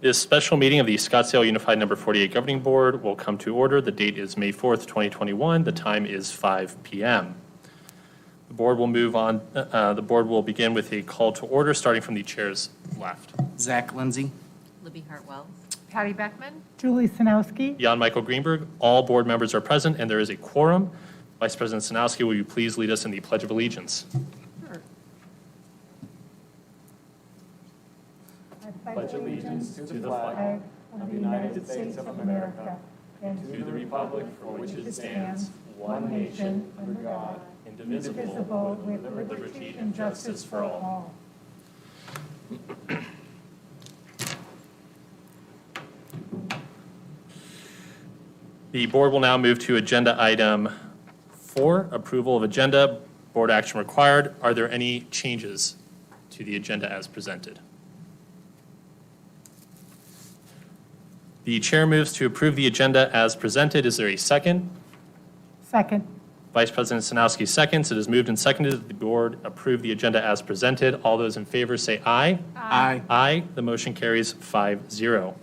This special meeting of the Scottsdale Unified Number 48 Governing Board will come to order. The date is May 4th, 2021. The time is 5 p.m. The board will move on. The board will begin with a call to order, starting from the chair's left. Zach Lindsay. Libby Hartwell. Patty Beckman. Julie Sanowski. Jan Michael Greenberg. All board members are present, and there is a quorum. Vice President Sanowski, will you please lead us in the Pledge of Allegiance? Sure. I pledge allegiance to the flag of the United States of America and to the republic for which it stands, one nation, under God, indivisible, with liberty and justice for all. The board will now move to agenda item 4, approval of agenda. Board action required. Are there any changes to the agenda as presented? The chair moves to approve the agenda as presented. Is there a second? Second. Vice President Sanowski seconds. It is moved and seconded that the board approve the agenda as presented. All those in favor say aye. Aye. Aye. The motion carries 5-0.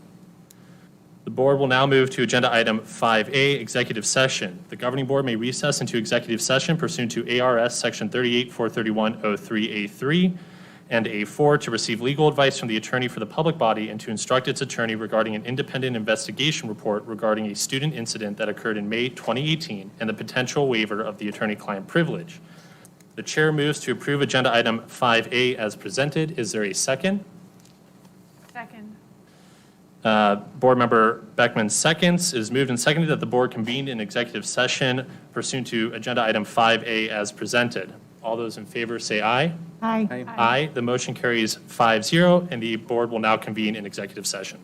The board will now move to agenda item 5A, executive session. The governing board may recess into executive session pursuant to ARS section 38-431-03A3 and A4 to receive legal advice from the attorney for the public body and to instruct its attorney regarding an independent investigation report regarding a student incident that occurred in May 2018 and the potential waiver of the attorney-client privilege. The chair moves to approve agenda item 5A as presented. Is there a second? Second. Board member Beckman seconds. It is moved and seconded that the board convened in executive session pursuant to agenda item 5A as presented. All those in favor say aye. Aye. Aye. Aye. The motion carries 5-0, and the board will now convene in executive session.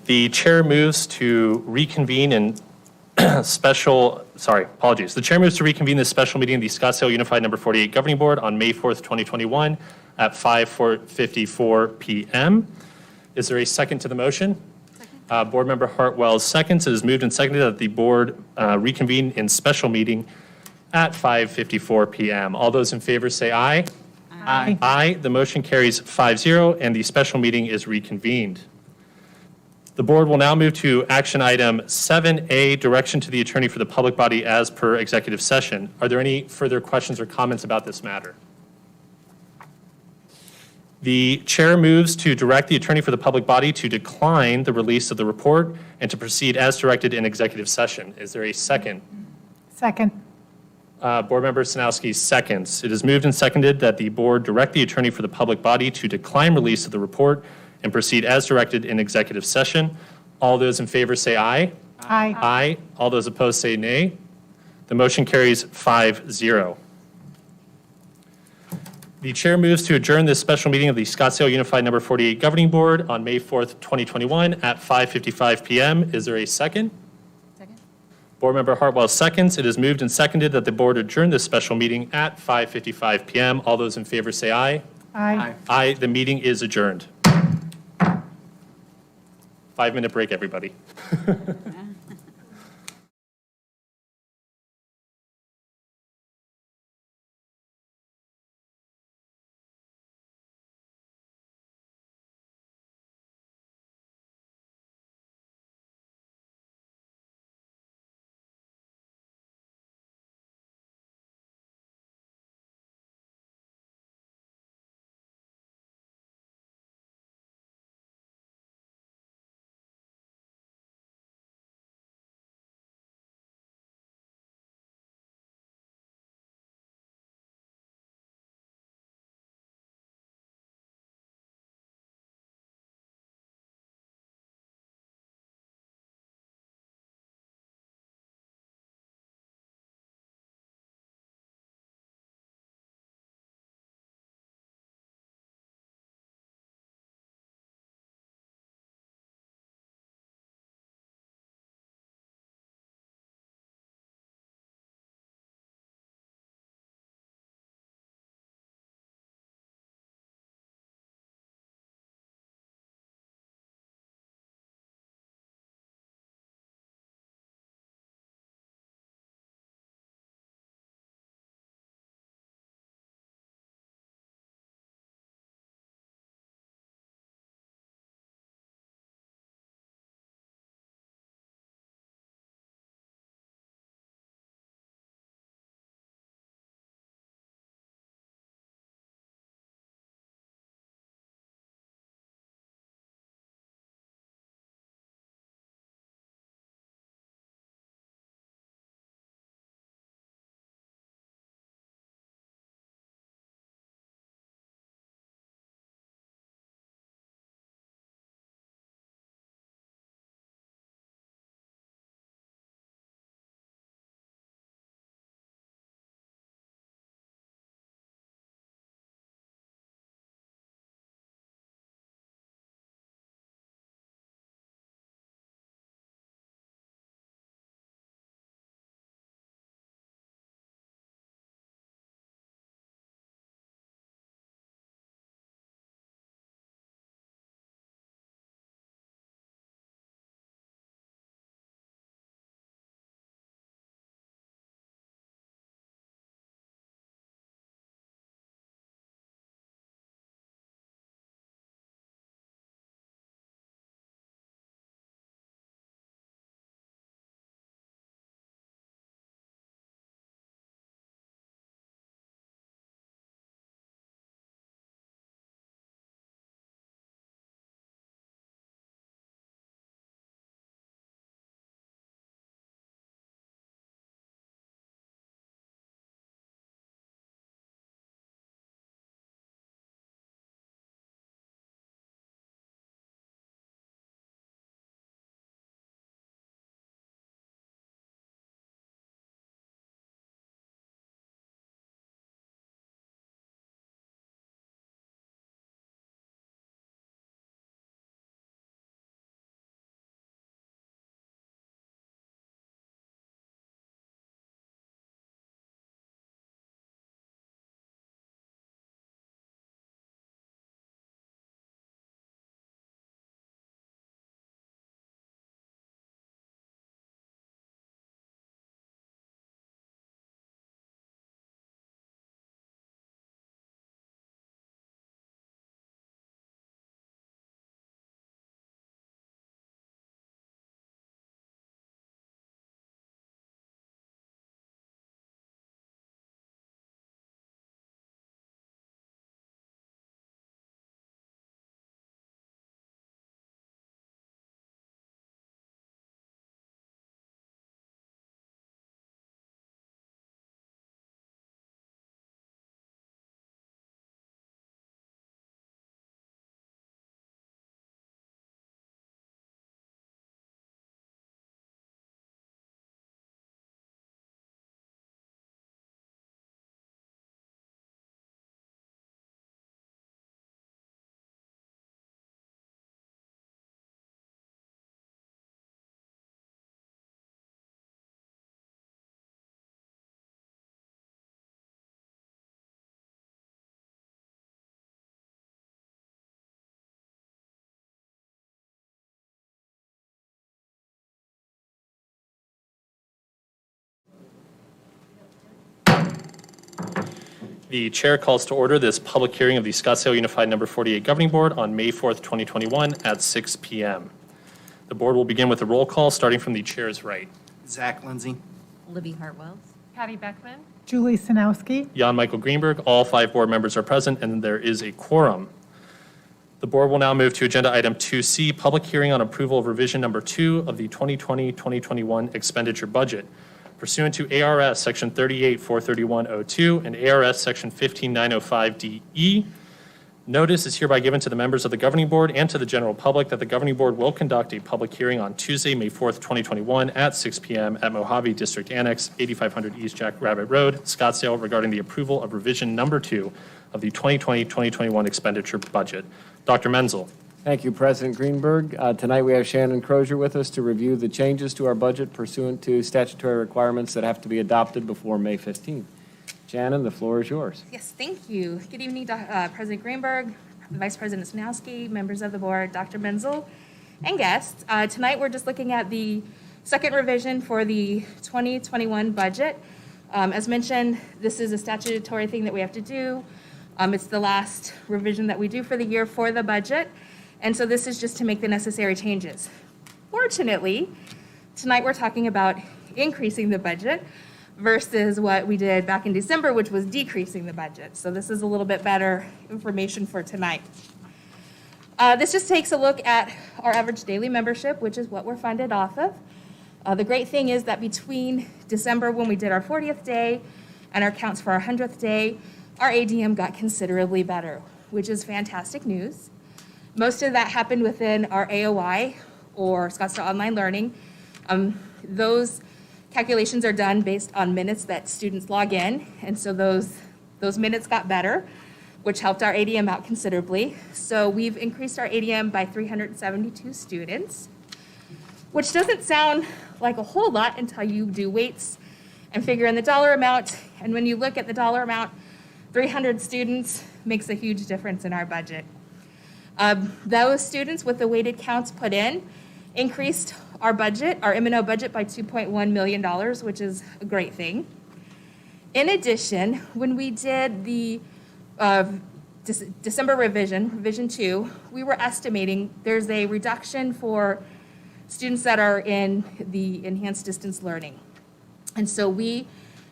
The chair moves to reconvene in The chair moves to reconvene this special meeting of the Scottsdale Unified Number 48 Governing Board on May 4th, 2021 at 5:54 p.m. Is there a second to the motion? Board Member Hartwell seconds. It is moved and seconded that the board reconvene in special meeting at 5:54 p.m. All those in favor say aye. Aye. Aye. The motion carries 5-0, and the special meeting is reconvened. The board will now move to action item 7A, direction to the attorney for the public body as per executive session. Are there any further questions or comments about this matter? The chair moves to direct the attorney for the public body to decline the release of the report and to proceed as directed in executive session. Is there a second? Second. Board Member Sinowski seconds. It is moved and seconded that the board direct the attorney for the public body to decline release of the report and proceed as directed in executive session. All those in favor say aye. Aye. Aye. All those opposed say nay. The motion carries 5-0. The chair moves to adjourn this special meeting of the Scottsdale Unified Number 48 Governing Board on May 4th, 2021 at 5:55 p.m. Is there a second? Second. Board Member Hartwell seconds. It is moved and seconded that the board adjourn this special meeting at 5:55 p.m. All those in favor say aye. Aye. Aye. The meeting is adjourned. 5-minute break, everybody. The chair calls to order this public hearing of the Scottsdale Unified Number 48 Governing Board on May 4th, 2021 at 6 p.m. The board will begin with a roll call starting from the chair's right. Zach Lindsay. Libby Hartwell. Patty Beckman. Julie Sanowski. Jan Michael Greenberg, all 5 board members are present, and there is a quorum. The board will now move to agenda item 2C, public hearing on approval of revision number 2 of the 2020-2021 expenditure budget. Pursuant to ARS Section 38-43102 and ARS Section 15905DE, notice is hereby given to the members of the governing board and to the general public that the governing board will conduct a public hearing on Tuesday, May 4th, 2021 at 6 p.m. at Mojave District Annex, 8500 East Jack Rabbit Road, Scottsdale, regarding the approval of revision number 2 of the 2020-2021 expenditure budget. Dr. Menzel. Thank you, President Greenberg. Tonight we have Shannon Crozier with us to review the changes to our budget pursuant to statutory requirements that have to be adopted before May 15th. Shannon, the floor is yours. Yes, thank you. Good evening, President Greenberg, Vice President Sanowski, members of the board, Dr. Menzel, and guests. Tonight we're just looking at the second revision for the 2021 budget. As mentioned, this is a statutory thing that we have to do. It's the last revision that we do for the year for the budget. And so this is just to make the necessary changes. Fortunately, tonight we're talking about increasing the budget versus what we did back in December, which was decreasing the budget. So this is a little bit better information for tonight. This just takes a look at our average daily membership, which is what we're funded off of. The great thing is that between December, when we did our 40th day, and our counts for our 100th day, our ADM got considerably better, which is fantastic news. Most of that happened within our AOI, or Scottsdale Online Learning. Those calculations are done based on minutes that students log in, and so those minutes got better, which helped our ADM out considerably. So we've increased our ADM by 372 students, which doesn't sound like a whole lot until you do weights and figure in the dollar amount. And when you look at the dollar amount, 300 students makes a huge difference in our budget. Those students with the weighted counts put in increased our budget, our M&O budget, by $2.1 million, which is a great thing. In addition, when we did the December revision 2, we were estimating there's a reduction for students that are in the enhanced distance learning. And so we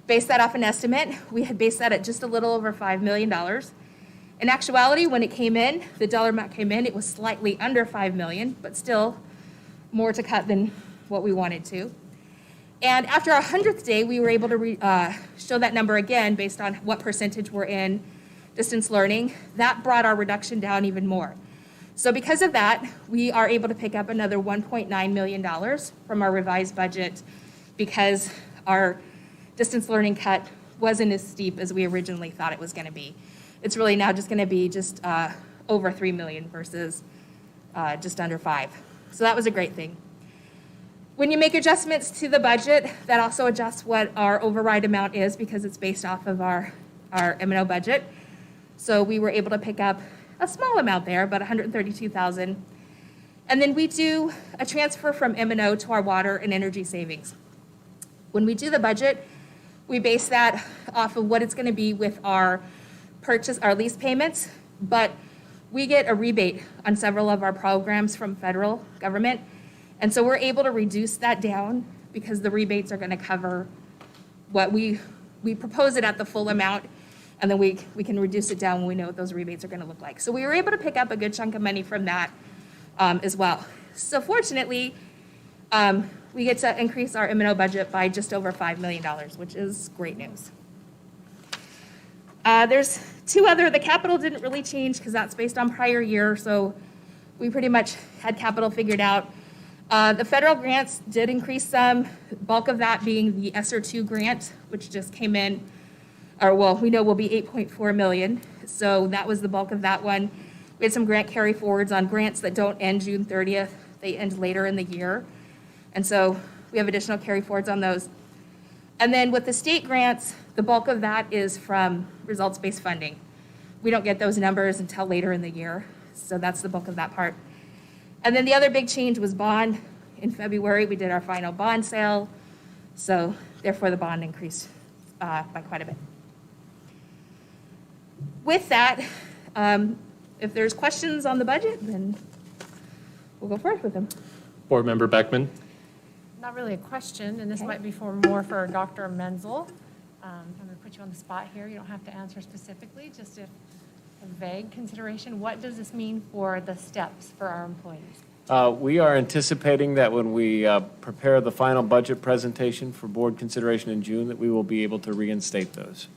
based that off an estimate. We had based that at just a little over $5 million. In actuality, when it came in, the dollar amount came in, it was slightly under $5 million, but still more to cut than what we wanted to. And after our 100th day, we were able to show that number again based on what percentage were in distance learning. That brought our reduction down even more. So because of that, we are able to pick up another $1.9 million from our revised budget because our distance learning cut wasn't as steep as we originally thought it was going to be. It's really now just going to be just over $3 million versus just under $5 million. So that was a great thing. When you make adjustments to the budget, that also adjusts what our override amount is because it's based off of our M&O budget. So we were able to pick up a small amount there, about $132,000. And then we do a transfer from M&O to our water and energy savings. When we do the budget, we base that off of what it's going to be with our lease payments, but we get a rebate on several of our programs from federal government. And so we're able to reduce that down because the rebates are going to cover what we propose it at the full amount, and then we can reduce it down when we know what those rebates are going to look like. So we were able to pick up a good chunk of money from that as well. So fortunately, we get to increase our M&O budget by just over $5 million, which is great news. There's the capital didn't really change because that's based on prior year, so we pretty much had capital figured out. The federal grants did increase some, bulk of that being the ESSER 2 grant, which just came in, we know will be $8.4 million, so that was the bulk of that one. We had some grant carry forwards on grants that don't end June 30th, they end later in the year. And so we have additional carry forwards on those. And then with the state grants, the bulk of that is from results-based funding. We don't get those numbers until later in the year, so that's the bulk of that part. And then the other big change was bond. In February, we did our final bond sale, so therefore the bond increased by quite a bit. with that, if there's questions on the budget, then we'll go forth with them. Board Member Beckman? Not really a question, and this Okay. might be more for Dr. Menzel. I'm going to put you on the spot here. You don't have to answer specifically, just a vague consideration. What does this mean for the steps for our employees? We are anticipating that when we prepare the final budget presentation for board consideration in June, that we will be able to reinstate those.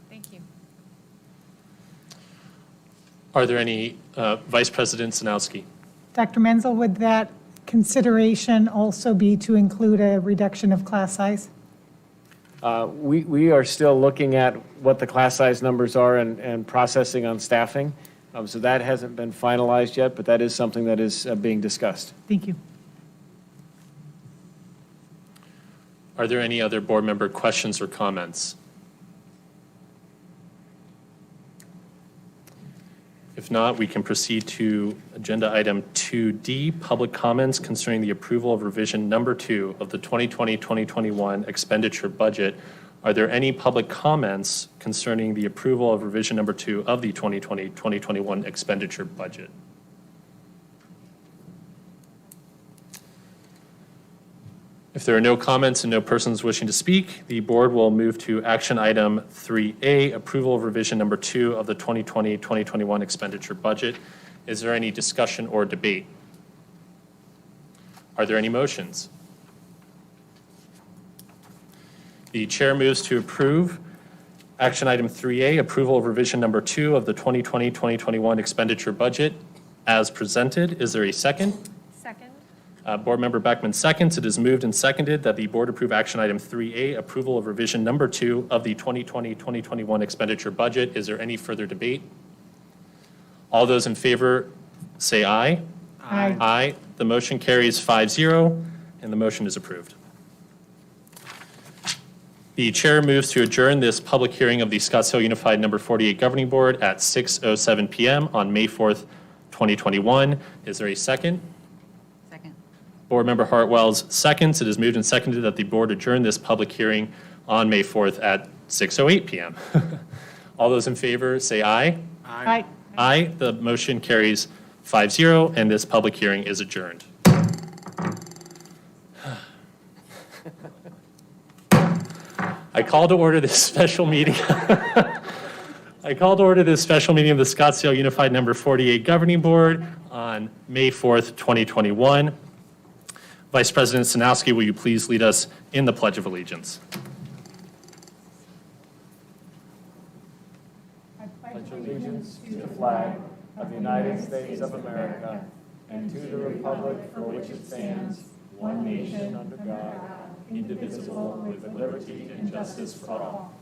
Thank you. Are there any, Vice President Sinowski? Dr. Menzel, would that consideration also be to include a reduction of class size? We are still looking at what the class size numbers are and processing on staffing. So that hasn't been finalized yet, but that is something that is being discussed. Thank you. Are there any other board member questions or comments? If not, we can proceed to agenda item 2D, public comments concerning the approval of revision number 2 of the 2020-2021 expenditure budget. Are there any public comments concerning the approval of revision number 2 of the 2020-2021 expenditure budget? If there are no comments and no persons wishing to speak, the board will move to action item 3A, approval of revision number 2 of the 2020-2021 expenditure budget. Is there any discussion or debate? Are there any motions? The chair moves to approve action item 3A, approval of revision number 2 of the 2020-2021 expenditure budget as presented. Is there a second? Second. Board Member Beckman seconds. It is moved and seconded that the board approve action item 3A, approval of revision number 2 of the 2020-2021 expenditure budget. Is there any further debate? All those in favor say aye. Aye. Aye. The motion carries 5-0, and the motion is approved. The chair moves to adjourn this public hearing of the Scottsdale Unified Number 48 Governing Board at 6:07 p.m. on May 4th, 2021. Is there a second? Second. Board Member Hartwell's seconds. It is moved and seconded that the board adjourn this public hearing on May 4th at 6:08 p.m. All those in favor say aye. Aye. Aye. The motion carries 5-0, and this public hearing is adjourned. I call to order this special meeting. I call to order this special meeting of the Scottsdale Unified Number 48 Governing Board on May 4th, 2021. Vice President Sinowski, will you please lead us in the Pledge of Allegiance? I pledge allegiance to the flag of the United States of America and to the republic for which it stands, one nation under God, indivisible, with liberty and justice for all.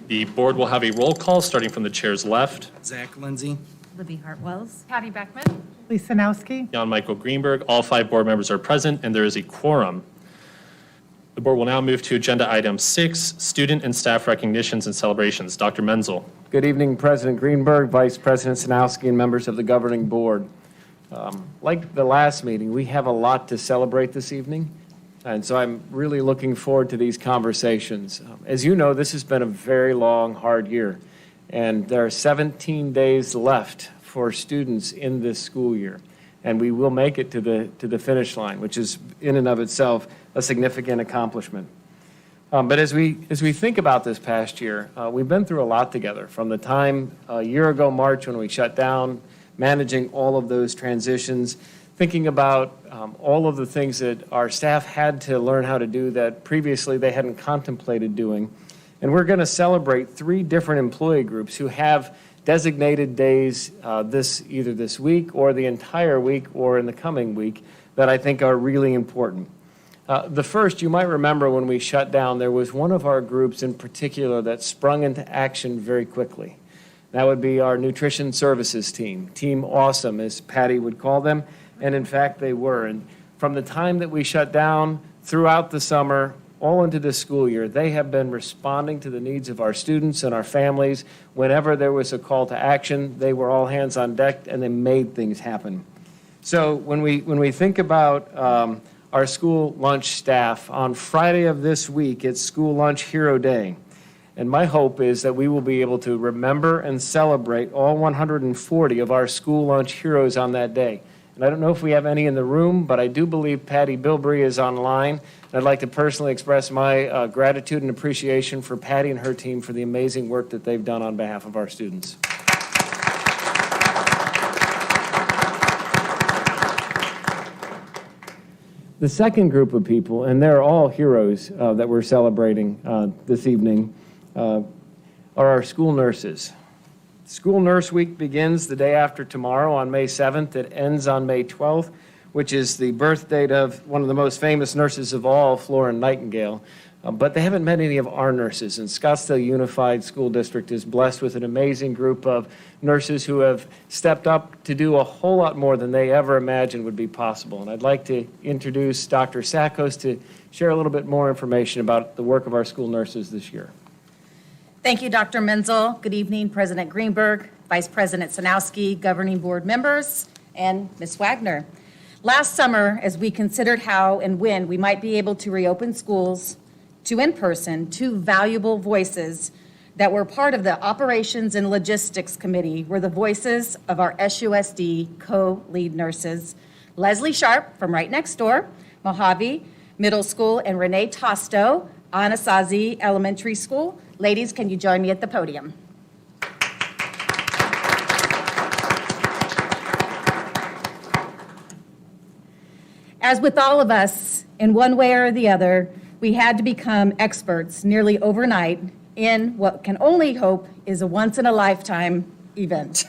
The board will have a roll call starting from the chair's left. Zach Lindsay. Libby Hartwells. Patty Beckman. Lisa Sinowski. Jan Michael Greenberg. All 5 board members are present, and there is a quorum. The board will now move to agenda item 6, student and staff recognitions and celebrations. Dr. Menzel. Good evening, President Greenberg, Vice President Sinowski, and members of the governing board. Like the last meeting, we have a lot to celebrate this evening, and so I'm really looking forward to these conversations. As you know, this has been a very long, hard year, and there are 17 days left for students in this school year, and we will make it to the finish line, which is in and of itself a significant accomplishment. But as we think about this past year, we've been through a lot together, from the time a year ago March when we shut down, managing all of those transitions, thinking about all of the things that our staff had to learn how to do that previously they hadn't contemplated doing. And we're going to celebrate 3 different employee groups who have designated days either this week or the entire week or in the coming week that I think are really important. The first, you might remember when we shut down, there was one of our groups in particular that sprung into action very quickly. That would be our nutrition services team, Team Awesome, as Patty would call them, and in fact they were. And from the time that we shut down throughout the summer, all into this school year, they have been responding to the needs of our students and our families. Whenever there was a call to action, they were all hands on deck, and they made things happen. So when we think about our school lunch staff, on Friday of this week, it's School Lunch Hero Day. And my hope is that we will be able to remember and celebrate all 140 of our school lunch heroes on that day. And I don't know if we have any in the room, but I do believe Patty Bilbrey is online. And I'd like to personally express my gratitude and appreciation for Patty and her team for the amazing work that they've done on behalf of our students. The second group of people, and they're all heroes that we're celebrating this evening, are our school nurses. School Nurse Week begins the day after tomorrow on May 7th. It ends on May 12th, which is the birth date of one of the most famous nurses of all, Florence Nightingale. But they haven't met any of our nurses, and Scottsdale Unified School District is blessed with an amazing group of nurses who have stepped up to do a whole lot more than they ever imagined would be possible. And I'd like to introduce Dr. Sakos to share a little bit more information about the work of our school nurses this year. Thank you, Dr. Menzel. Good evening, President Greenberg, Vice President Sanowski, governing board members, and Ms. Wagner. Last summer, as we considered how and when we might be able to reopen schools to in-person, two valuable voices that were part of the Operations and Logistics Committee were the voices of our SUSD co-lead nurses, Leslie Sharp from right next door, Mojave Middle School, and Renee Tosto, Anasazi Elementary School. Ladies, can you join me at the podium? As with all of us, in one way or the other, we had to become experts nearly overnight in what can only hope is a once-in-a-lifetime event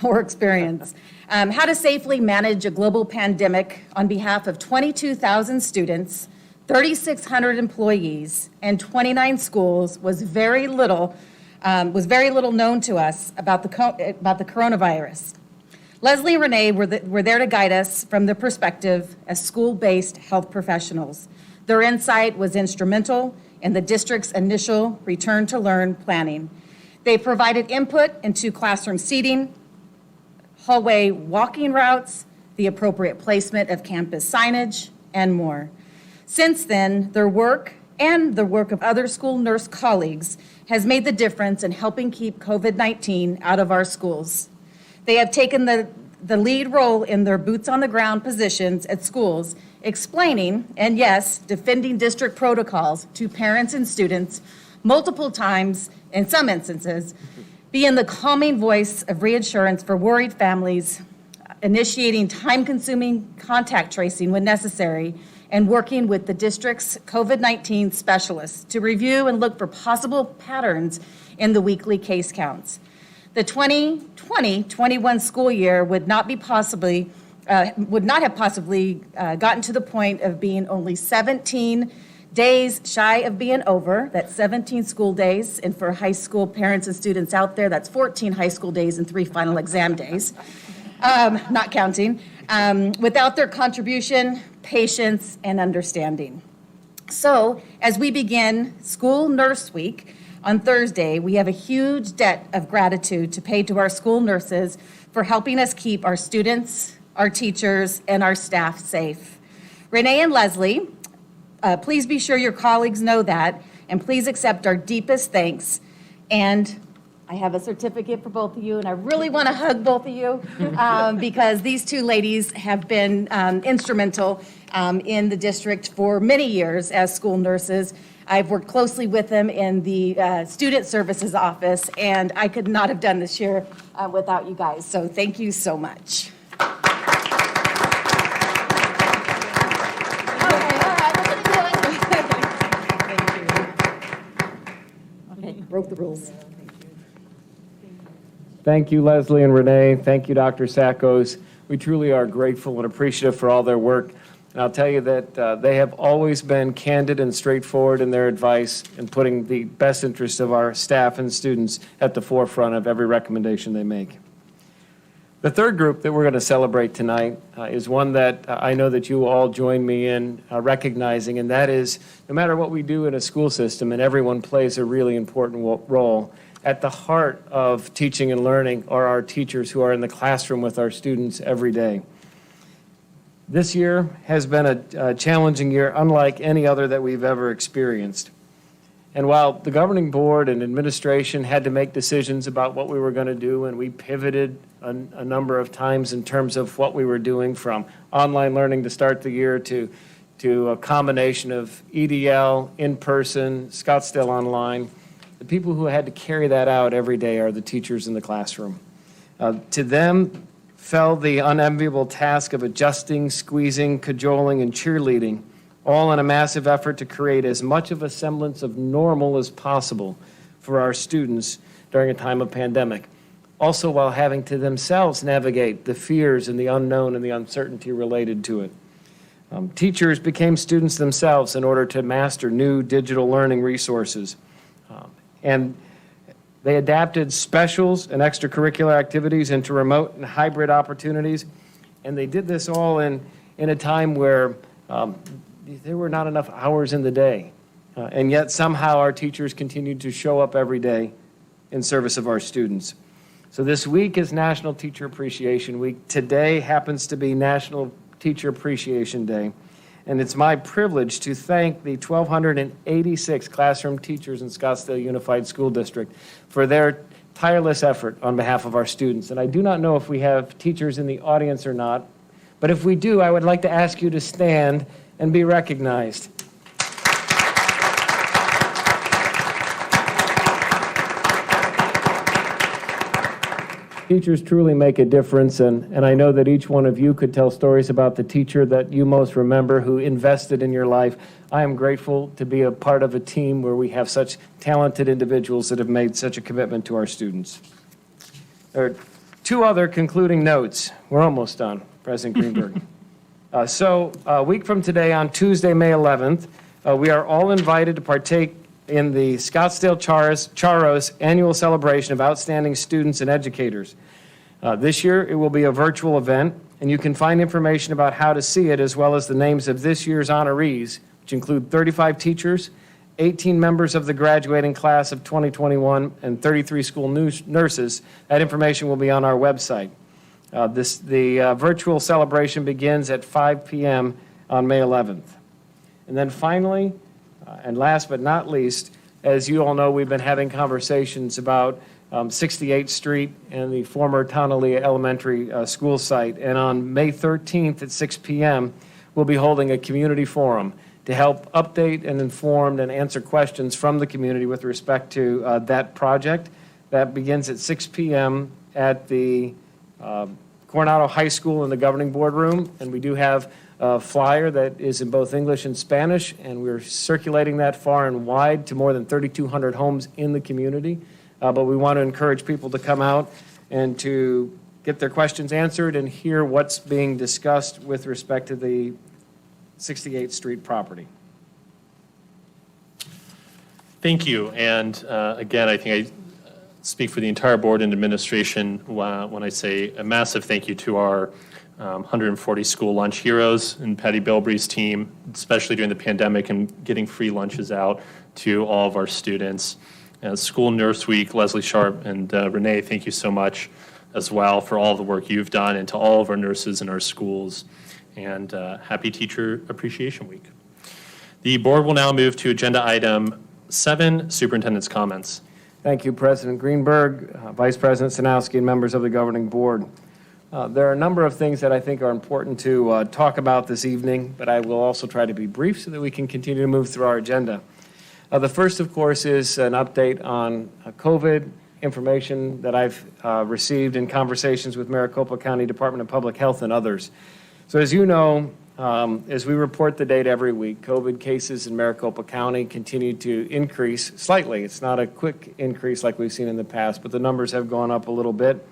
or experience. How to safely manage a global pandemic on behalf of 22,000 students, 3,600 employees, and 29 schools was very little known to us about the coronavirus. Leslie and Renee were there to guide us from the perspective as school-based health professionals. Their insight was instrumental in the district's initial return to learn planning. They provided input into classroom seating, hallway walking routes, the appropriate placement of campus signage, and more. Since then, their work and the work of other school nurse colleagues has made the difference in helping keep COVID-19 out of our schools. They have taken the lead role in their boots-on-the-ground positions at schools, explaining, and yes, defending district protocols to parents and students multiple times, in some instances, being the calming voice of reassurance for worried families, initiating time-consuming contact tracing when necessary, and working with the district's COVID-19 specialists to review and look for possible patterns in the weekly case counts. The 2020-21 school year would not have possibly gotten to the point of being only 17 days shy of being over. That's 17 school days, and for high school parents and students out there, that's 14 high school days and 3 final exam days, not counting, without their contribution, patience, and understanding. So, as we begin School Nurse Week on Thursday, we have a huge debt of gratitude to pay to our school nurses for helping us keep our students, our teachers, and our staff safe. Renee and Leslie, please be sure your colleagues know that, and please accept our deepest thanks. And I have a certificate for both of you, and I really want to hug both of you because these two ladies have been instrumental in the district for many years as school nurses. I've worked closely with them in the Student Services Office, and I could not have done this year without you guys. So thank you so much. Broke the rules. Thank you, Leslie and Renee. Thank you, Dr. Sakos. We truly are grateful and appreciative for all their work. And I'll tell you that they have always been candid and straightforward in their advice and putting the best interests of our staff and students at the forefront of every recommendation they make. The third group that we're going to celebrate tonight is one that I know that you all join me in recognizing, and that is no matter what we do in a school system, and everyone plays a really important role, at the heart of teaching and learning are our teachers who are in the classroom with our students every day. This year has been a challenging year unlike any other that we've ever experienced. And while the governing board and administration had to make decisions about what we were going to do, and we pivoted a number of times in terms of what we were doing, from online learning to start the year to a combination of EDL, in-person, Scottsdale online, the people who had to carry that out every day are the teachers in the classroom. To them fell the unenviable task of adjusting, squeezing, cajoling, and cheerleading, all in a massive effort to create as much of a semblance of normal as possible for our students during a time of pandemic. Also, while having to themselves navigate the fears and the unknown and the uncertainty related to it. Teachers became students themselves in order to master new digital learning resources. And they adapted specials and extracurricular activities into remote and hybrid opportunities. And they did this all in a time where there were not enough hours in the day. And yet somehow our teachers continued to show up every day in service of our students. So this week is National Teacher Appreciation Week. Today happens to be National Teacher Appreciation Day. And it's my privilege to thank the 1,286 classroom teachers in Scottsdale Unified School District for their tireless effort on behalf of our students. And I do not know if we have teachers in the audience or not, but if we do, I would like to ask you to stand and be recognized. Teachers truly make a difference, and I know that each one of you could tell stories about the teacher that you most remember who invested in your life. I am grateful to be a part of a team where we have such talented individuals that have made such a commitment to our students. There are two other concluding notes. We're almost done, President Greenberg. So a week from today, on Tuesday, May 11th, we are all invited to partake in the Scottsdale Charos annual celebration of outstanding students and educators. This year, it will be a virtual event, and you can find information about how to see it, as well as the names of this year's honorees, which include 35 teachers, 18 members of the graduating class of 2021, and 33 school nurses. That information will be on our website. The virtual celebration begins at 5 p.m. on May 11th. And then finally, and last but not least, as you all know, we've been having conversations about 68th Street and the former Tonellia Elementary School site. And on May 13th at 6 p.m., we'll be holding a community forum to help update and inform and answer questions from the community with respect to that project. That begins at 6 p.m. at the Coronado High School in the governing boardroom, and we do have a flyer that is in both English and Spanish, and we're circulating that far and wide to more than 3,200 homes in the community. But we want to encourage people to come out and to get their questions answered and hear what's being discussed with respect to the 68th Street property. Thank you. And again, I think I speak for the entire board and administration when I say a massive thank you to our 140 school lunch heroes and Patty Bilbrey's team, especially during the pandemic and getting free lunches out to all of our students. School Nurse Week, Leslie Sharp and Renee, thank you so much as well for all the work you've done, and to all of our nurses in our schools. And happy Teacher Appreciation Week. The board will now move to agenda item 7, Superintendent's comments. Thank you, President Greenberg, Vice President Sanowski, and members of the governing board. There are a number of things that I think are important to talk about this evening, but I will also try to be brief so that we can continue to move through our agenda. The first, of course, is an update on COVID information that I've received in conversations with Maricopa County Department of Public Health and others. So as you know, as we report the data every week, COVID cases in Maricopa County continue to increase slightly. It's not a quick increase like we've seen in the past, but the numbers have gone up a little bit.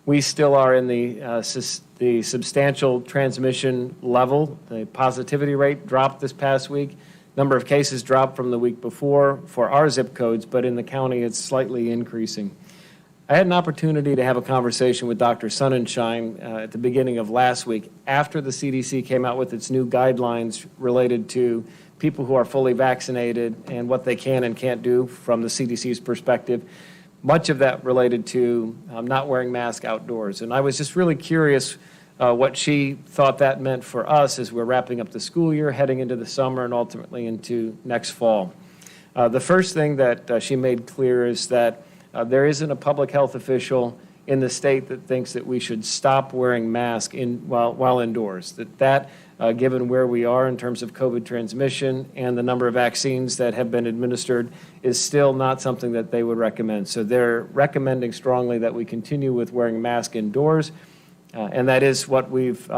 We still are in the substantial transmission level. The positivity rate dropped this past week. Number of cases dropped from the week before for our zip codes, but in the county it's slightly increasing. I had an opportunity to have a conversation with Dr. Sonnenschein at the beginning of last week after the CDC came out with its new guidelines related to people who are fully vaccinated and what they can and can't do from the CDC's perspective. Much of that related to not wearing masks outdoors. And I was just really curious what she thought that meant for us as we're wrapping up the school year, heading into the summer, and ultimately into next fall. The first thing that she made clear is that there isn't a public health official in the state that thinks that we should stop wearing masks while indoors. That given where we are in terms of COVID transmission and the number of vaccines that have been administered, is still not something that they would recommend. So they're recommending strongly that we continue with wearing masks indoors, and that is what we've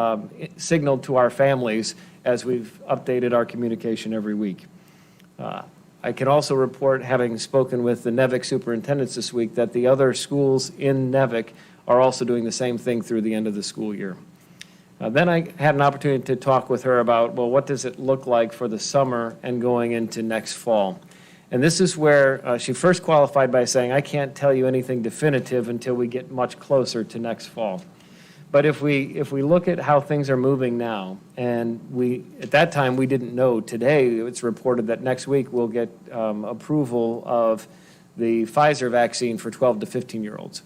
signaled to our families as we've updated our communication every week. I can also report, having spoken with the NEVIC superintendents this week, that the other schools in NEVIC are also doing the same thing through the end of the school year. Then I had an opportunity to talk with her about, well, what does it look like for the summer and going into next fall? And this is where she first qualified by saying, I can't tell you anything definitive until we get much closer to next fall. But if we look at how things are moving now, and at that time we didn't know. Today it's reported that next week we'll get approval of the Pfizer vaccine for 12 to 15-year-olds.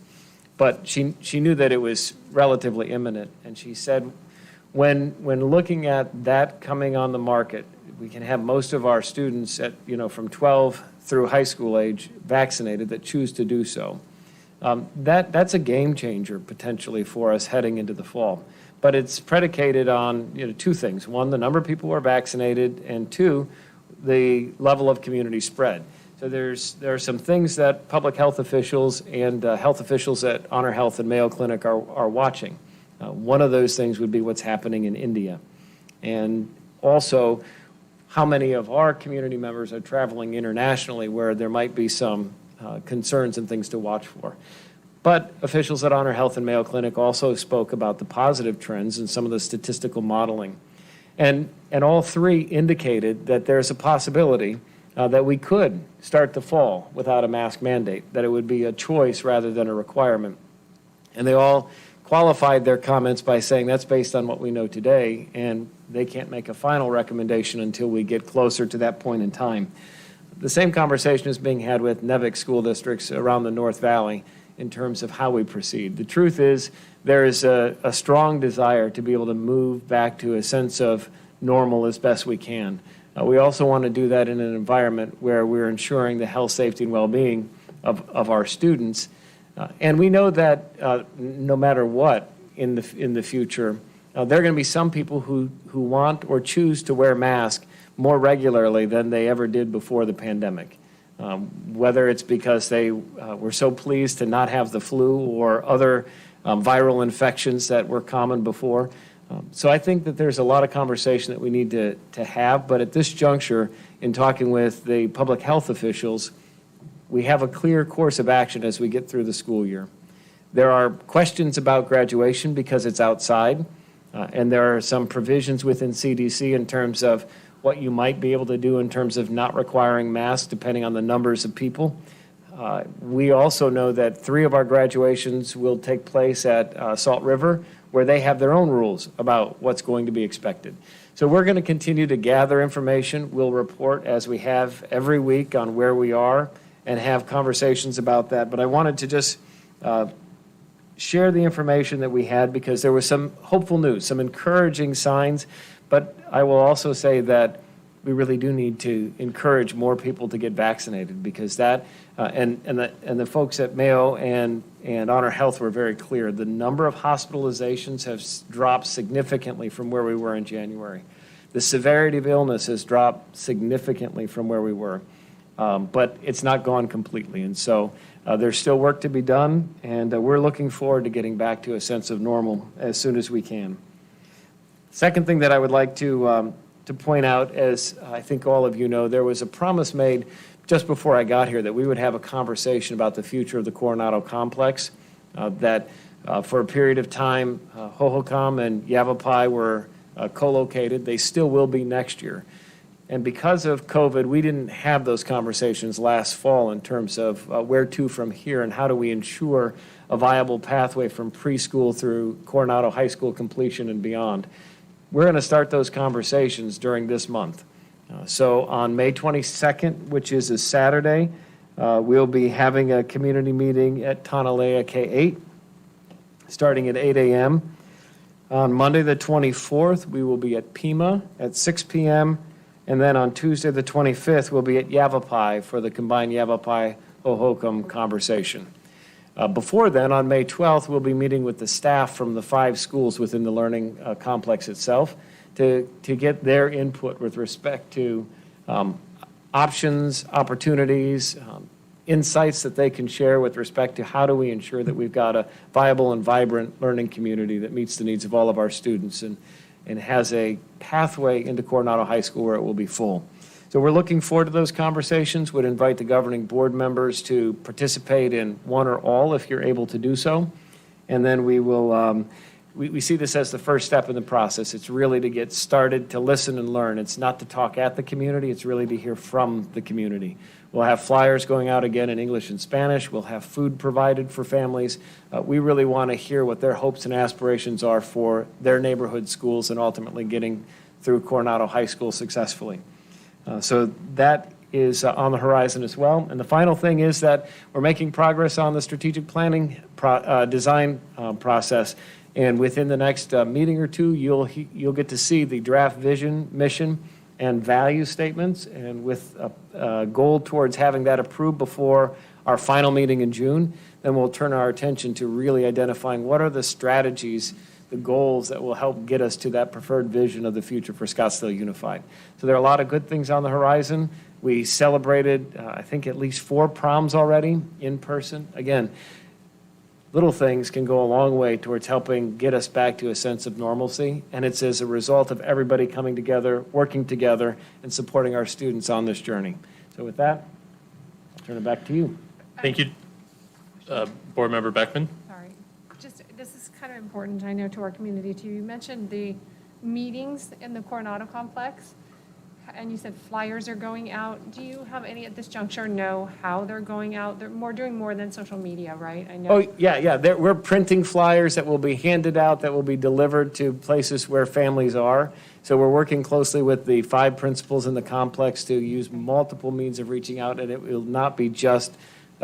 But she knew that it was relatively imminent, and she said, when looking at that coming on the market, we can have most of our students from 12 through high school age vaccinated that choose to do so. That's a game changer potentially for us heading into the fall. But it's predicated on two things. One, the number of people who are vaccinated, and two, the level of community spread. So there are some things that public health officials and health officials at Honor Health and Mayo Clinic are watching. One of those things would be what's happening in India. And also, how many of our community members are traveling internationally where there might be some concerns and things to watch for. But officials at Honor Health and Mayo Clinic also spoke about the positive trends and some of the statistical modeling. And all three indicated that there's a possibility that we could start the fall without a mask mandate, that it would be a choice rather than a requirement. And they all qualified their comments by saying that's based on what we know today, and they can't make a final recommendation until we get closer to that point in time. The same conversation is being had with NEVIC school districts around the North Valley in terms of how we proceed. The truth is there is a strong desire to be able to move back to a sense of normal as best we can. We also want to do that in an environment where we're ensuring the health, safety, and well-being of our students. And we know that no matter what in the future, there are going to be some people who want or choose to wear masks more regularly than they ever did before the pandemic. Whether it's because they were so pleased to not have the flu or other viral infections that were common before. So I think that there's a lot of conversation that we need to have, but at this juncture, in talking with the public health officials, we have a clear course of action as we get through the school year. There are questions about graduation because it's outside, and there are some provisions within CDC in terms of what you might be able to do in terms of not requiring masks depending on the numbers of people. We also know that 3 of our graduations will take place at Salt River, where they have their own rules about what's going to be expected. So we're going to continue to gather information. We'll report as we have every week on where we are and have conversations about that. But I wanted to just share the information that we had because there was some hopeful news, some encouraging signs. But I will also say that we really do need to encourage more people to get vaccinated because that, and the folks at Mayo and Honor Health were very clear. The number of hospitalizations has dropped significantly from where we were in January. The severity of illness has dropped significantly from where we were, but it's not gone completely. And so there's still work to be done, and we're looking forward to getting back to a sense of normal as soon as we can. Second thing that I would like to point out, as I think all of you know, there was a promise made just before I got here that we would have a conversation about the future of the Coronado complex, that for a period of time, Hohokam and Yavapai were co-located. They still will be next year. And because of COVID, we didn't have those conversations last fall in terms of where to from here and how do we ensure a viable pathway from preschool through Coronado High School completion and beyond. We're going to start those conversations during this month. So on May 22nd, which is a Saturday, we'll be having a community meeting at Tonalea K-8, starting at 8 a.m. On Monday the 24th, we will be at Pima at 6 p.m., And then on Tuesday, the 25th, we'll be at Yavapai for the combined Yavapai-Hohokam conversation. Before then, on May 12th, we'll be meeting with the staff from the 5 schools within the learning complex itself to get their input with respect to options, opportunities, insights that they can share with respect to how do we ensure that we've got a viable and vibrant learning community that meets the needs of all of our students and has a pathway into Coronado High School where it will be full. So we're looking forward to those conversations. Would invite the governing board members to participate in one or all if you're able to do so. And then we will, we see this as the first step in the process. It's really to get started, to listen and learn. It's not to talk at the community, it's really to hear from the community. We'll have flyers going out again in English and Spanish. We'll have food provided for families. We really want to hear what their hopes and aspirations are for their neighborhood schools and ultimately getting through Coronado High School successfully. So that is on the horizon as well. And the final thing is that we're making progress on the strategic planning design process. And within the next meeting or two, you'll get to see the draft vision, mission, and value statements, and with a goal towards having that approved before our final meeting in June. Then we'll turn our attention to really identifying what are the strategies, the goals that will help get us to that preferred vision of the future for Scottsdale Unified. So there are a lot of good things on the horizon. We celebrated, I think, at least 4 proms already in person. Again, little things can go a long way towards helping get us back to a sense of normalcy, and it's as a result of everybody coming together, working together, and supporting our students on this journey. So with that, I'll turn it back to you. Thank you, Board Member Beckman. Sorry. Just, this is kind of important, I know, to our community too. You mentioned the meetings in the Coronado complex, and you said flyers are going out. Do you have any at this juncture know how they're going out? They're doing more than social media, right? I know. Oh, yeah. We're printing flyers that will be handed out, that will be delivered to places where families are. So we're working closely with the 5 principals in the complex to use multiple means of reaching out, and it will not be just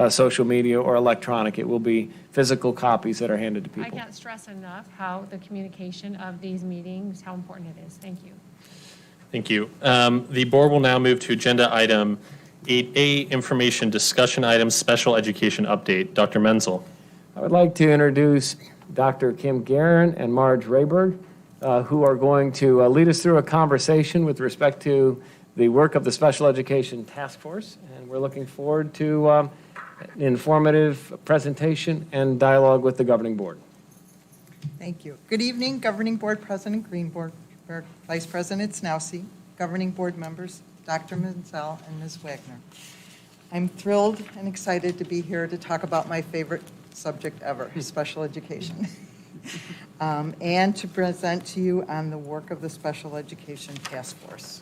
social media or electronic. It will be physical copies that are handed to people. I can't stress enough how the communication of these meetings, how important it is. Thank you. Thank you. The board will now move to agenda item 8A, information discussion items, special education update. Dr. Menzel. I would like to introduce Dr. Kim Guerin and Marge Rayberg, who are going to lead us through a conversation with respect to the work of the Special Education Task Force. And we're looking forward to an informative presentation and dialogue with the governing board. Thank you. Good evening, Governing Board President Greenberg, Vice President Snowsey, Governing Board members, Dr. Menzel and Ms. Wagner. I'm thrilled and excited to be here to talk about my favorite subject ever, special education, and to present to you on the work of the Special Education Task Force.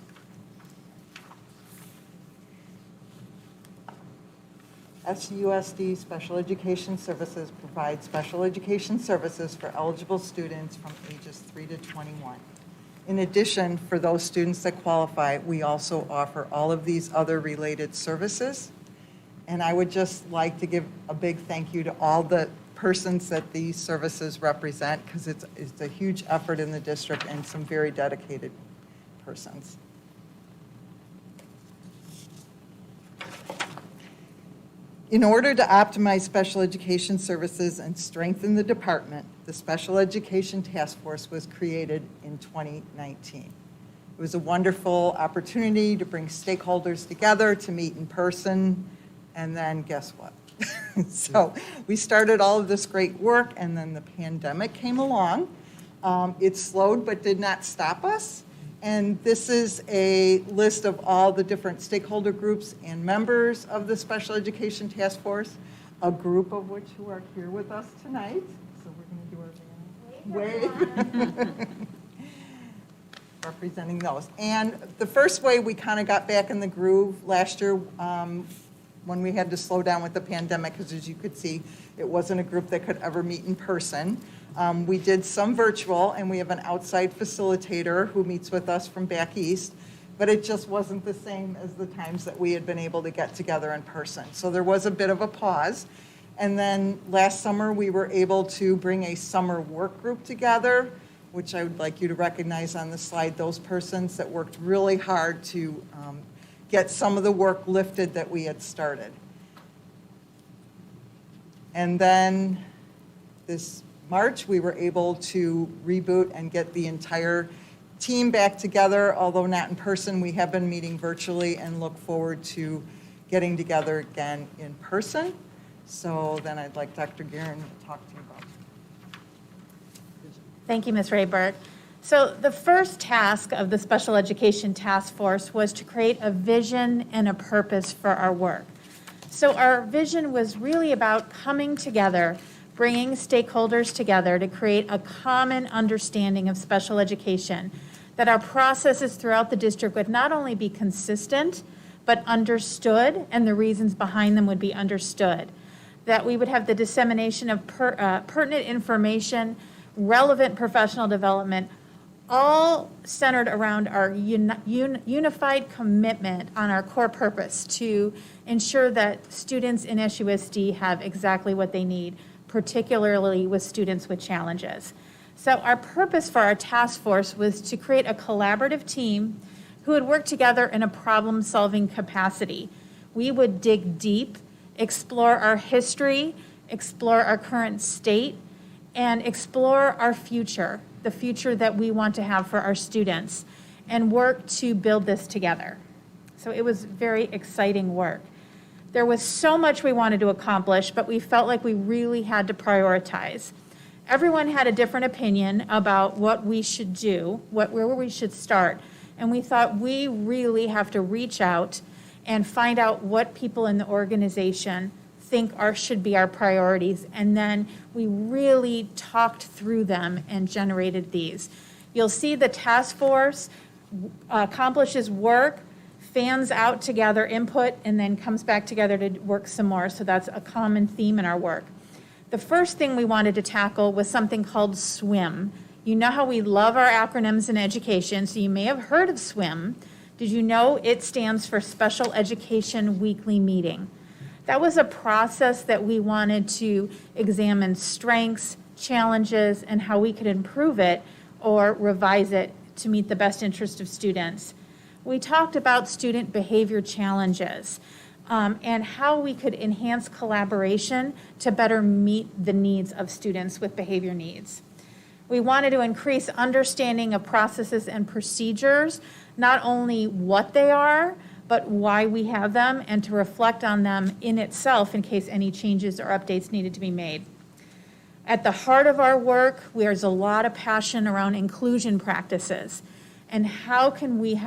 SUSD Special Education Services provides special education services for eligible students from ages 3 to 21. In addition, for those students that qualify, we also offer all of these other related services. And I would just like to give a big thank you to all the persons that these services represent, because it's a huge effort in the district and some very dedicated persons. In order to optimize special education services and strengthen the department, the Special Education Task Force was created in 2019. It was a wonderful opportunity to bring stakeholders together to meet in person, and then guess what? So we started all of this great work, and then the pandemic came along. It slowed but did not stop us. And this is a list of all the different stakeholder groups and members of the Special Education Task Force, a group of which who are here with us tonight. So we're going to do our wave. Representing those. And the first way we kind of got back in the groove last year when we had to slow down with the pandemic, because as you could see, it wasn't a group that could ever meet in person. We did some virtual, and we have an outside facilitator who meets with us from back east, but it just wasn't the same as the times that we had been able to get together in person. So there was a bit of a pause. And then last summer, we were able to bring a summer work group together which I would like you to recognize on the slide, those persons that worked really hard to get some of the work lifted that we had started. And then this March, we were able to reboot and get the entire team back together, although not in person. We have been meeting virtually and look forward to getting together again in person. So then I'd like Dr. Guerin to talk to you about. Thank you, Ms. Rayberg. So the first task of the Special Education Task Force was to create a vision and a purpose for our work. So our vision was really about coming together, bringing stakeholders together to create a common understanding of special education, that our processes throughout the district would not only be consistent, but understood, and the reasons behind them would be understood, that we would have the dissemination of pertinent information, relevant professional development, all centered around our unified commitment on our core purpose to ensure that students in SUSD have exactly what they need, particularly with students with challenges. So our purpose for our task force was to create a collaborative team who would work together in a problem-solving capacity. We would dig deep, explore our history, explore our current state, and explore our future, the future that we want to have for our students, and work to build this together. So it was very exciting work. There was so much we wanted to accomplish, but we felt like we really had to prioritize. Everyone had a different opinion about what we should do, where we should start, and we thought we really have to reach out and find out what people in the organization think should be our priorities, and then we really talked through them and generated these. You'll see the task force accomplishes work, fans out to gather input, and then comes back together to work some more. So that's a common theme in our work. The first thing we wanted to tackle was something called SWIM. You know how we love our acronyms in education, so you may have heard of SWIM. Did you know it stands for Special Education Weekly Meeting? That was a process that we wanted to examine strengths, challenges, and how we could improve it or revise it to meet the best interest of students. We talked about student behavior challenges and how we could enhance collaboration to better meet the needs of students with behavior needs. We wanted to increase understanding of processes and procedures, not only what they are, but why we have them, and to reflect on them in itself in case any changes or updates needed to be made. At the heart of our work, there's a lot of passion around inclusion practices, and how can we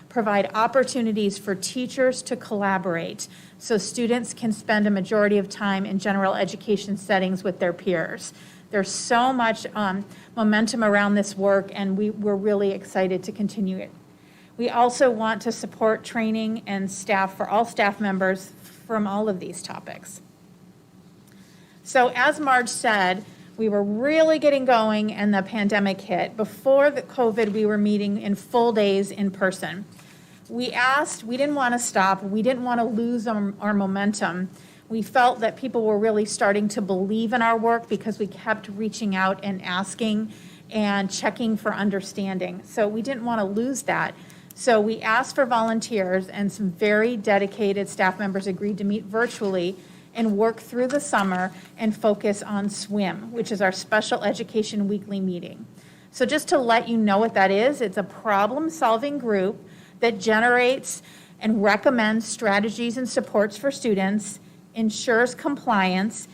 provide opportunities for teachers to collaborate so students can spend a majority of time in general education settings with their peers. There's so much momentum around this work, and we're really excited to continue it. We also want to support training and staff for all staff members from all of these topics. So as Marge said, we were really getting going and the pandemic hit. Before the COVID, we were meeting in full days in person. We didn't want to stop, we didn't want to lose our momentum. We felt that people were really starting to believe in our work because we kept reaching out and asking and checking for understanding. So we didn't want to lose that. So we asked for volunteers, and some very dedicated staff members agreed to meet virtually and work through the summer and focus on SWIM, which is our Special Education Weekly Meeting. So just to let you know what that is, it's a problem-solving group that generates and recommends strategies and supports for students, ensures compliance,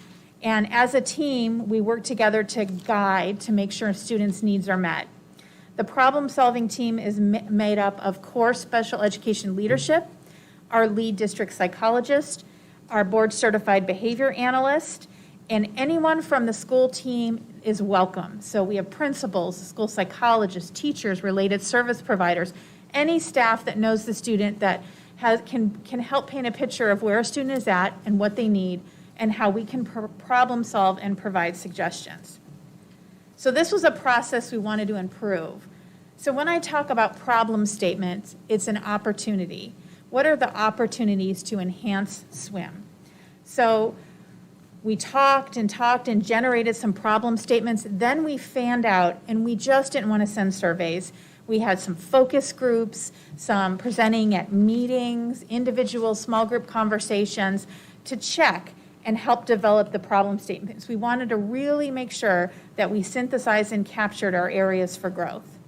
and as a team, we work together to guide to make sure students' needs are met. The problem-solving team is made up of core special education leadership, our lead district psychologist, our board-certified behavior analyst, and anyone from the school team is welcome. So we have principals, school psychologists, teachers, related service providers, any staff that knows the student that can help paint a picture of where a student is at and what they need and how we can problem solve and provide suggestions. So this was a process we wanted to improve. So when I talk about problem statements, it's an opportunity. What are the opportunities to enhance SWIM? So We talked and talked and generated some problem statements. Then we fanned out, and we just didn't want to send surveys. We had some focus groups, some presenting at meetings, individual small group conversations to check and help develop the problem statements. We wanted to really make sure that we synthesized and captured our areas for growth.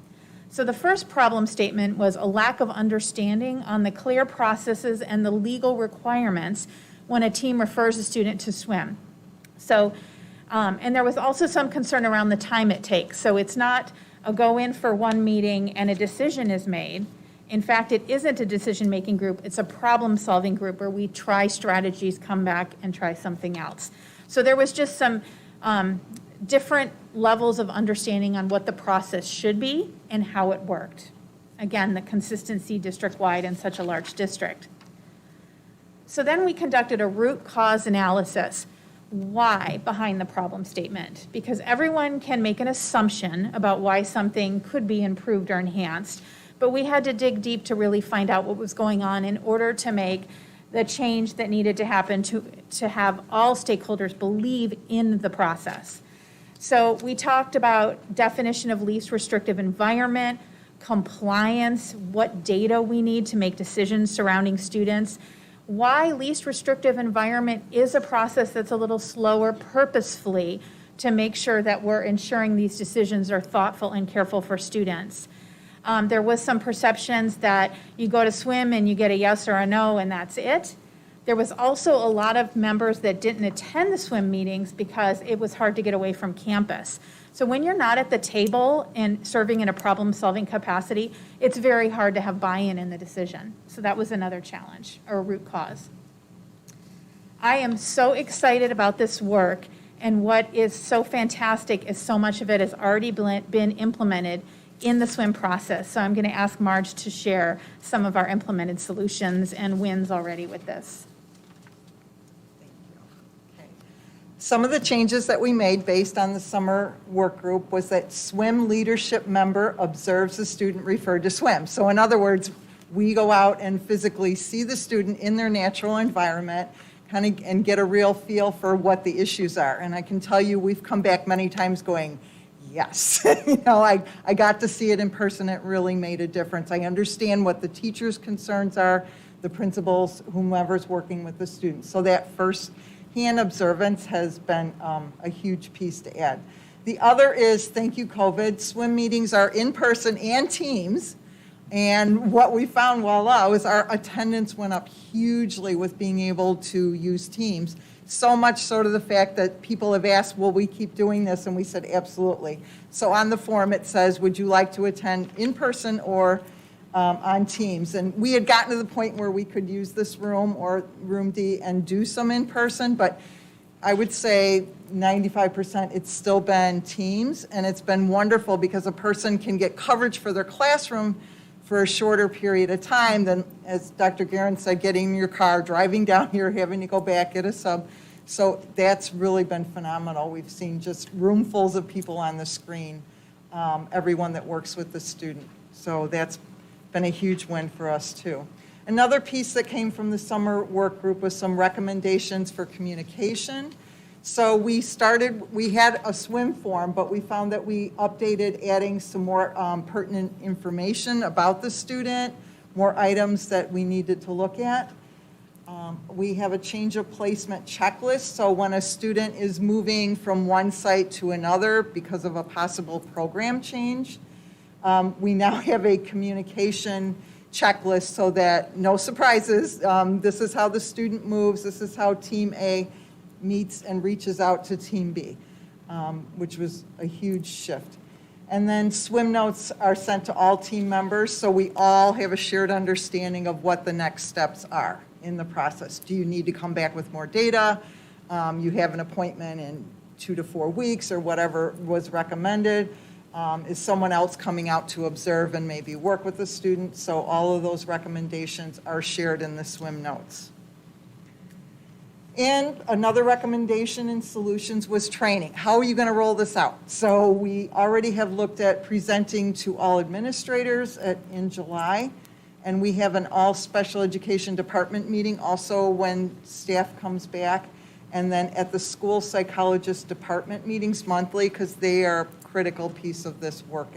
So the first problem statement was a lack of understanding on the clear processes and the legal requirements when a team refers a student to swim. So, and there was also some concern around the time it takes. So it's not a go in for one meeting and a decision is made. In fact, it isn't a decision-making group, it's a problem-solving group where we try strategies, come back and try something else. So there was just some different levels of understanding on what the process should be and how it worked. Again, the consistency district-wide in such a large district. So then we conducted a root cause analysis. Why behind the problem statement? Because everyone can make an assumption about why something could be improved or enhanced, but we had to dig deep to really find out what was going on in order to make the change that needed to happen to have all stakeholders believe in the process. So we talked about definition of least restrictive environment, compliance, what data we need to make decisions surrounding students, why least restrictive environment is a process that's a little slower purposefully to make sure that we're ensuring these decisions are thoughtful and careful for students. There was some perceptions that you go to swim and you get a yes or a no and that's it. There was also a lot of members that didn't attend the swim meetings because it was hard to get away from campus. So when you're not at the table and serving in a problem-solving capacity, it's very hard to have buy-in in the decision. So that was another challenge or root cause. I am so excited about this work, and what is so fantastic is so much of it has already been implemented in the swim process. So I'm going to ask Marge to share some of our implemented solutions and wins already with this. Some of the changes that we made based on the summer work group was that swim leadership member observes the student referred to swim. So in other words, we go out and physically see the student in their natural environment and get a real feel for what the issues are. And I can tell you, we've come back many times going, yes, I got to see it in person. It really made a difference. I understand what the teachers' concerns are, the principals, whomever's working with the students. So that first hand observance has been a huge piece to add. The other is, thank you, COVID, swim meetings are in person and teams. And what we found, voila, is our attendance went up hugely with being able to use teams. So much so to the fact that people have asked, will we keep doing this? And we said, absolutely. So on the form it says, would you like to attend in person or on Teams? And we had gotten to the point where we could use this room or room D and do some in person, but I would say 95% it's still been Teams, and it's been wonderful because a person can get coverage for their classroom for a shorter period of time than, as Dr. Guerin said, getting in your car, driving down here, having to go back, get a sub. So that's really been phenomenal. We've seen just roomfuls of people on the screen, everyone that works with the student. So that's been a huge win for us too. Another piece that came from the summer work group was some recommendations for communication. So we had a swim form, but we found that we updated adding some more pertinent information about the student, more items that we needed to look at. We have a change of placement checklist. So when a student is moving from one site to another because of a possible program change, we now have a communication checklist so that no surprises. This is how the student moves. This is how Team A meets and reaches out to Team B, which was a huge shift. And then swim notes are sent to all team members, so we all have a shared understanding of what the next steps are in the process. Do you need to come back with more data? You have an appointment in 2 to 4 weeks or whatever was recommended. Is someone else coming out to observe and maybe work with the student? So all of those recommendations are shared in the swim notes. And another recommendation in solutions was training. How are you going to roll this out? So we already have looked at presenting to all administrators in July, and we have an all special education department meeting also when staff comes back. and then at the school psychologist department meetings monthly, because they are a critical piece of this work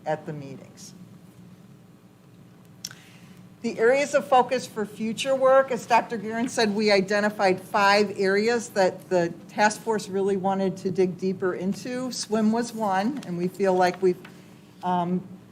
at the meetings. The areas of focus for future work, as Dr. Guerin said, we identified 5 areas that the task force really wanted to dig deeper into. Swim was one, and we feel like we've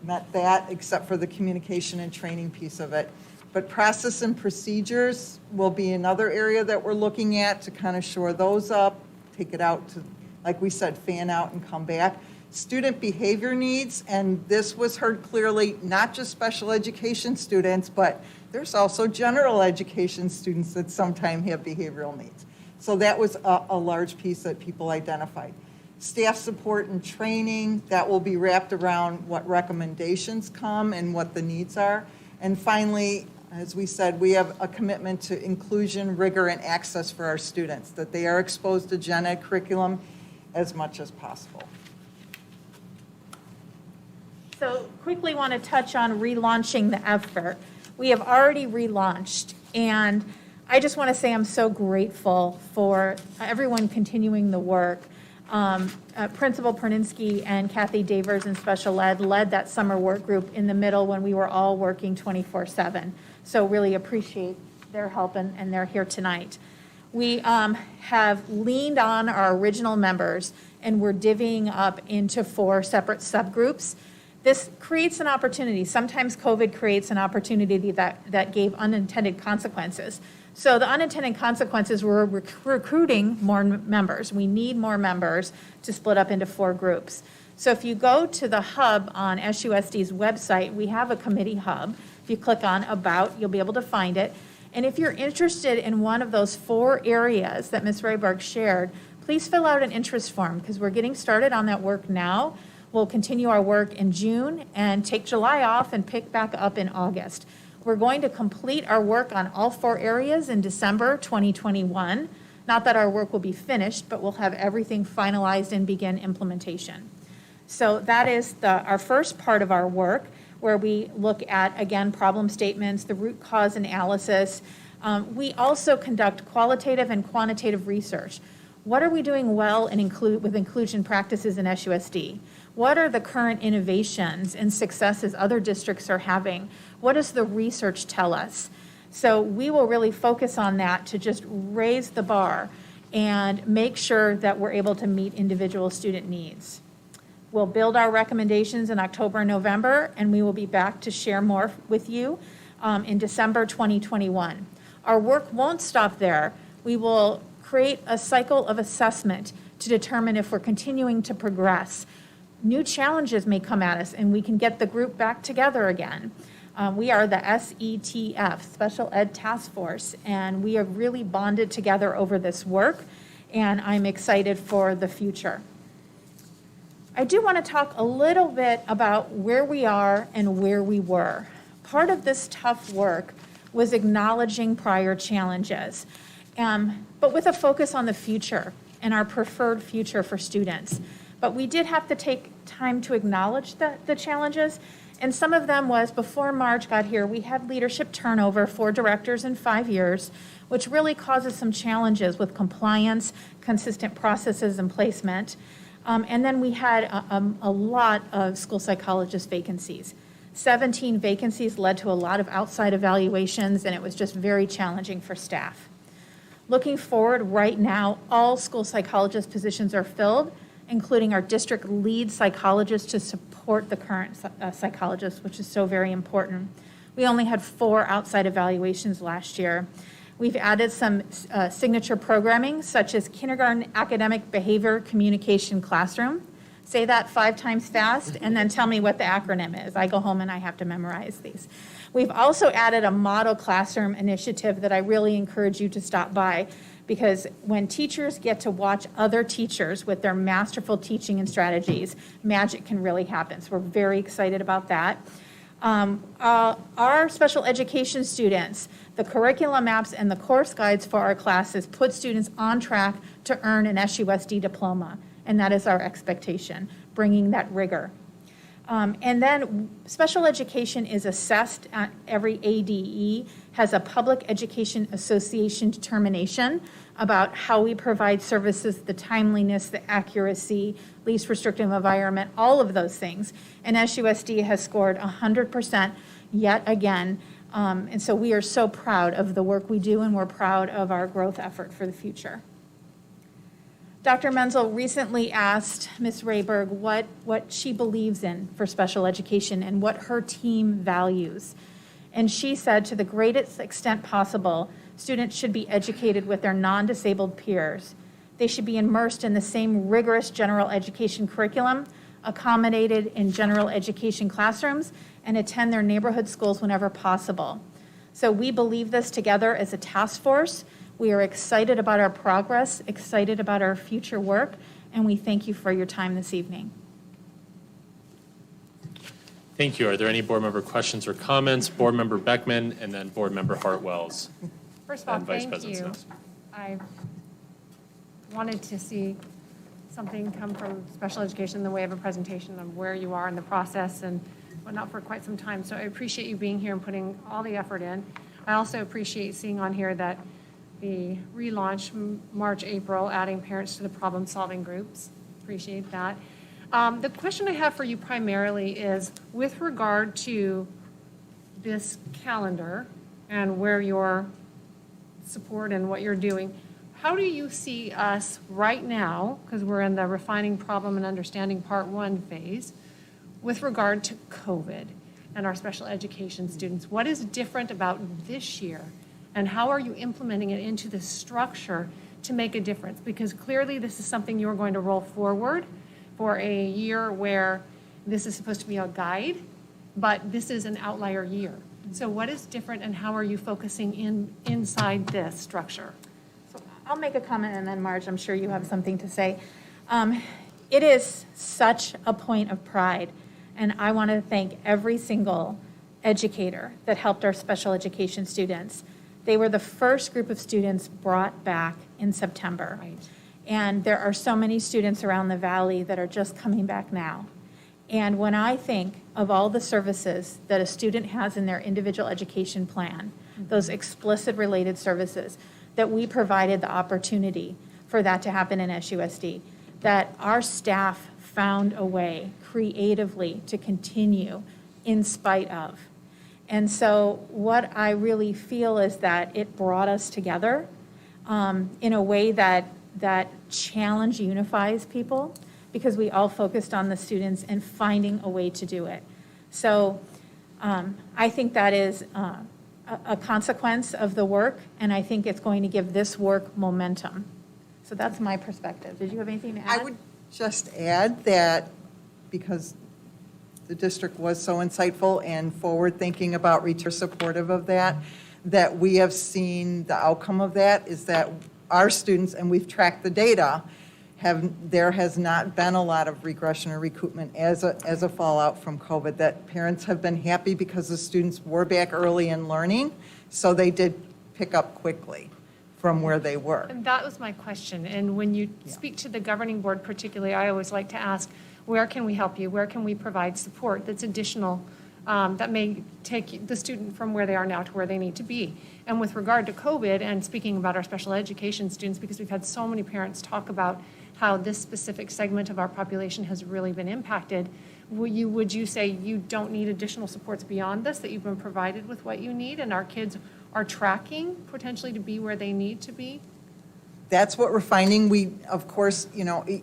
met that, except for the communication and training piece of it. But process and procedures will be another area that we're looking at to kind of shore those up, take it out to, like we said, fan out and come back. Student behavior needs, and this was heard clearly, not just special education students, but there's also general education students that sometimes have behavioral needs. So that was a large piece that people identified. Staff support and training, that will be wrapped around what recommendations come and what the needs are. And finally, as we said, we have a commitment to inclusion, rigor, and access for our students, that they are exposed to gen ed curriculum as much as possible. So quickly want to touch on relaunching the effort. We have already relaunched, and I just want to say I'm so grateful for everyone continuing the work. Principal Perninsky and Kathy Davers in special ed led that summer work group in the middle when we were all working 24/7. So really appreciate their help, and they're here tonight. We have leaned on our original members, and we're divvying up into 4 separate subgroups. This creates an opportunity. Sometimes COVID creates an opportunity that gave unintended consequences. So the unintended consequences were recruiting more members. We need more members to split up into 4 groups. So if you go to the hub on SUSD's website, we have a committee hub. If you click on About, you'll be able to find it. And if you're interested in one of those 4 areas that Ms. Rayberg shared, please fill out an interest form, because we're getting started on that work now. We'll continue our work in June and take July off and pick back up in August. We're going to complete our work on all 4 areas in December 2021. Not that our work will be finished, but we'll have everything finalized and begin implementation. So that is our first part of our work, where we look at, again, problem statements, the root cause analysis. We also conduct qualitative and quantitative research. What are we doing well with inclusion practices in SUSD? What are the current innovations and successes other districts are having? What does the research tell us? So we will really focus on that to just raise the bar and make sure that we're able to meet individual student needs. We'll build our recommendations in October and November, and we will be back to share more with you in December 2021. Our work won't stop there. We will create a cycle of assessment to determine if we're continuing to progress. New challenges may come at us, and we can get the group back together again. We are the SETF, Special Ed Task Force, and we have really bonded together over this work, and I'm excited for the future. I do want to talk a little bit about where we are and where we were. Part of this tough work was acknowledging prior challenges, but with a focus on the future and our preferred future for students. But we did have to take time to acknowledge the challenges, and some of them was, before Marge got here, we had leadership turnover, 4 directors in 5 years, which really causes some challenges with compliance, consistent processes, and placement. And then we had a lot of school psychologist vacancies. 17 vacancies led to a lot of outside evaluations, and it was just very challenging for staff. Looking forward, right now, all school psychologist positions are filled, including our district lead psychologist to support the current psychologist, which is so very important. We only had 4 outside evaluations last year. We've added some signature programming, such as kindergarten academic behavior communication classroom. Say that 5 times fast, and then tell me what the acronym is. I go home and I have to memorize these. We've also added a model classroom initiative that I really encourage you to stop by, because when teachers get to watch other teachers with their masterful teaching and strategies, magic can really happen. So we're very excited about that. Our special education students, the curriculum maps and the course guides for our classes put students on track to earn an SUSD diploma, and that is our expectation, bringing that rigor. And then special education is assessed at every ADE, has a Public Education Association determination about how we provide services, the timeliness, the accuracy, least restrictive environment, all of those things. And SUSD has scored 100% yet again. And so we are so proud of the work we do, and we're proud of our growth effort for the future. Dr. Menzel recently asked Ms. Rayberg what she believes in for special education and what her team values. And she said, to the greatest extent possible, students should be educated with their non-disabled peers. They should be immersed in the same rigorous general education curriculum, accommodated in general education classrooms, and attend their neighborhood schools whenever possible. So we believe this together as a task force. We are excited about our progress, excited about our future work, and we thank you for your time this evening. Thank you. Are there any board member questions or comments? Board member Beckman, and then board member Hartwells. First of all, And Vice thank President you. Snows. I wanted to see something come from special education in the way of a presentation of where you are in the process and whatnot for quite some time. So I appreciate you being here and putting all the effort in. I also appreciate seeing on here that the relaunch March, April, adding parents to the problem-solving groups. Appreciate that. The question I have for you primarily is with regard to this calendar and where your support and what you're doing, how do you see us right now, because we're in the refining problem and understanding part 1 phase, with regard to COVID and our special education students? What is different about this year, and how are you implementing it into the structure to make a difference? Because clearly this is something you're going to roll forward for a year where this is supposed to be a guide, but this is an outlier year. So what is different, and how are you focusing inside this structure? So I'll make a comment, and then Marge, I'm sure you have something to say. It is such a point of pride, and I want to thank every single educator that helped our special education students. They were the first group of students brought back in September. Right. And there are so many students around the valley that are just coming back now. And when I think of all the services that a student has in their individual education plan, those explicit related services, that we provided the opportunity for that to happen in SUSD, that our staff found a way creatively to continue in spite of. And so what I really feel is that it brought us together in a way that challenge unifies people, because we all focused on the students and finding a way to do it. So I think that is a consequence of the work, and I think it's going to give this work momentum. So that's my perspective. Did you have anything to add? I would just add that because the district was so insightful and forward-thinking about return supportive of that, that we have seen the outcome of that is that our students, and we've tracked the data, there has not been a lot of regression or recoupment as a fallout from COVID, that parents have been happy because the students were back early in learning, so they did pick up quickly from where they were. And that was my question. And when you speak to the governing board particularly, I always like to ask, where can we help you? Where can we provide support that's additional, that may take the student from where they are now to where they need to be? And with regard to COVID, and speaking about our special education students, because we've had so many parents talk about how this specific segment of our population has really been impacted, would you say you don't need additional supports beyond this, that you've been provided with what you need, and our kids are tracking potentially to be where they need to be? That's what we're finding. We, of course,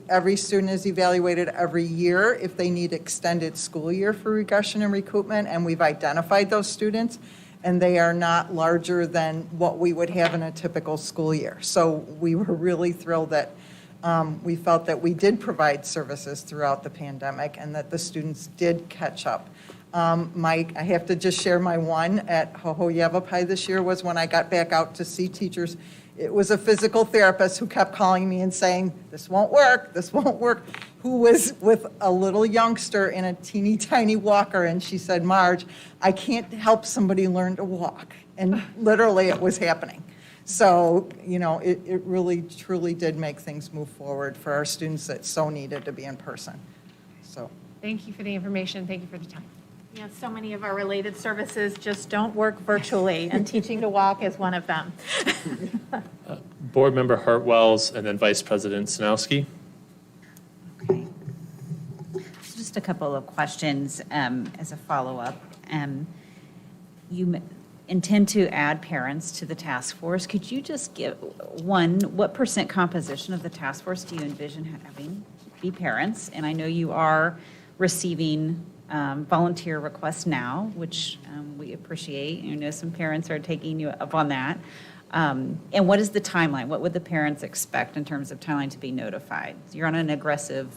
every student is evaluated every year if they need extended school year for regression and recoupment, and we've identified those students, and they are not larger than what we would have in a typical school year. So we were really thrilled that we felt that we did provide services throughout the pandemic and that the students did catch up. I have to just share my one at Hohoyavapai this year was when I got back out to see teachers. It was a physical therapist who kept calling me and saying, this won't work, who was with a little youngster in a teeny tiny walker. And she said, Marge, I can't help somebody learn to walk. And literally it was happening. So, it really, truly did make things move forward for our students that so needed to be in person. So Thank you for the information. Thank you for the time. Yeah, so many of our related services just don't work virtually, and teaching to walk is one of them. Board Member Hartwells, and then Vice President Sinowski. Okay. So just a couple of questions as a follow-up. You intend to add parents to the task force. Could you just give, one, what % composition of the task force do you envision having be parents? And I know you are receiving volunteer requests now, which we appreciate. You know, some parents are taking you up on that. And what is the timeline? What would the parents expect in terms of timeline to be notified? You're on an aggressive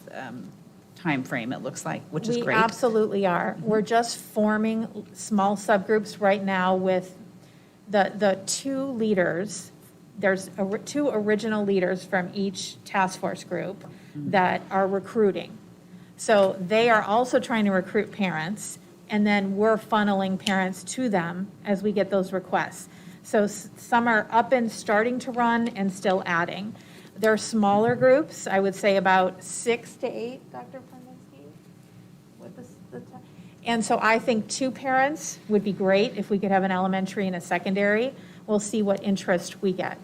time frame, it looks like, which is great. We absolutely are. We're just forming small subgroups right now with the two leaders. There's two original leaders from each task force group that are recruiting. So they are also trying to recruit parents, and then we're funneling parents to them as we get those requests. So some are up and starting to run and still adding. They're smaller groups, I would say about 6 to 8, Dr. Prundinsky? What was the time? And so I think 2 parents would be great if we could have an elementary and a secondary. We'll see what interest we get.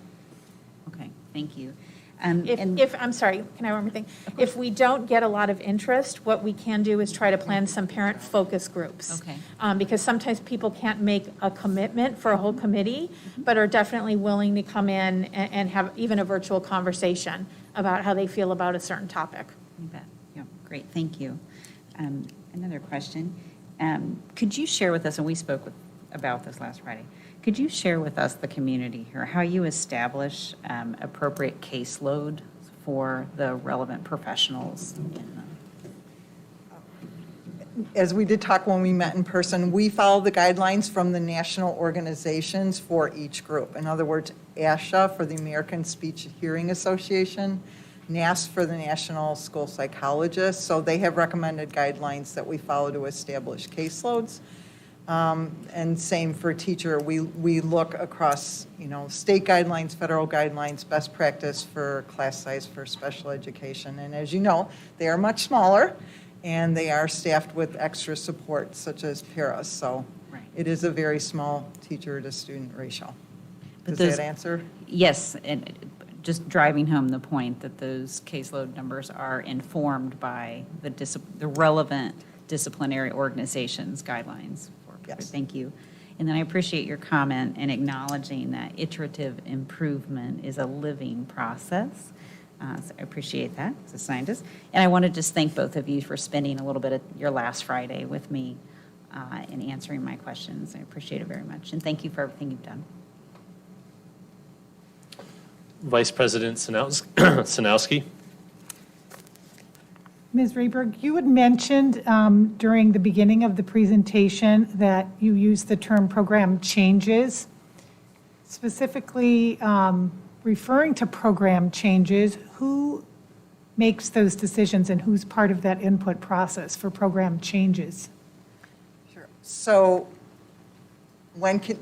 Okay, thank you. If I'm sorry, can I have one more thing? If we don't get a lot of interest, what we can do is try to plan some parent focus groups. Okay. Because sometimes people can't make a commitment for a whole committee, but are definitely willing to come in and have even a virtual conversation about how they feel about a certain topic. You bet. Yeah, great, thank you. Another question. Could you share with us, and we spoke about this last Friday, could you share with us, the community here, how you establish appropriate caseload for the relevant professionals? As we did talk when we met in person, we follow the guidelines from the national organizations for each group. In other words, ASHA for the American Speech Hearing Association, NASS for the National School Psychologists. So they have recommended guidelines that we follow to establish caseloads. And same for teacher. We look across, state guidelines, federal guidelines, best practice for class size for special education. And as you know, they are much smaller, and they are staffed with extra support, such as Charis. So Right. It is a very small teacher-to-student ratio. But Does that answer? Yes, and just driving home the point that those caseload numbers are informed by the relevant disciplinary organizations' guidlines. Yes. Thank you. And then I appreciate your comment in acknowledging that iterative improvement is a living process. So I appreciate that as a scientist. And I want to just thank both of you for spending a little bit of your last Friday with me and answering my questions. I appreciate it very much. And thank you for everything you've done. Vice President Sinowski. Ms. Rayberg, you had mentioned during the beginning of the presentation that you used the term program changes. Specifically referring to program changes, who makes those decisions and who's part of that input process for program changes? Sure. So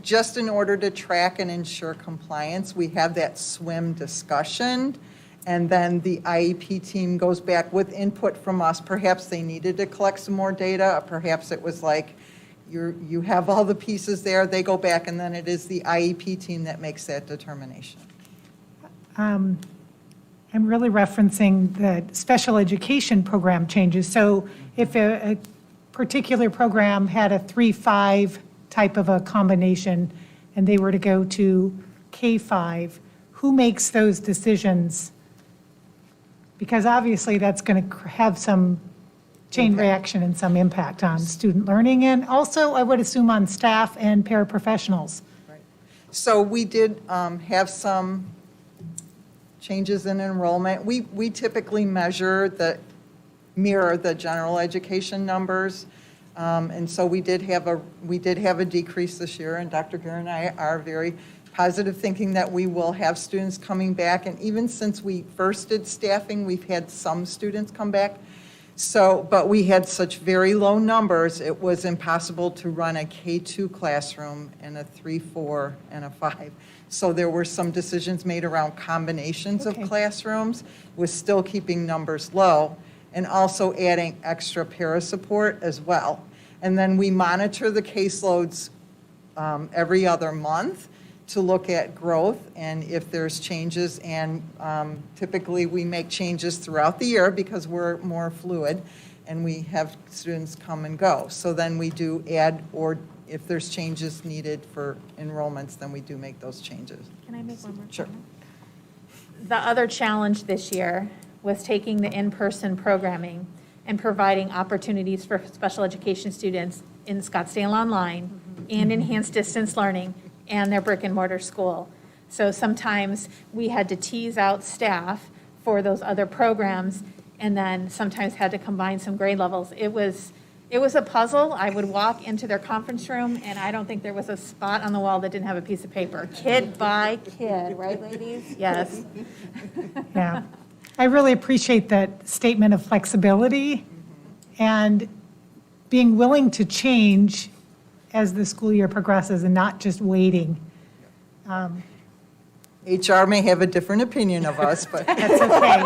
just in order to track and ensure compliance, we have that SWIM discussion. And then the IEP team goes back with input from us. Perhaps they needed to collect some more data. Perhaps it was like, you have all the pieces there. They go back, and then it is the IEP team that makes that determination. I'm really referencing the special education program changes. So if a particular program had a 3-5 type of a combination, and they were to go to K-5, who makes those decisions? Because obviously that's going to have some chain reaction and some impact on student learning, and also I would assume on staff and paraprofessionals. Right. So we did have some changes in enrollment. We typically mirror the general education numbers, and so we did have a decrease this year. And Dr. Guer and I are very positive thinking that we will have students coming back. And even since we first did staffing, we've had some students come back. So, but we had such very low numbers, it was impossible to run a K-2 classroom and a 3, 4, and a 5. So there were some decisions made around combinations of classrooms with still keeping numbers low. and also adding extra para support as well. And then we monitor the caseloads every other month to look at growth and if there's changes. And typically, we make changes throughout the year because we're more fluid and we have students come and go. So then we do add, or if there's changes needed for enrollments, then we do make those changes. Can I make one more Sure. comment? The other challenge this year was taking the in-person programming and providing opportunities for special education students in Scottsdale Online and enhanced distance learning and their brick and mortar school. So sometimes we had to tease out staff for those other programs and then sometimes had to combine some grade levels. It was a puzzle. I would walk into their conference room and I don't think there was a spot on the wall that didn't have a piece of paper. Kid by kid, right, ladies? Yes. Yeah. I really appreciate that statement of flexibility and being willing to change as the school year progresses and not just waiting. HR may have a different opinion of us, but That's okay.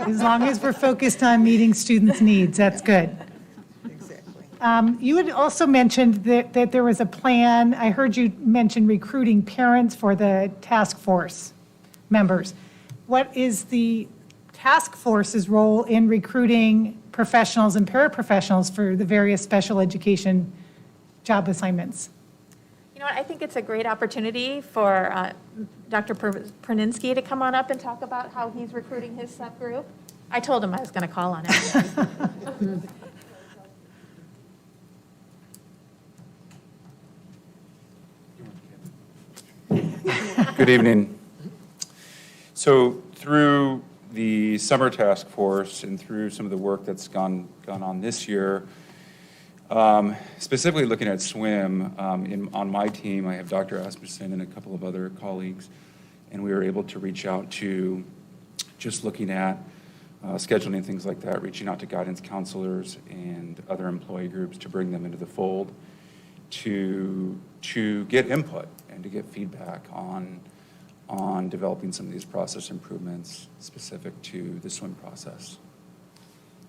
As long as we're focused on meeting students' needs, that's good. exactly. You had also mentioned that there was a plan, I heard you mention recruiting parents for the task force members. What is the task force's role in recruiting professionals and paraprofessionals for the various special education job assignments? You know what, I think it's a great opportunity for Dr. Praninsky to come on up and talk about how he's recruiting his subgroup. I told him I was going to call on him. Good evening. So through the summer task force and through some of the work that's gone on this year, specifically looking at swim, on my team, I have Dr. Asmussen and a couple of other colleagues, and we were able to reach out to just looking at scheduling and things like that, reaching out to guidance counselors and other employee groups to bring them into the fold to get input and to get feedback on developing some of these process improvements specific to the swim process.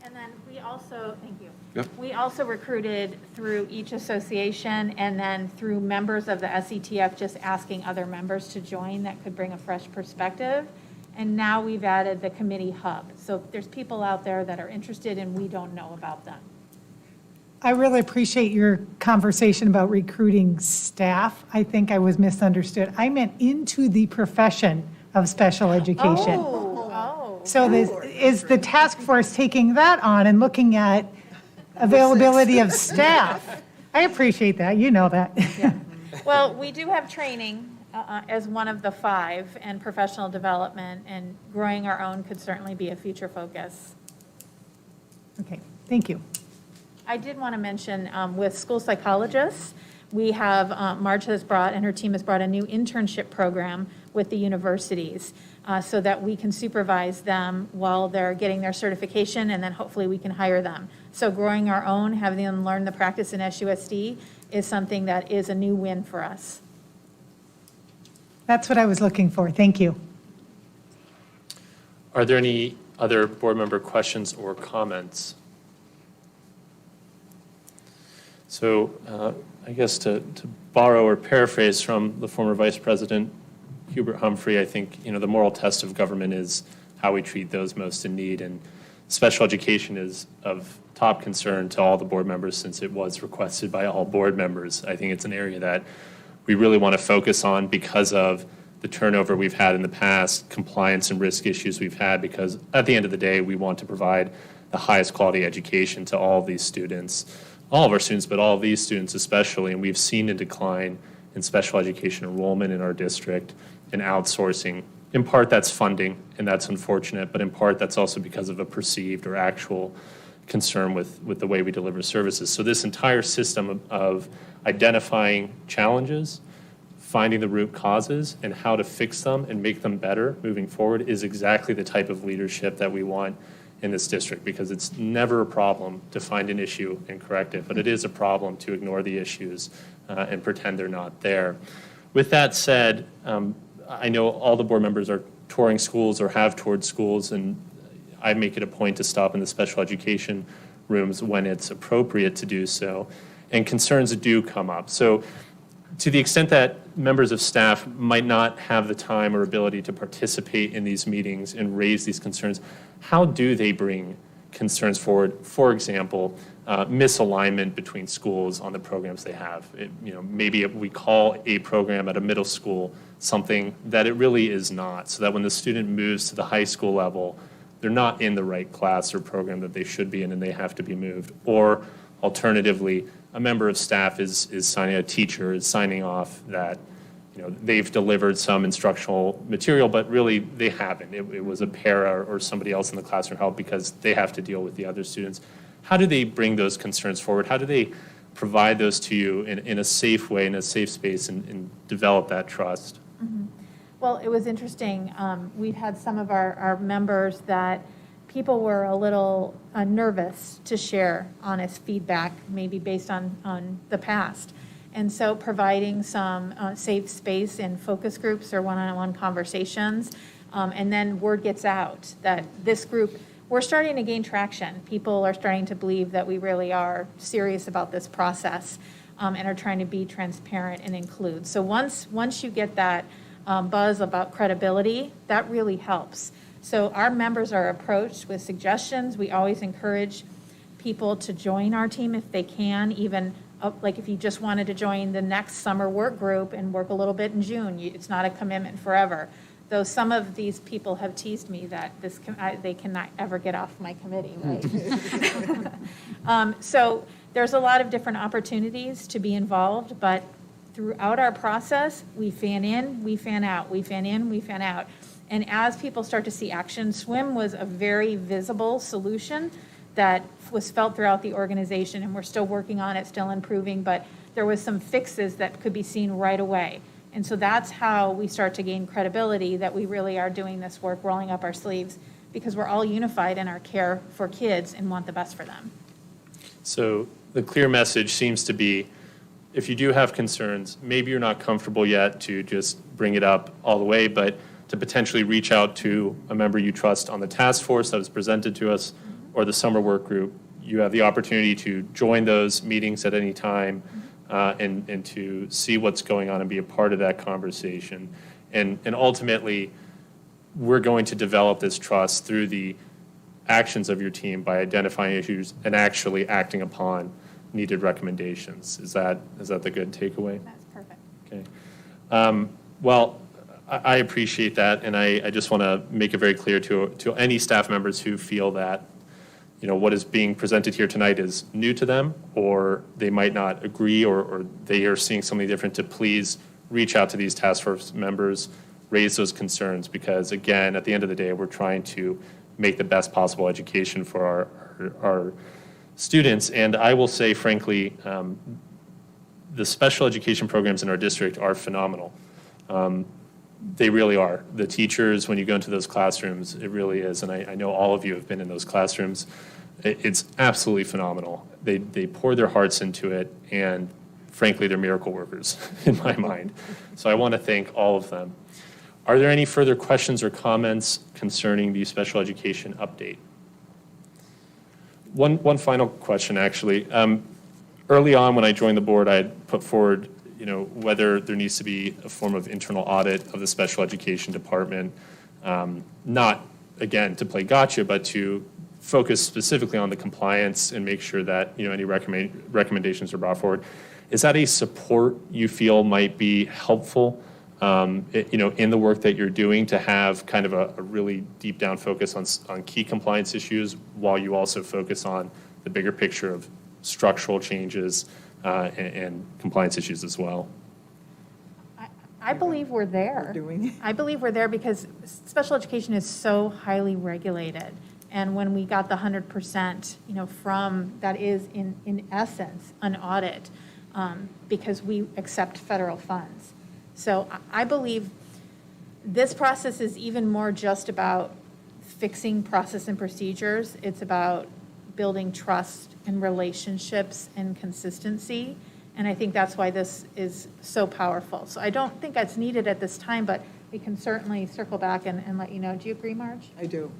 And then we also, thank you. Yep. We also recruited through each association and then through members of the SETF, just asking other members to join that could bring a fresh perspective. And now we've added the committee hub. So there's people out there that are interested and we don't know about them. I really appreciate your conversation about recruiting staff. I think I was misunderstood. I meant into the profession of special education. Oh. So is the task force taking that on and looking at availability of staff? I appreciate that, you know that. Yeah. Well, we do have training as one of the 5 and professional development, and growing our own could certainly be a future focus. Okay, thank you. I did want to mention with school psychologists, we have, Marge has brought, and her team has brought a new internship program with the universities so that we can supervise them while they're getting their certification, and then hopefully we can hire them. So growing our own, having them learn the practice in SUSD is something that is a new win for us. That's what I was looking for. Thank you. Are there any other board member questions or comments? So I guess to borrow or paraphrase from the former Vice President Hubert Humphrey, I think, the moral test of government is how we treat those most in need. And special education is of top concern to all the board members since it was requested by all board members. I think it's an area that we really want to focus on because of the turnover we've had in the past, compliance and risk issues we've had, because at the end of the day, we want to provide the highest quality education to all of these students. All of our students, but all of these students especially, and we've seen a decline in special education enrollment in our district and outsourcing. In part, that's funding, and that's unfortunate, but in part, that's also because of a perceived or actual concern with the way we deliver services. So this entire system of identifying challenges, finding the root causes, and how to fix them and make them better moving forward is exactly the type of leadership that we want in this district, because it's never a problem to find an issue and correct it, but it is a problem to ignore the issues and pretend they're not there. With that said, I know all the board members are touring schools or have toured schools, and I make it a point to stop in the special education rooms when it's appropriate to do so, and concerns do come up. So to the extent that members of staff might not have the time or ability to participate in these meetings and raise these concerns, how do they bring concerns forward? For example, misalignment between schools on the programs they have. Maybe we call a program at a middle school something that it really is not, so that when the student moves to the high school level, they're not in the right class or program that they should be in, and they have to be moved. Or alternatively, a member of staff is signing, a teacher is signing off that they've delivered some instructional material, but really they haven't. It was a para or somebody else in the classroom help because they have to deal with the other students. How do they bring those concerns forward? How do they provide those to you in a safe way, in a safe space, and develop that trust? Mm-hmm. Well, it was interesting. We've had some of our members that people were a little nervous to share honest feedback, maybe based on the past. And so providing some safe space in focus groups or one-on-one conversations, and then word gets out that this group, we're starting to gain traction. People are starting to believe that we really are serious about this process and are trying to be transparent and include. So once you get that buzz about credibility, that really helps. So our members are approached with suggestions. We always encourage people to join our team if they can, even like if you just wanted to join the next summer work group and work a little bit in June. It's not a commitment forever. Though some of these people have teased me that they cannot ever get off my committee, right? So there's a lot of different opportunities to be involved, but throughout our process, we fan in, we fan out, we fan in, we fan out. And as people start to see action, swim was a very visible solution that was felt throughout the organization, and we're still working on it, still improving, but there was some fixes that could be seen right away. And so that's how we start to gain credibility that we really are doing this work, rolling up our sleeves, because we're all unified in our care for kids and want the best for them. So the clear message seems to be, if you do have concerns, maybe you're not comfortable yet to just bring it up all the way, but to potentially reach out to a member you trust on the task force that was presented to us, or the summer work group. You have the opportunity to join those meetings at any time and to see what's going on and be a part of that conversation. And ultimately, we're going to develop this trust through the actions of your team by identifying issues and actually acting upon needed recommendations. Is that the good takeaway? That's perfect. Okay. Well, I appreciate that, and I just want to make it very clear to any staff members who feel that what is being presented here tonight is new to them, or they might not agree, or they are seeing something different, to please reach out to these task force members, raise those concerns, because again, at the end of the day, we're trying to make the best possible education for our students. And I will say, frankly, the special education programs in our district are phenomenal. They really are. The teachers, when you go into those classrooms, it really is, and I know all of you have been in those classrooms. It's absolutely phenomenal. They pour their hearts into it, and frankly, they're miracle workers in my mind. So I want to thank all of them. Are there any further questions or comments concerning the special education update? One final question, actually. Early on, when I joined the board, I had put forward whether there needs to be a form of internal audit of the special education department, not, again, to play gotcha, but to focus specifically on the compliance and make sure that any recommendations are brought forward. Is that a support you feel might be helpful in the work that you're doing, to have kind of a really deep down focus on key compliance issues while you also focus on the bigger picture of structural changes and compliance issues as well? I believe we're there. I believe we're there because special education is so highly regulated. And when we got the 100%, from, that is in essence an audit, because we accept federal funds. So I believe this process is even more just about fixing process and procedures. It's about building trust and relationships and consistency. And I think that's why this is so powerful. So I don't think that's needed at this time, but we can certainly circle back and let you know. Do you agree, Marge? I do.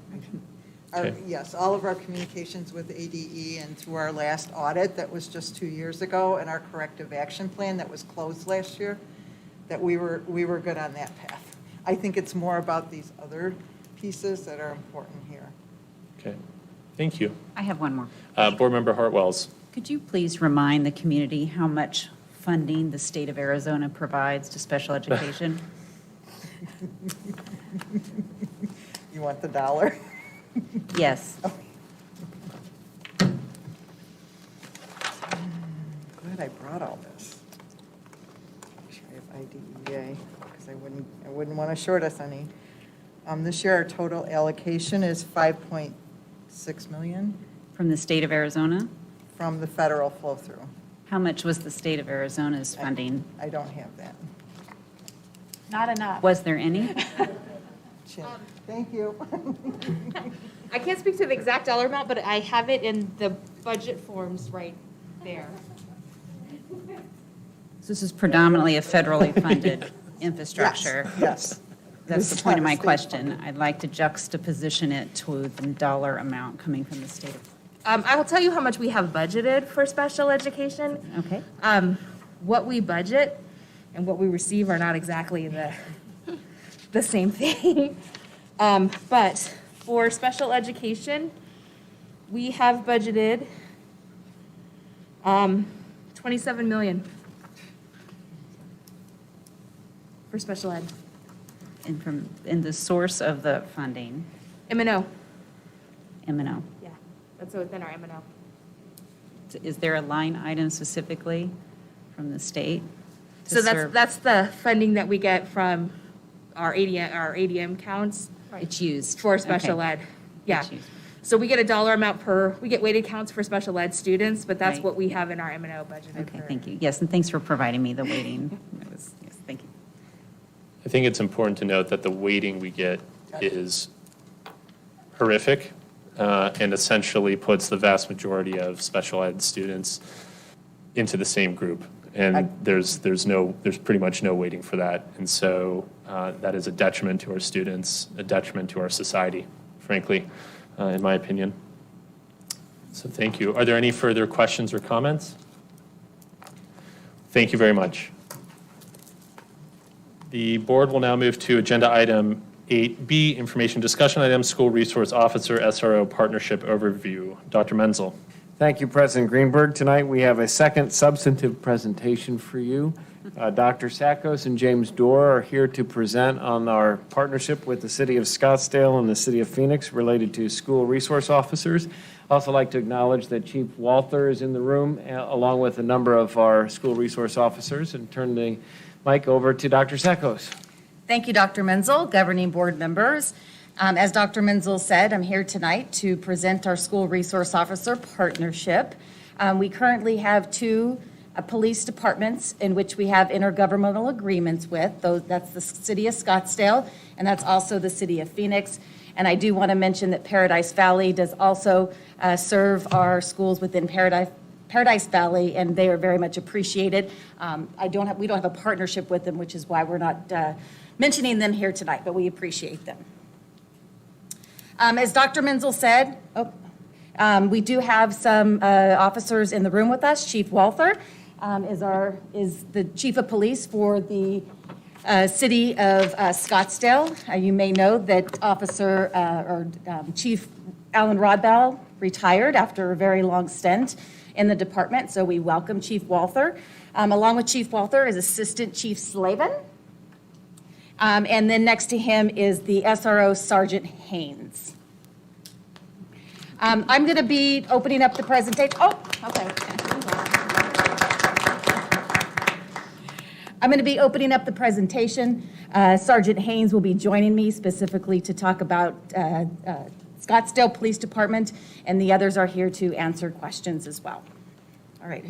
Okay. Yes, all of our communications with ADE and through our last audit that was just 2 years ago, and our corrective action plan that was closed last year, that we were good on that path. I think it's more about these other pieces that are important here. Okay, thank you. I have one more. Board Member Hartwells. Could you please remind the community how much funding the state of Arizona provides to special education? You want the dollar? Yes. Glad I brought all this. Make sure I have IDEA, because I wouldn't want to short us any. This year, our total allocation is 5.6 million From the state of Arizona? from the federal flow-through. How much was the state of Arizona's funding? I don't have that. Not enough. Was there any? Chin. Thank you. I can't speak to the exact dollar amount, but I have it in the budget forms right there. This is predominantly a federally funded infrastructure. Yes. That's This the point of is my not a state question. funded. I'd like to juxtaposition it to the dollar amount coming from the state of, I will tell you how much we have budgeted for special education. okay? What we budget and what we receive are not exactly the same thing. But for special education, we have budgeted 27 million for special ed. And the source of the funding, M&O. M&O. Yeah, that's within our M&O. Is there a line item specifically from the state? to So serve- that's the funding that we get from our ADM counts It's used. for special Okay. ed. Yeah. It's used. So we get a dollar amount we get weighted counts for special ed students, but that's Right. what we have in our M&O budget. Okay, thank you. Yes, and thanks for providing me the weighting. Yes, thank you. I think it's important to note that the weighting we get is horrific and essentially puts the vast majority of special ed students into the same group. And there's pretty much no weighting for that. And so that is a detriment to our students, a detriment to our society, frankly, in my opinion. So thank you. Are there any further questions or comments? Thank you very much. The board will now move to agenda item 8B, information discussion item, school resource officer SRO partnership overview. Dr. Menzel. Thank you, President Greenberg. Tonight, we have a second substantive presentation for you. Dr. Sackos and James Dorr are here to present on our partnership with the City of Scottsdale and the City of Phoenix related to school resource officers. I'd also like to acknowledge that Chief Walther is in the room, along with a number of our school resource officers, and turn the mic over to Dr. Sackos. Thank you, Dr. Menzel, governing board members. As Dr. Menzel said, I'm here tonight to present our school resource officer partnership. We currently have two police departments in which we have intergovernmental agreements with. That's the City of Scottsdale, and that's also the City of Phoenix. And I do want to mention that Paradise Valley does also serve our schools within Paradise Valley, and they are very much appreciated. We don't have a partnership with them, which is why we're not mentioning them here tonight, but we appreciate them. As Dr. Menzel said, we do have some officers in the room with us. Chief Walther is the chief of police for the City of Scottsdale. You may know that Chief Alan Rodbell retired after a very long stint in the department, so we welcome Chief Walther. Along with Chief Walther is Assistant Chief Slavin. And then next to him is the SRO Sergeant Haynes. I'm going to be opening up the presentation. Oh, okay. I'm going to be opening up the presentation. Sergeant Haynes will be joining me specifically to talk about Scottsdale Police Department, and the others are here to answer questions as well. All right,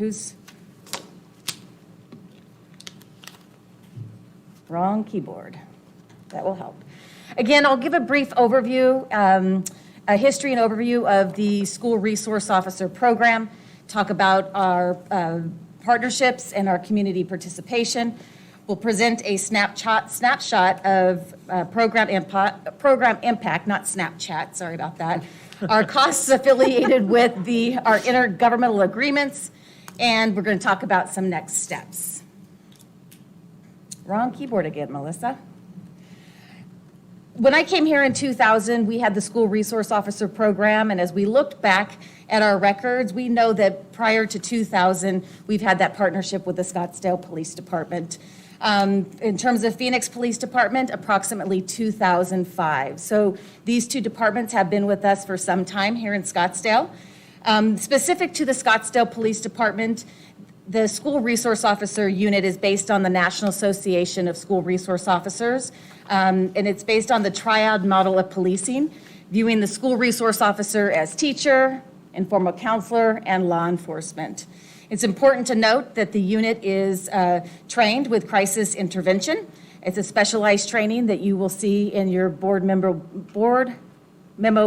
wrong keyboard. That will help. Again, I'll give a brief overview, a history and overview of the School Resource Officer Program, talk about our partnerships and our community participation. will present a snapshot of program impact, not Snapchat, sorry about that, our costs affiliated with our intergovernmental agreements, and we're going to talk about some next steps. Wrong keyboard again, Melissa. When I came here in 2000, we had the School Resource Officer Program, and as we looked back at our records, we know that prior to 2000, we've had that partnership with the Scottsdale Police Department. In terms of Phoenix Police Department, approximately 2005. So these two departments have been with us for some time here in Scottsdale. Specific to the Scottsdale Police Department, the School Resource Officer Unit is based on the National Association of School Resource Officers, and it's based on the triad model of policing, viewing the school resource officer as teacher, informal counselor, and law enforcement. It's important to note that the unit is trained with crisis intervention. It's a specialized training that you will see in your board memo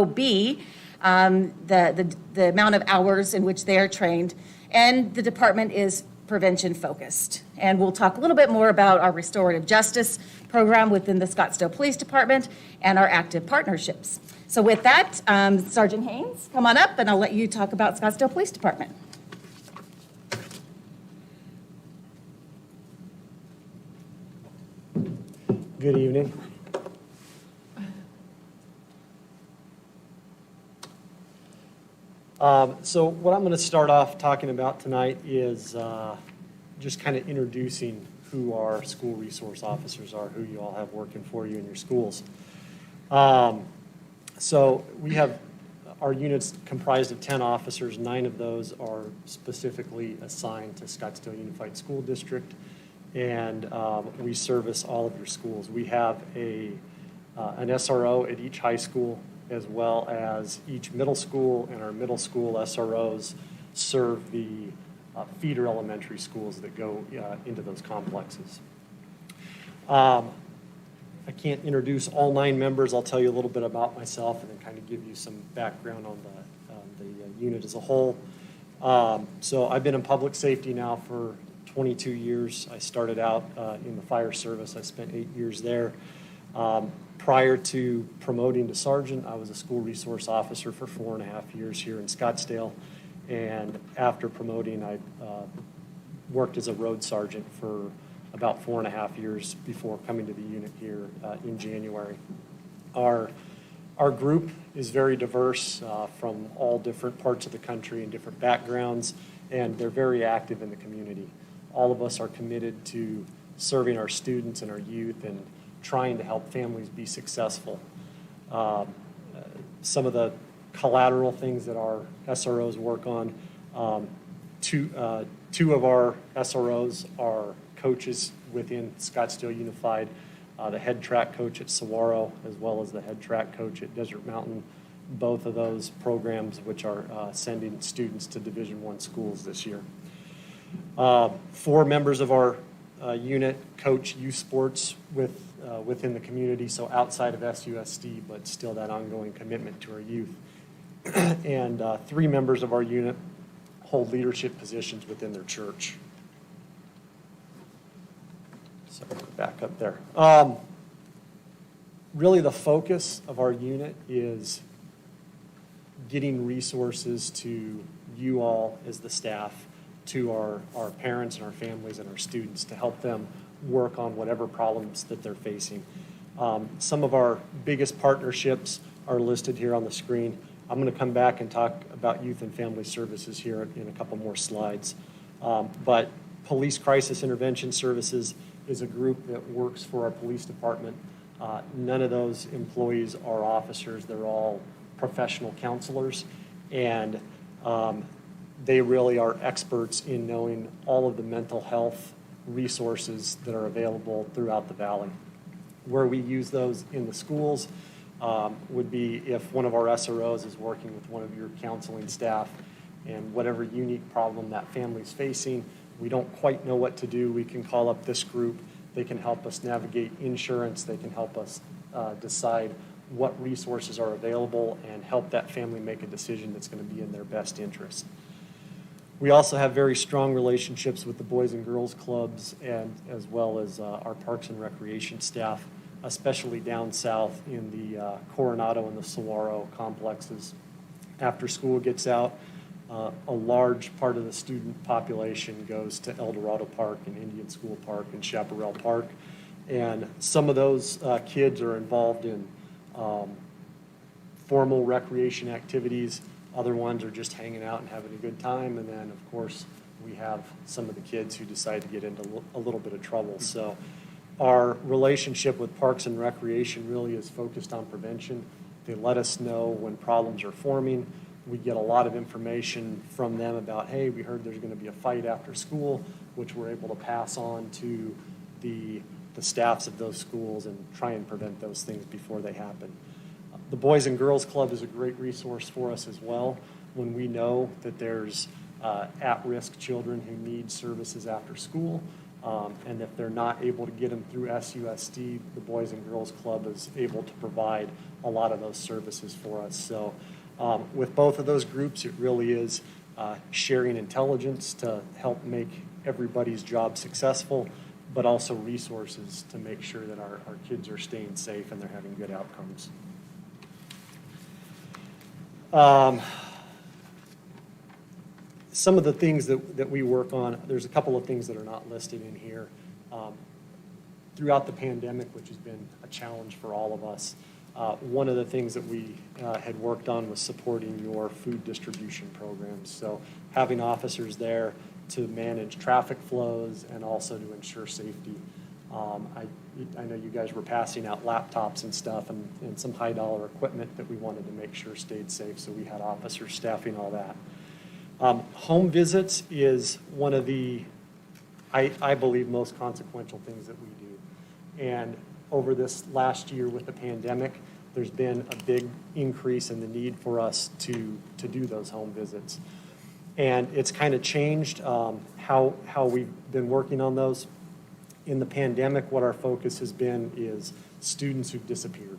B, the amount of hours in which they are trained, and the department is prevention focused. And we'll talk a little bit more about our Restorative Justice program within the Scottsdale Police Department and our active partnerships. So with that, Sergeant Haynes, come on up and I'll let you talk about Scottsdale Police Department. Good evening. So what I'm going to start off talking about tonight is just kind of introducing who our school resource officers are, who you all have working for you in your schools. So we have our units comprised of 10 officers. 9 of those are specifically assigned to Scottsdale Unified School District, and we service all of your schools. We have an SRO at each high school, as well as each middle school, and our middle school SROs serve the feeder elementary schools that go into those complexes. I can't introduce all 9 members. I'll tell you a little bit about myself and then kind of give you some background on the unit as a whole. So I've been in public safety now for 22 years. I started out in the fire service. I spent 8 years there. Prior to promoting to sergeant, I was a school resource officer for 4.5 years here in Scottsdale. And after promoting, I worked as a road sergeant for about 4.5 years before coming to the unit here in January. Our group is very diverse from all different parts of the country and different backgrounds, and they're very active in the community. All of us are committed to serving our students and our youth and trying to help families be successful. Some of the collateral things that our SROs work on, two of our SROs are coaches within Scottsdale Unified, the head track coach at Saguaro, as well as the head track coach at Desert Mountain. Both of those programs which are sending students to Division I schools this year. 4 members of our unit coach youth sports within the community, so outside of SUSD, but still that ongoing commitment to our youth. And 3 members of our unit hold leadership positions within their church. So back up there. Really the focus of our unit is getting resources to you all as the staff, to our parents and our families and our students to help them work on whatever problems that they're facing. Some of our biggest partnerships are listed here on the screen. I'm going to come back and talk about youth and family services here in a couple more slides. But Police Crisis Intervention Services is a group that works for our police department. None of those employees are officers. They're all professional counselors, and they really are experts in knowing all of the mental health resources that are available throughout the valley. Where we use those in the schools would be if one of our SROs is working with one of your counseling staff and whatever unique problem that family's facing, we don't quite know what to do, we can call up this group. They can help us navigate insurance. They can help us decide what resources are available and help that family make a decision that's going to be in their best interest. We also have very strong relationships with the Boys and Girls Clubs and as well as our Parks and Recreation staff, especially down south in the Coronado and the Saguaro complexes. After school gets out, a large part of the student population goes to El Dorado Park and Indian School Park and Chaparral Park. And some of those kids are involved in formal recreation activities. Other ones are just hanging out and having a good time. And then, of course, we have some of the kids who decide to get into a little bit of trouble. So our relationship with Parks and Recreation really is focused on prevention. They let us know when problems are forming. We get a lot of information from them about, hey, we heard there's going to be a fight after school, which we're able to pass on to the staffs of those schools and try and prevent those things before they happen. The Boys and Girls Club is a great resource for us as well. When we know that there's at-risk children who need services after school, and if they're not able to get them through SUSD, the Boys and Girls Club is able to provide a lot of those services for us. So with both of those groups, it really is sharing intelligence to help make everybody's job successful, but also resources to make sure that our kids are staying safe and they're having good outcomes. Some of the things that we work on, there's a couple of things that are not listed in here. Throughout the pandemic, which has been a challenge for all of us, one of the things that we had worked on was supporting your food distribution programs. So having officers there to manage traffic flows and also to ensure safety. I know you guys were passing out laptops and stuff and some high dollar equipment that we wanted to make sure stayed safe, so we had officers staffing all that. Home visits is one of the, I believe, most consequential things that we do. And over this last year with the pandemic, there's been a big increase in the need for us to do those home visits. And it's kind of changed how we've been working on those. In the pandemic, what our focus has been is students who've disappeared.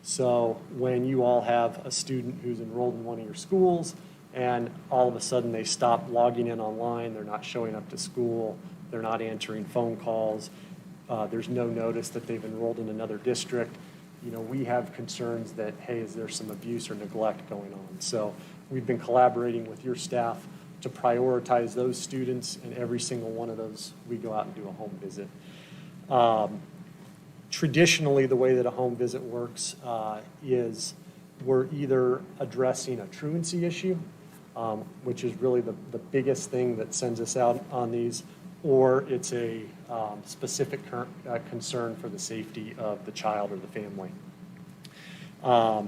So when you all have a student who's enrolled in one of your schools and all of a sudden they stop logging in online, they're not showing up to school, they're not answering phone calls, there's no notice that they've enrolled in another district, we have concerns that, hey, is there some abuse or neglect going on? So we've been collaborating with your staff to prioritize those students, and every single one of those, we go out and do a home visit. Traditionally, the way that a home visit works is we're either addressing a truancy issue, which is really the biggest thing that sends us out on these, or it's a specific concern for the safety of the child or the family. I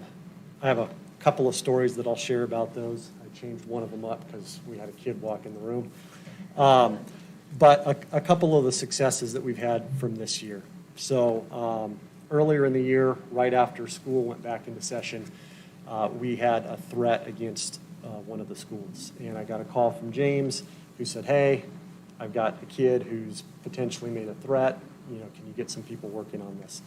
have a couple of stories that I'll share about those. I changed one of them up because we had a kid walk in the room. But a couple of the successes that we've had from this year. So earlier in the year, right after school went back into session, we had a threat against one of the schools. And I got a call from James who said, hey, I've got a kid who's potentially made a threat. Can you get some people working on this?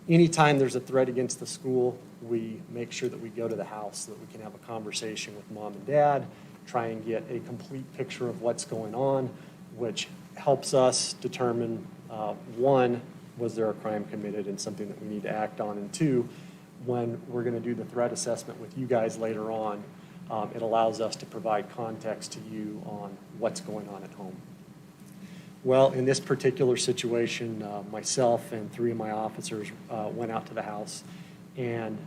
Anytime there's a threat against the school, we make sure that we go to the house so that we can have a conversation with mom and dad, try and get a complete picture of what's going on, which helps us determine, one, was there a crime committed and something that we need to act on, and two, when we're going to do the threat assessment with you guys later on, it allows us to provide context to you on what's going on at home. Well, in this particular situation, myself and 3 of my officers went out to the house and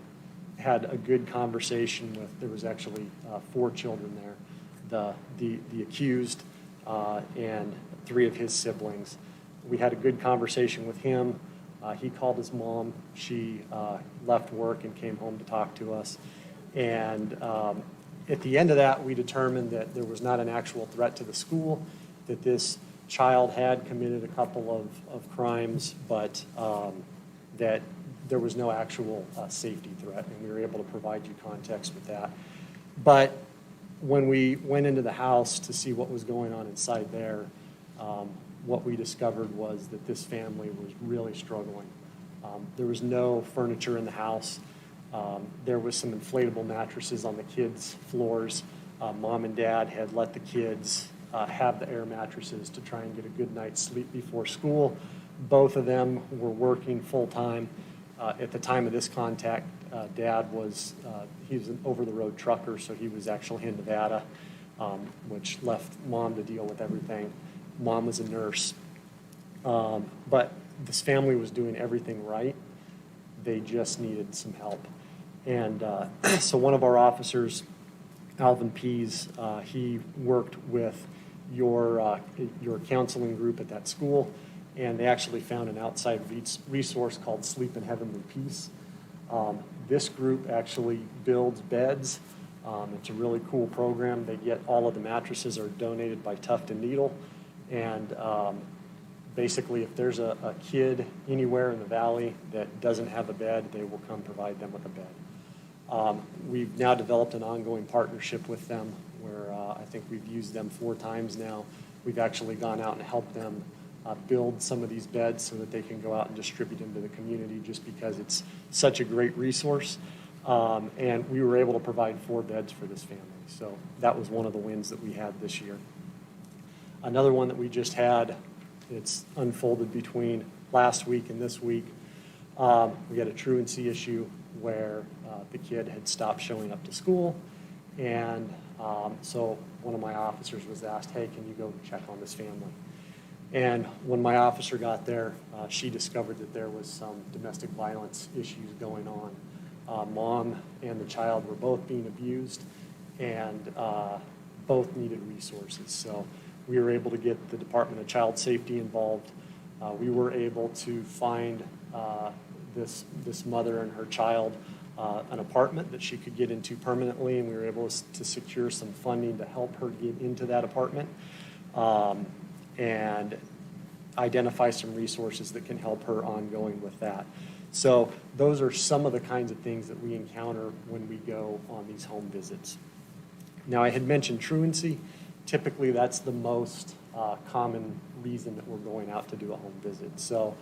had a good conversation with, there was actually 4 children there, the accused and 3 of his siblings. We had a good conversation with him. He called his mom. She left work and came home to talk to us. And at the end of that, we determined that there was not an actual threat to the school, that this child had committed a couple of crimes, but that there was no actual safety threat, and we were able to provide you context with that. But when we went into the house to see what was going on inside there, what we discovered was that this family was really struggling. There was no furniture in the house. There was some inflatable mattresses on the kids' floors. Mom and dad had let the kids have the air mattresses to try and get a good night's sleep before school. Both of them were working full-time. At the time of this contact, Dad was, he was an over-the-road trucker, so he was actually in Nevada, which left Mom to deal with everything. Mom was a nurse. But this family was doing everything right. They just needed some help. And so one of our officers, Alvin Pease, he worked with your counseling group at that school, and they actually found an outside resource called Sleep in Heavenly Peace. This group actually builds beds. It's a really cool program. They get all of the mattresses are donated by Tuft and Needle, and basically if there's a kid anywhere in the valley that doesn't have a bed, they will come provide them with a bed. We've now developed an ongoing partnership with them where I think we've used them 4 times now. We've actually gone out and helped them build some of these beds so that they can go out and distribute them to the community just because it's such a great resource. And we were able to provide 4 beds for this family. So that was one of the wins that we had this year. Another one that we just had, it's unfolded between last week and this week. We had a truancy issue where the kid had stopped showing up to school. And so one of my officers was asked, hey, can you go check on this family? And when my officer got there, she discovered that there was some domestic violence issues going on. Mom and the child were both being abused, and both needed resources. So we were able to get the Department of Child Safety involved. We were able to find this mother and her child an apartment that she could get into permanently, and we were able to secure some funding to help her get into that apartment. And identify some resources that can help her ongoing with that. So those are some of the kinds of things that we encounter when we go on these home visits. Now, I had mentioned truancy. Typically, that's the most common reason that we're going out to do a home visit. So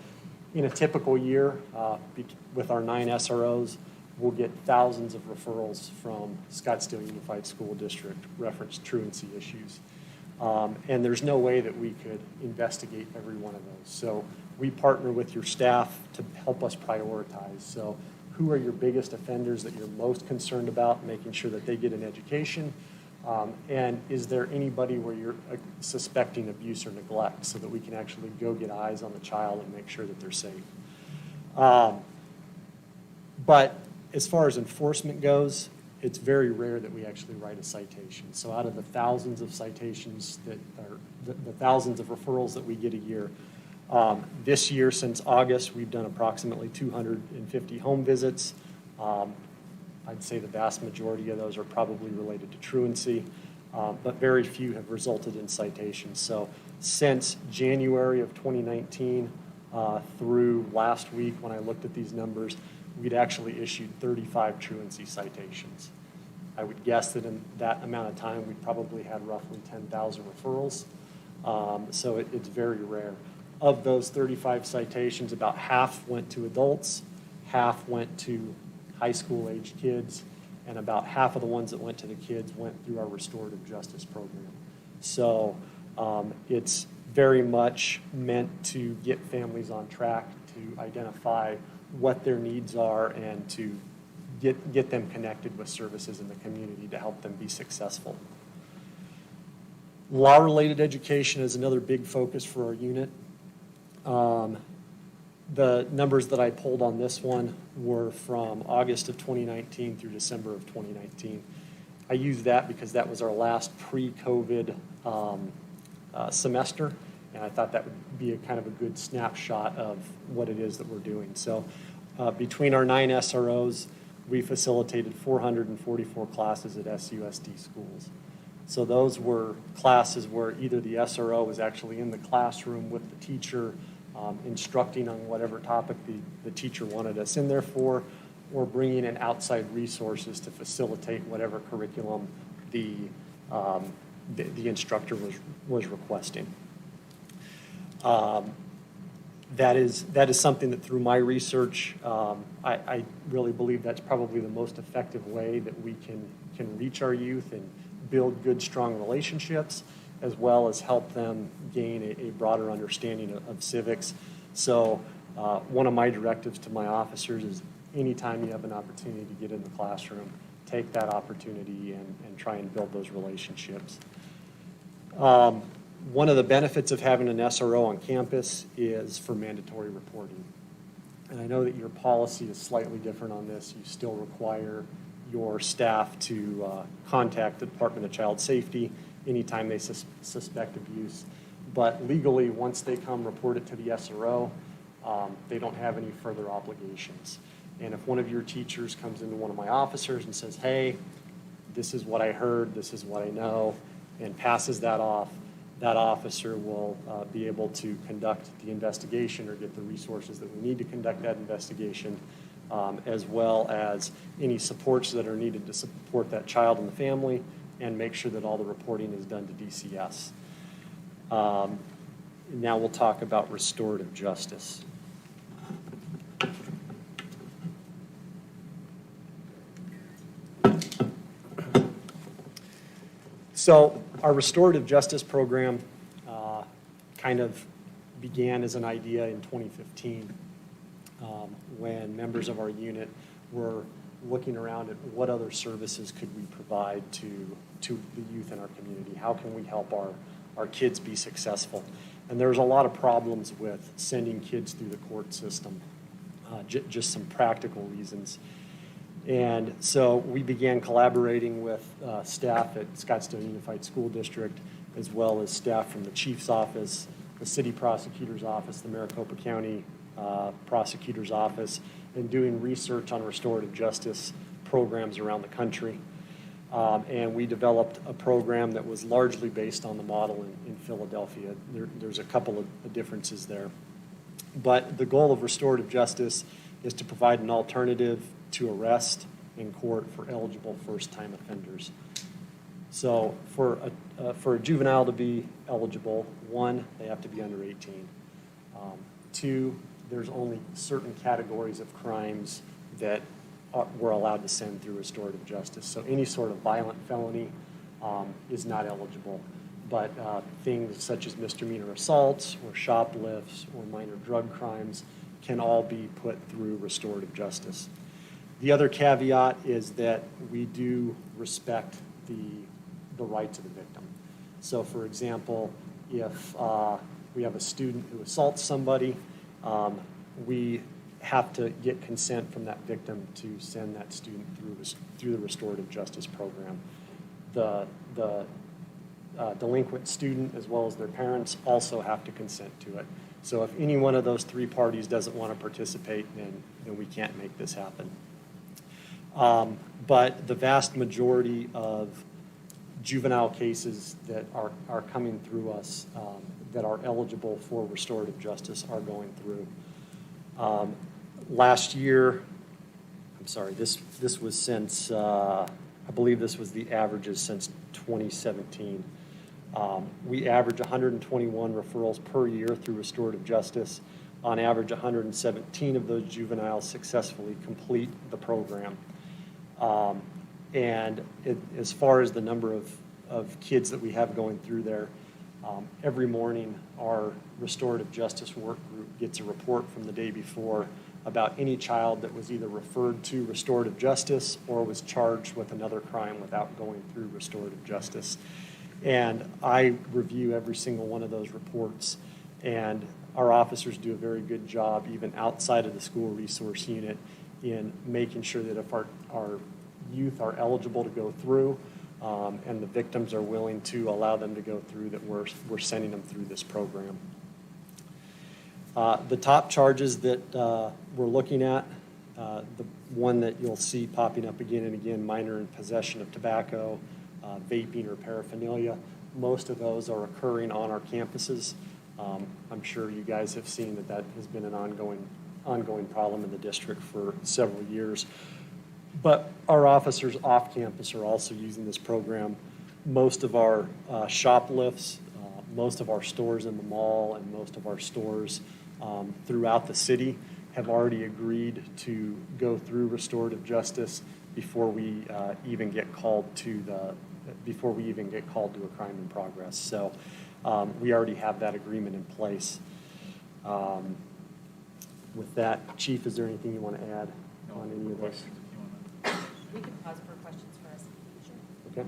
in a typical year, with our 9 SROs, we'll get thousands of referrals from Scottsdale Unified School District reference truancy issues. And there's no way that we could investigate every one of those. So we partner with your staff to help us prioritize. So who are your biggest offenders that you're most concerned about, making sure that they get an education? And is there anybody where you're suspecting abuse or neglect so that we can actually go get eyes on the child and make sure that they're safe? But as far as enforcement goes, it's very rare that we actually write a citation. So out of the thousands of citations that are, the thousands of referrals that we get a year, this year since August, we've done approximately 250 home visits. I'd say the vast majority of those are probably related to truancy, but very few have resulted in citations. So since January of 2019 through last week when I looked at these numbers, we'd actually issued 35 truancy citations. I would guess that in that amount of time, we probably had roughly 10,000 referrals. So it's very rare. Of those 35 citations, about half went to adults, half went to high school age kids, and about half of the ones that went to the kids went through our Restorative Justice program. So it's very much meant to get families on track, to identify what their needs are, and to get them connected with services in the community to help them be successful. Law-related education is another big focus for our unit. The numbers that I pulled on this one were from August of 2019 through December of 2019. I used that because that was our last pre-COVID semester, and I thought that would be a kind of a good snapshot of what it is that we're doing. So between our 9 SROs, we facilitated 444 classes at SUSD schools. So those were classes where either the SRO was actually in the classroom with the teacher, instructing on whatever topic the teacher wanted us in there for, or bringing in outside resources to facilitate whatever curriculum the instructor was requesting. That is something that through my research, I really believe that's probably the most effective way that we can reach our youth and build good, strong relationships, as well as help them gain a broader understanding of civics. So one of my directives to my officers is anytime you have an opportunity to get in the classroom, take that opportunity and try and build those relationships. One of the benefits of having an SRO on campus is for mandatory reporting. And I know that your policy is slightly different on this. You still require your staff to contact the Department of Child Safety anytime they suspect abuse. But legally, once they come report it to the SRO, they don't have any further obligations. And if one of your teachers comes into one of my officers and says, hey, this is what I heard, this is what I know, and passes that off, that officer will be able to conduct the investigation or get the resources that we need to conduct that investigation, as well as any supports that are needed to support that child and the family, and make sure that all the reporting is done to DCS. Now we'll talk about restorative justice. So our restorative justice program kind of began as an idea in 2015 when members of our unit were looking around at what other services could we provide to the youth in our community. How can we help our kids be successful? And there's a lot of problems with sending kids through the court system, just some practical reasons. And so we began collaborating with staff at Scottsdale Unified School District, as well as staff from the Chief's Office, the City Prosecutor's Office, the Maricopa County Prosecutor's Office, and doing research on restorative justice programs around the country. And we developed a program that was largely based on the model in Philadelphia. There's a couple of differences there. But the goal of restorative justice is to provide an alternative to arrest in court for eligible first-time offenders. So for a juvenile to be eligible, 1, they have to be under 18. 2, there's only certain categories of crimes that we're allowed to send through restorative justice. So any sort of violent felony is not eligible. But things such as misdemeanor assaults or shoplifts or minor drug crimes can all be put through restorative justice. The other caveat is that we do respect the rights of the victim. So for example, if we have a student who assaults somebody, we have to get consent from that victim to send that student through the restorative justice program. The delinquent student as well as their parents also have to consent to it. So if any one of those 3 parties doesn't want to participate, then we can't make this happen. But the vast majority of juvenile cases that are coming through us that are eligible for restorative justice are going through. Last year, I'm sorry, this was since, I believe this was the averages since 2017. We average 121 referrals per year through restorative justice. On average, 117 of those juveniles successfully complete the program. And as far as the number of kids that we have going through there, every morning our restorative justice work group gets a report from the day before about any child that was either referred to restorative justice or was charged with another crime without going through restorative justice. And I review every single one of those reports, and our officers do a very good job, even outside of the school resource unit, in making sure that if our youth are eligible to go through and the victims are willing to allow them to go through, that we're sending them through this program. The top charges that we're looking at, the one that you'll see popping up again and again, minor in possession of tobacco, vaping or paraphernalia, most of those are occurring on our campuses. I'm sure you guys have seen that has been an ongoing problem in the district for several years. But our officers off campus are also using this program. Most of our shoplifts, most of our stores in the mall, and most of our stores throughout the city have already agreed to go through restorative justice before we even get called to before we even get called to a crime in progress. So we already have that agreement in place. With that, Chief, is there anything you want to add on any of this? We can pause for questions for us. Okay.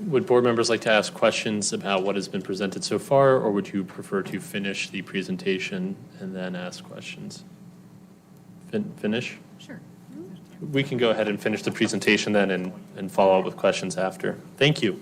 Would board members like to ask questions about what has been presented so far, or would you prefer to finish the presentation and then ask questions? Finish? Sure. We can go ahead and finish the presentation then and follow up with questions after. Thank you.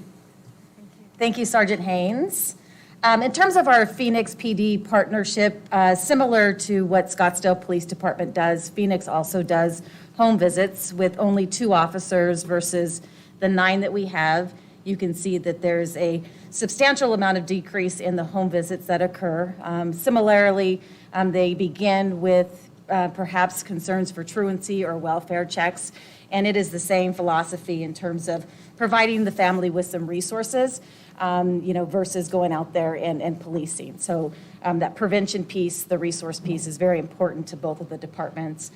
Thank you, Sergeant Haynes. In terms of our Phoenix PD partnership, similar to what Scottsdale Police Department does, Phoenix also does home visits with only 2 officers versus the 9 that we have. You can see that there's a substantial amount of decrease in the home visits that occur. Similarly, they begin with perhaps concerns for truancy or welfare checks, and it is the same philosophy in terms of providing the family with some resources, versus going out there and policing. So that prevention piece, the resource piece, is very important to both of the departments.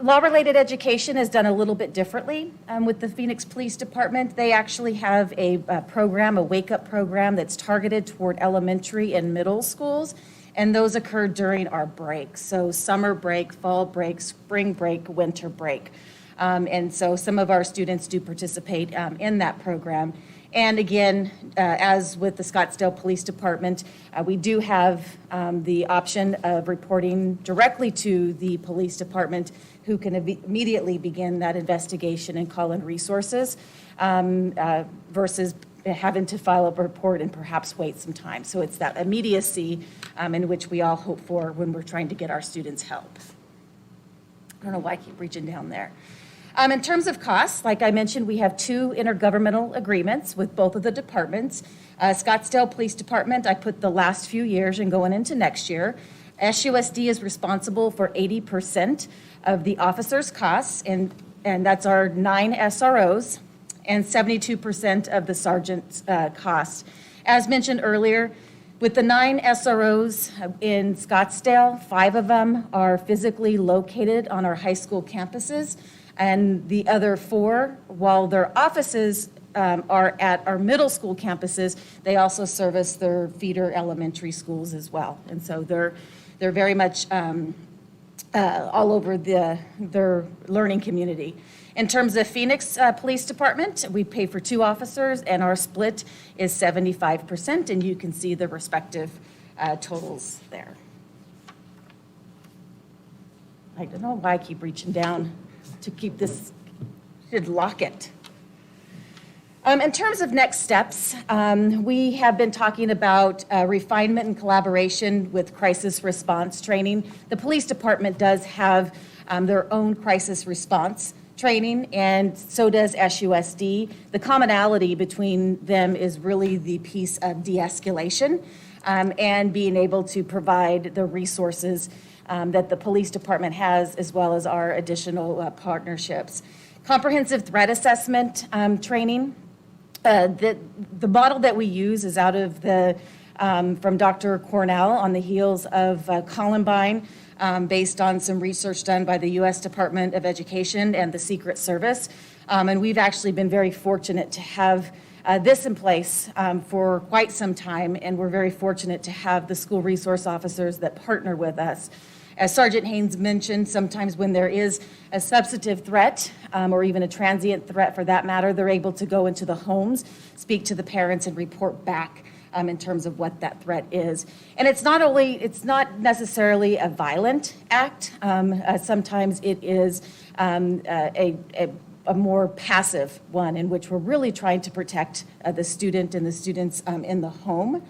Law-related education is done a little bit differently with the Phoenix Police Department. They actually have a program, a wake-up program that's targeted toward elementary and middle schools, and those occur during our breaks. So summer break, fall break, spring break, winter break. And so some of our students do participate in that program. And again, as with the Scottsdale Police Department, we do have the option of reporting directly to the police department, who can immediately begin that investigation and call in resources, versus having to file a report and perhaps wait some time. So it's that immediacy in which we all hope for when we're trying to get our students help. I don't know why I keep reaching down there. In terms of costs, like I mentioned, we have 2 intergovernmental agreements with both of the departments. Scottsdale Police Department, I put the last few years and going into next year. SUSD is responsible for 80% of the officers' costs, and that's our 9 SROs, and 72% of the sergeant's costs. As mentioned earlier, with the 9 SROs in Scottsdale, 5 of them are physically located on our high school campuses. And the other 4, while their offices are at our middle school campuses, they also service their feeder elementary schools as well. And so they're very much all over their learning community. In terms of Phoenix Police Department, we pay for 2 officers, and our split is 75%, and you can see the respective totals there. I don't know why I keep reaching down to keep this, should lock it. In terms of next steps, we have been talking about refinement and collaboration with crisis response training. The police department does have their own crisis response training, and so does SUSD. The commonality between them is really the piece of de-escalation and being able to provide the resources that the police department has, as well as our additional partnerships. Comprehensive threat assessment training. The model that we use is out of from Dr. Cornell on the heels of Columbine, based on some research done by the U.S. Department of Education and the Secret Service. And we've actually been very fortunate to have this in place for quite some time, and we're very fortunate to have the school resource officers that partner with us. As Sergeant Haynes mentioned, sometimes when there is a substantive threat, or even a transient threat for that matter, they're able to go into the homes, speak to the parents, and report back in terms of what that threat is. And it's not necessarily a violent act. Sometimes it is a more passive one, in which we're really trying to protect the student and the students in the home.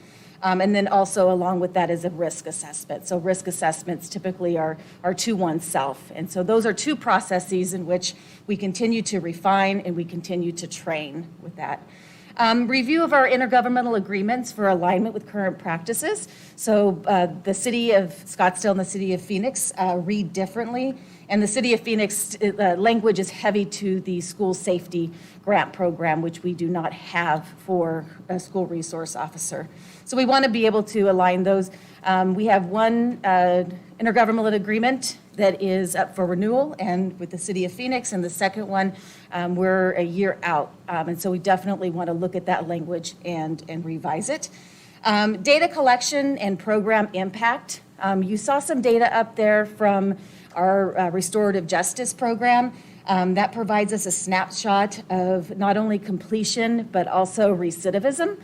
And then also along with that is a risk assessment. So risk assessments typically are to oneself. And so those are 2 processes in which we continue to refine and we continue to train with that. Review of our intergovernmental agreements for alignment with current practices. So the city of Scottsdale and the city of Phoenix read differently And the City of Phoenix language is heavy to the school safety grant program, which we do not have for a school resource officer. So we want to be able to align those. We have one intergovernmental agreement that is up for renewal and with the City of Phoenix, and the second one, we're a year out. And so we definitely want to look at that language and revise it. Data collection and program impact. You saw some data up there from our Restorative Justice program. That provides us a snapshot of not only completion, but also recidivism.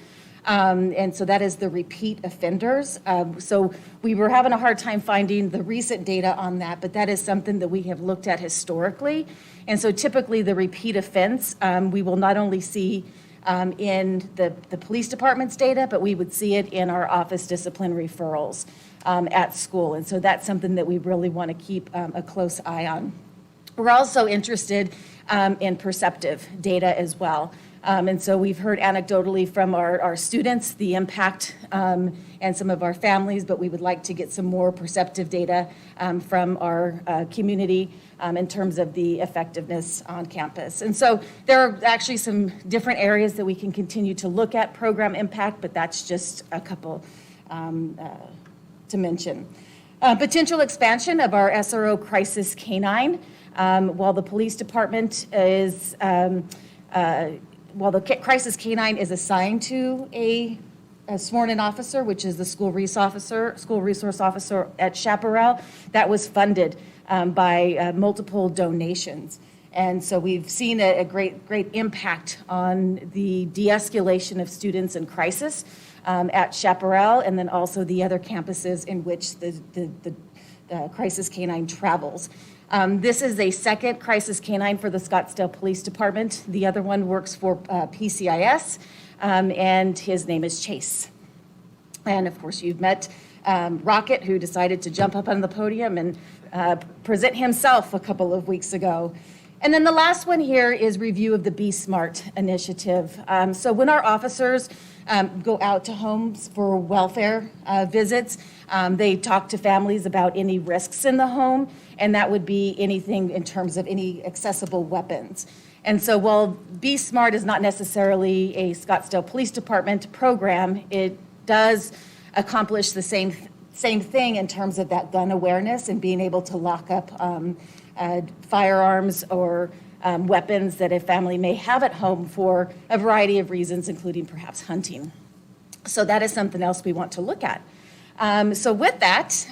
And so that is the repeat offenders. So we were having a hard time finding the recent data on that, but that is something that we have looked at historically. And so typically the repeat offense, we will not only see in the police department's data, but we would see it in our office discipline referrals at school. And so that's something that we really want to keep a close eye on. We're also interested in perceptive data as well. And so we've heard anecdotally from our students the impact and some of our families, but we would like to get some more perceptive data from our community in terms of the effectiveness on campus. And so there are actually some different areas that we can continue to look at program impact, but that's just a couple to mention. Potential expansion of our SRO Crisis K-9. While the police department is while the Crisis K-9 is assigned to a sworn-in officer, which is the school resource officer at Chaparral, that was funded by multiple donations. And so we've seen a great impact on the de-escalation of students in crisis at Chaparral, and then also the other campuses in which the Crisis K-9 travels. This is a second Crisis K-9 for the Scottsdale Police Department. The other one works for PCIS, and his name is Chase. And of course, you've met Rocket, who decided to jump up on the podium and present himself a couple of weeks ago. And then the last one here is review of the Be Smart initiative. So when our officers go out to homes for welfare visits, they talk to families about any risks in the home, and that would be anything in terms of any accessible weapons. And so while Be Smart is not necessarily a Scottsdale Police Department program, it does accomplish the same thing in terms of that gun awareness and being able to lock up firearms or weapons that a family may have at home for a variety of reasons, including perhaps hunting. So that is something else we want to look at. So with that,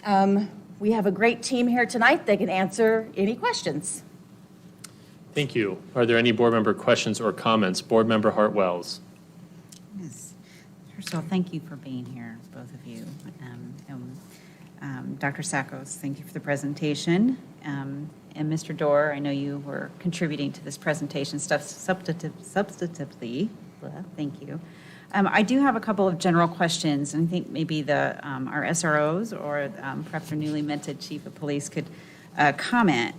we have a great team here tonight that can answer any questions. Thank you. Are there any board member questions or comments? Board Member Hart-Wells. Yes. First of all, thank you for being here, both of you. Dr. Sakos, thank you for the presentation. And Mr. Dorr, I know you were contributing to this presentation substantively. Thank you. I do have a couple of general questions, and I think maybe our SROs or perhaps our newly minted chief of police could comment.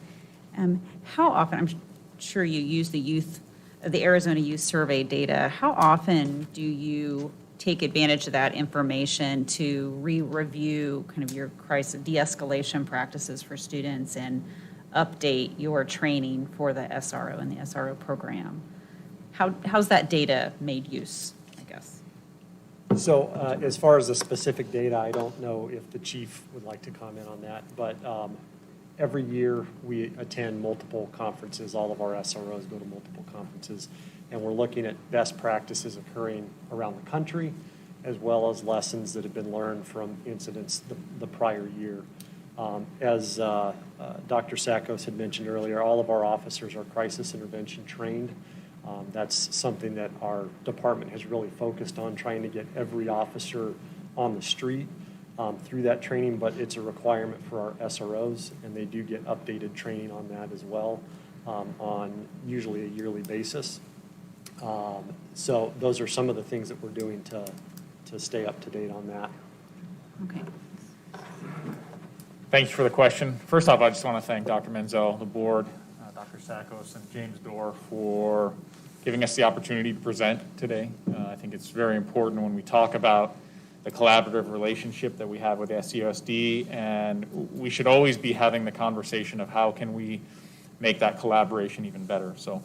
How often, I'm sure you use the Arizona Youth Survey data, how often do you take advantage of that information to re-review kind of your crisis de-escalation practices for students and update your training for the SRO and the SRO program? How's that data made use, I guess? So as far as the specific data, I don't know if the chief would like to comment on that, but every year we attend multiple conferences. All of our SROs go to multiple conferences, and we're looking at best practices occurring around the country, as well as lessons that have been learned from incidents the prior year. As Dr. Sakos had mentioned earlier, all of our officers are crisis intervention trained. That's something that our department has really focused on, trying to get every officer on the street through that training, but it's a requirement for our SROs, and they do get updated training on that as well on usually a yearly basis. So those are some of the things that we're doing to stay up to date on that. Okay. Thank you for the question. First off, I just want to thank Dr. Menzel, the board, Dr. Sakos, and James Dorr for giving us the opportunity to present today. I think it's very important when we talk about the collaborative relationship that we have with SUSD, and we should always be having the conversation of how can we make that collaboration even better. So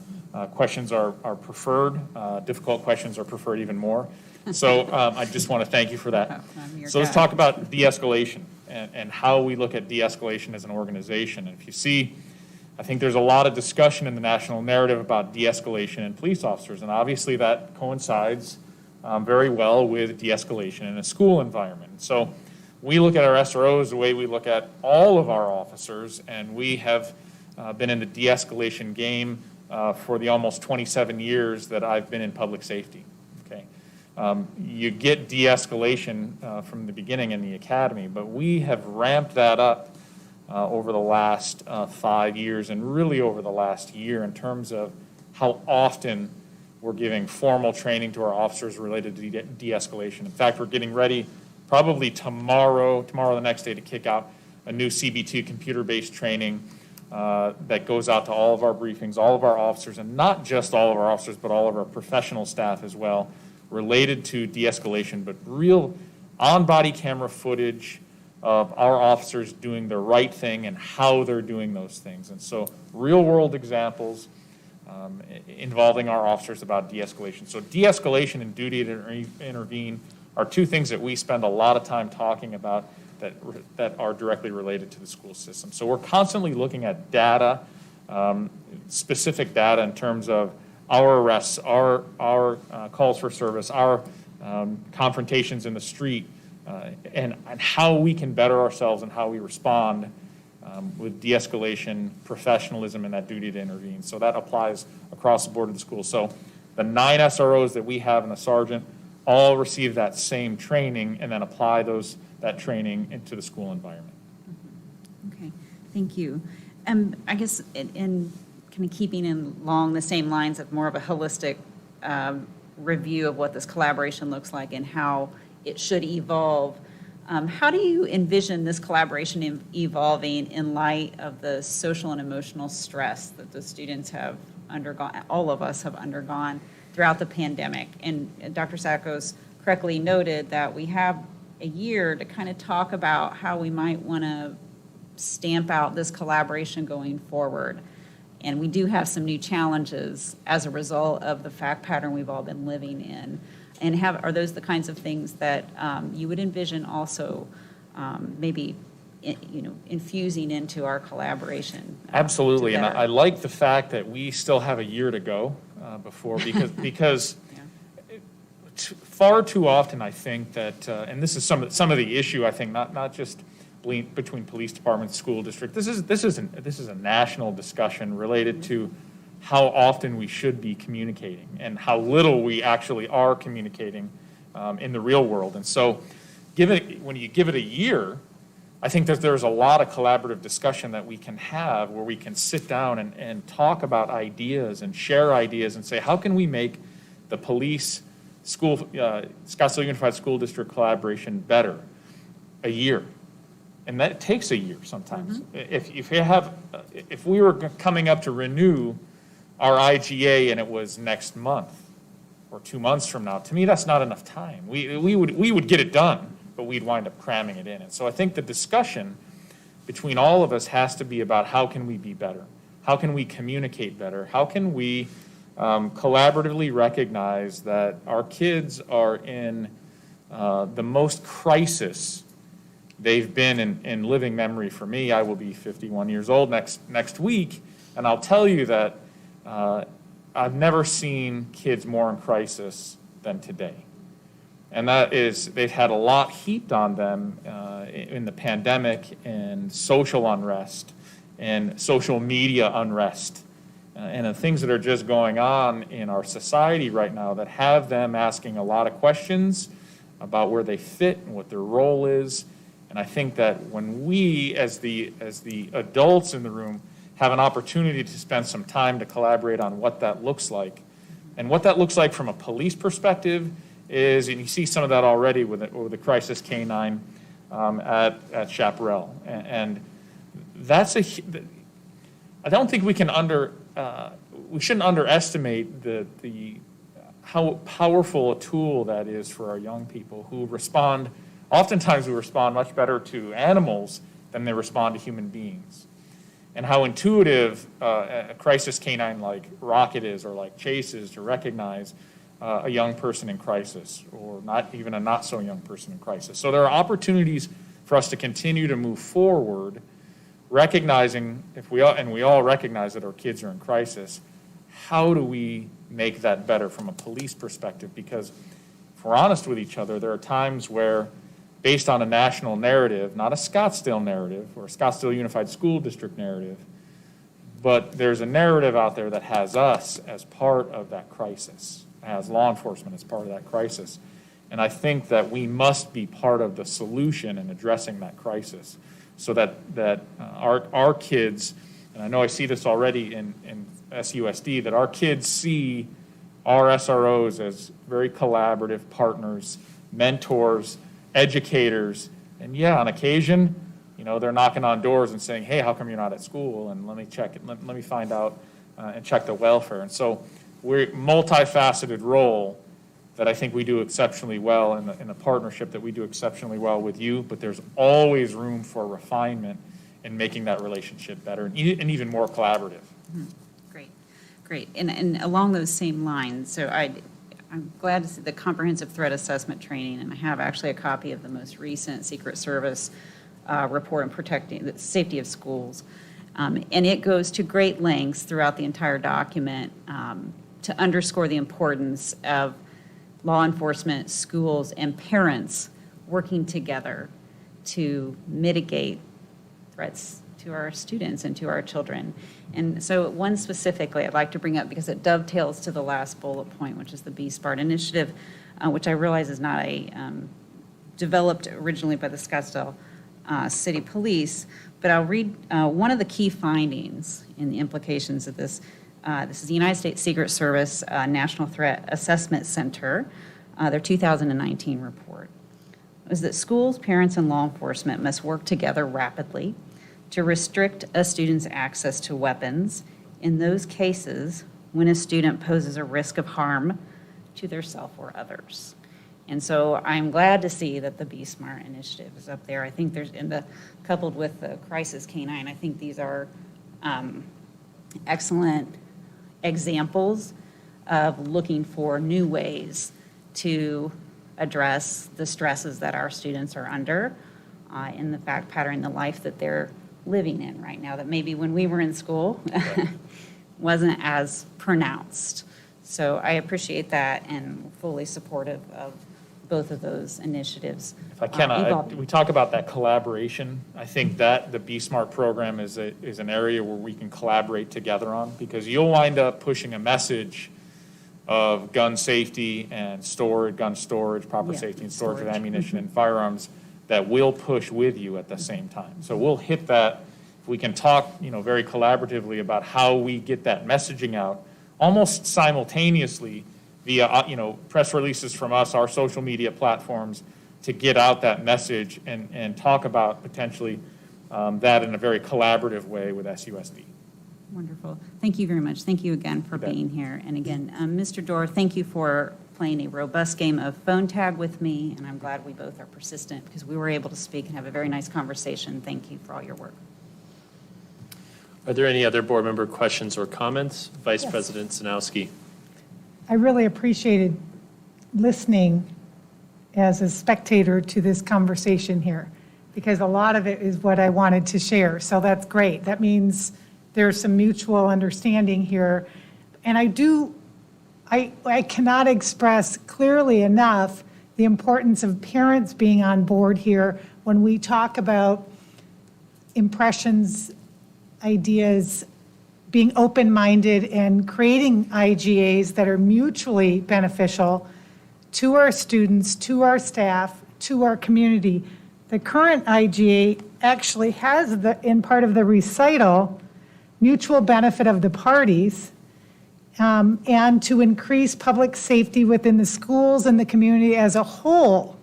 questions are preferred. Difficult questions are preferred even more. So I just want to thank you for that. So let's talk about de-escalation and how we look at de-escalation as an organization. And if you see, I think there's a lot of discussion in the national narrative about de-escalation in police officers, and obviously that coincides very well with de-escalation in a school environment. So we look at our SROs the way we look at all of our officers, and we have been in the de-escalation game for the almost 27 years that I've been in public safety. Okay, you get de-escalation from the beginning in the academy, but we have ramped that up over the last 5 years and really over the last year in terms of how often we're giving formal training to our officers related to de-escalation. In fact, we're getting ready probably tomorrow the next day to kick out a new CB2 computer-based training that goes out to all of our briefings, all of our officers, and not just all of our officers, but all of our professional staff as well, related to de-escalation, but real on-body camera footage of our officers doing the right thing and how they're doing those things. And so real-world examples involving our officers about de-escalation. So de-escalation and duty to intervene are two things that we spend a lot of time talking about that are directly related to the school system. So we're constantly looking at data, specific data in terms of our arrests, our calls for service, our confrontations in the street, and how we can better ourselves and how we respond with de-escalation, professionalism, and that duty to intervene. So that applies across the board of the school. So the 9 SROs that we have and the sergeant all receive that same training and then apply that training into the school environment. Okay, thank you. I guess in kind of keeping along the same lines of more of a holistic review of what this collaboration looks like and how it should evolve, how do you envision this collaboration evolving in light of the social and emotional stress that the students have undergone, all of us have undergone throughout the pandemic? And Dr. Sakos correctly noted that we have a year to kind of talk about how we might want to stamp out this collaboration going forward. And we do have some new challenges as a result of the fact pattern we've all been living in. And are those the kinds of things that you would envision also maybe infusing into our collaboration? Absolutely, and I like the fact that we still have a year to go before because far too often I think that, and this is some of the issue I think not just between police departments, school district. This is a national discussion related to how often we should be communicating and how little we actually are communicating in the real world. And so when you give it a year, I think that there's a lot of collaborative discussion that we can have where we can sit down and talk about ideas and share ideas and say, how can we make the police Scottsdale Unified School District collaboration better? A year. And that takes a year sometimes. Mm-hmm. If we were coming up to renew our IGA and it was next month or 2 months from now, to me that's not enough time. We would get it done, but we'd wind up cramming it in. And so I think the discussion between all of us has to be about how can we be better? How can we communicate better? How can we collaboratively recognize that our kids are in the most crisis they've been in living memory for me. I will be 51 years old next week, and I'll tell you that I've never seen kids more in crisis than today. And that is, they've had a lot heaped on them in the pandemic and social unrest and social media unrest and the things that are just going on in our society right now that have them asking a lot of questions about where they fit and what their role is. And I think that when we, as the adults in the room, have an opportunity to spend some time to collaborate on what that looks like, and what that looks like from a police perspective is, and you see some of that already with the crisis K-9 at Chaparral, and that's I don't think we shouldn't underestimate how powerful a tool that is for our young people who respond, oftentimes we respond much better to animals than they respond to human beings. And how intuitive a crisis canine like Rocket is, or like Chase is, to recognize a young person in crisis, or not even a not so young person in crisis. So there are opportunities for us to continue to move forward, recognizing, we all recognize that our kids are in crisis. How do we make that better from a police perspective? Because if we're honest with each other, there are times where, based on a national narrative, not a Scottsdale narrative or a Scottsdale Unified School District narrative, but there's a narrative out there that has us as part of that crisis, has law enforcement as part of that crisis. And I think that we must be part of the solution in addressing that crisis, so that our kids, and I know I see this already in SUSD, that our kids see our SROs as very collaborative partners, mentors, educators, and yeah, on occasion, they're knocking on doors and saying, hey, how come you're not at school? And let me check it, let me find out and check the welfare. And so we're a multifaceted role that I think we do exceptionally well in the partnership that we do exceptionally well with you, but there's always room for refinement in making that relationship better and even more collaborative. Great. And along those same lines, so I'm glad to see the comprehensive threat assessment training, and I have actually a copy of the most recent Secret Service report on protecting the safety of schools. And it goes to great lengths throughout the entire document to underscore the importance of law enforcement, schools, and parents working together to mitigate threats to our students and to our children. And so one specifically I'd like to bring up, because it dovetails to the last bullet point, which is the B-SPART initiative, which I realize is not developed originally by the Scottsdale City Police, but I'll read one of the key findings in the implications of this. This is the United States Secret Service National Threat Assessment Center, their 2019 report. It was that schools, parents, and law enforcement must work together rapidly to restrict a student's access to weapons in those cases when a student poses a risk of harm to their self or others. And so I'm glad to see that the Be Smart initiative is up there. I think there's, coupled with the Crisis Canine, I think these are excellent examples of looking for new ways to address the stresses that our students are under in the fact pattern, the life that they're living in right now, that maybe when we were in school wasn't as pronounced. So I appreciate that and fully supportive of both of those initiatives. If I can, we talk about that collaboration. I think that the Be Smart program is an area where we can collaborate together on, because you'll wind up pushing a message of gun safety and gun storage, proper safety and storage of ammunition and firearms that we'll push with you at the same time. So we'll hit that. We can talk, very collaboratively about how we get that messaging out almost simultaneously via, press releases from us, our social media platforms, to get out that message and talk about potentially that in a very collaborative way with SUSD. Wonderful. Thank you very much. Thank you again for being here. And again, Mr. Dorr, thank you for playing a robust game of phone tag with me, and I'm glad we both are persistent because we were able to speak and have a very nice conversation. Thank you for all your work. Are there any other board member questions or comments? Vice President Zanowski. I really appreciated listening as a spectator to this conversation here, because a lot of it is what I wanted to share. So that's great. That means there's some mutual understanding here. And I cannot express clearly enough the importance of parents being on board here when we talk about impressions, ideas, being open-minded and creating IGAs that are mutually beneficial to our students, to our staff, to our community. The current IGA actually has, in part of the recital, mutual benefit of the parties, and to increase public safety within the schools and the community as a whole.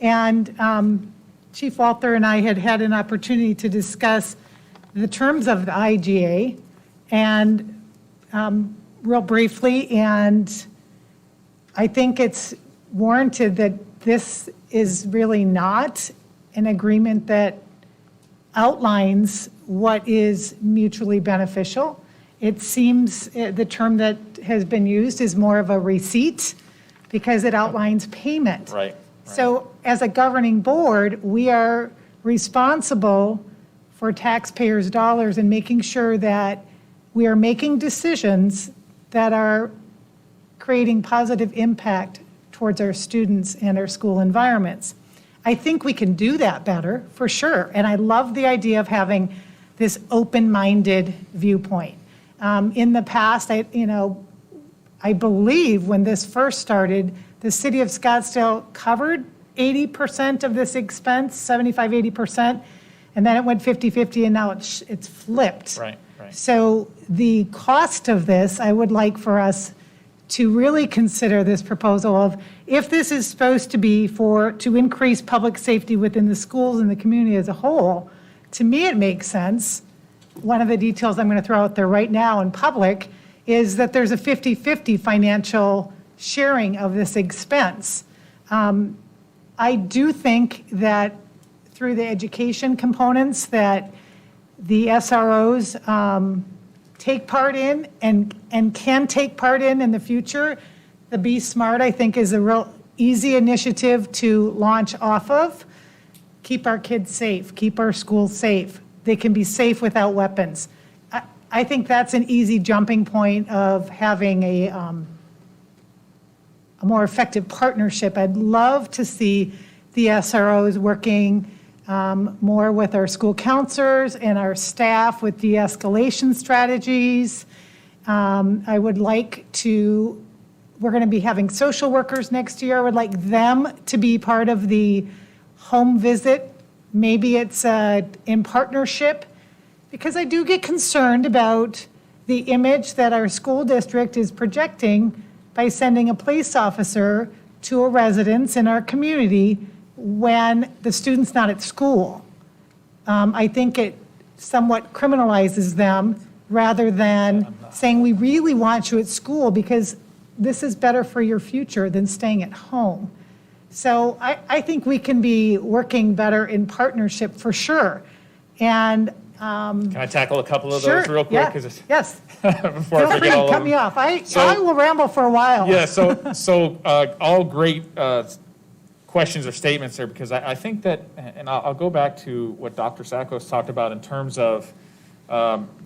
And Chief Walter and I had an opportunity to discuss the terms of the IGA and real briefly, and I think it's warranted that this is really not an agreement that outlines what is mutually beneficial. It seems the term that has been used is more of a receipt because it outlines payment. Right. So as a governing board, we are responsible for taxpayers' dollars and making sure that we are making decisions that are creating positive impact towards our students and our school environments. I think we can do that better, for sure. And I love the idea of having this open-minded viewpoint. In the past, I believe when this first started, the city of Scottsdale covered 80% of this expense, 75, 80%, and then it went 50-50, and now it's flipped. Right. So the cost of this, I would like for us to really consider this proposal of, if this is supposed to be to increase public safety within the schools and the community as a whole, to me it makes sense. One of the details I'm going to throw out there right now in public is that there's a 50-50 financial sharing of this expense. I do think that through the education components that the SROs take part in and can take part in the future. The Be Smart, I think, is a real easy initiative to launch off of. Keep our kids safe, keep our schools safe. They can be safe without weapons. I think that's an easy jumping point of having a more effective partnership. I'd love to see the SROs working more with our school counselors and our staff with de-escalation strategies. I would like to, we're going to be having social workers next year. I would like them to be part of the home visit. Maybe it's in partnership, because I do get concerned about the image that our school district is projecting by sending a police officer to a residence in our community when the student's not at school. I think it somewhat criminalizes them rather than saying, we really want you at school because this is better for your future than staying at home. So I think we can be working better in partnership for sure. And Can I tackle a couple of sure, those real quick? yeah, 'Cause it's- yes. Before I Feel free forget all to of cut them. me off. I will ramble for a while. Yeah, so all great questions or statements there, because I think that, and I'll go back to what Dr. Sackos talked about in terms of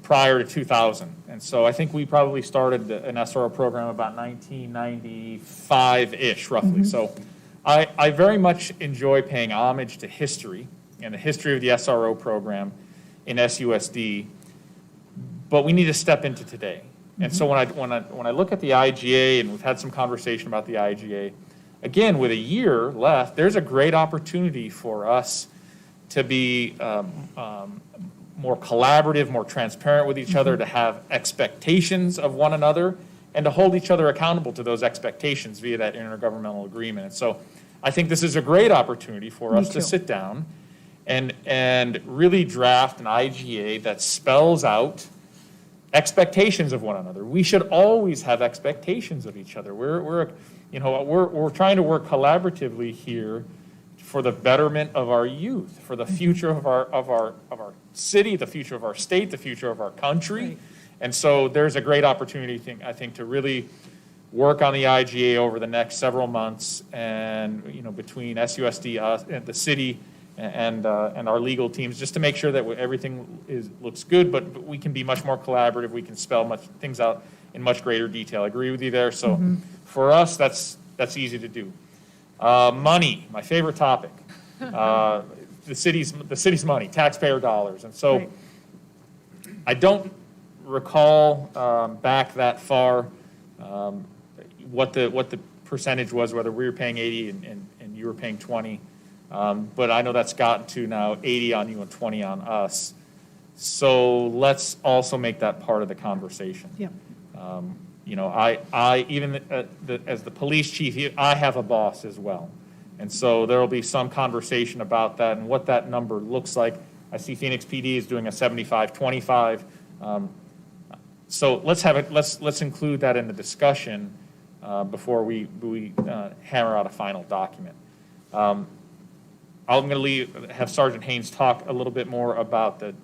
prior to 2000. And so I think we probably started an SRO program about 1995-ish, roughly. So I very much enjoy paying homage to history and the history of the SRO program in SUSD, but we need to step into today. And so when I look at the IGA, and we've had some conversation about the IGA, again, with a year left, there's a great opportunity for us to be more collaborative, more transparent with each other, to have expectations of one another, and to hold each other accountable to those expectations via that intergovernmental agreement. And so I think this is a great opportunity for us to sit down and really draft an IGA that spells out expectations of one another. We should always have expectations of each other. We're trying to work collaboratively here for the betterment of our youth, for the future of our city, the future of our state, the future of our country. Right. And so there's a great opportunity, I think, to really work on the IGA over the next several months, and between SUSD, us, and the city, and our legal teams, just to make sure that everything looks good, but we can be much more collaborative. We can spell things out in much greater detail. I agree with you there. So for us, that's easy to do. Money, my favorite topic. The city's money, taxpayer dollars. And so I don't recall back that far what the percentage was, whether we were paying 80 and you were paying 20. But I know that's gotten to now 80 on you and 20 on us. So let's also make that part of the conversation. Yep. I even as the police chief, I have a boss as well. And so there will be some conversation about that and what that number looks like. I see Phoenix PD is doing a 75-25. So let's include that in the discussion. before we hammer out a final document. I'm going to have Sergeant Haynes talk a little bit more about the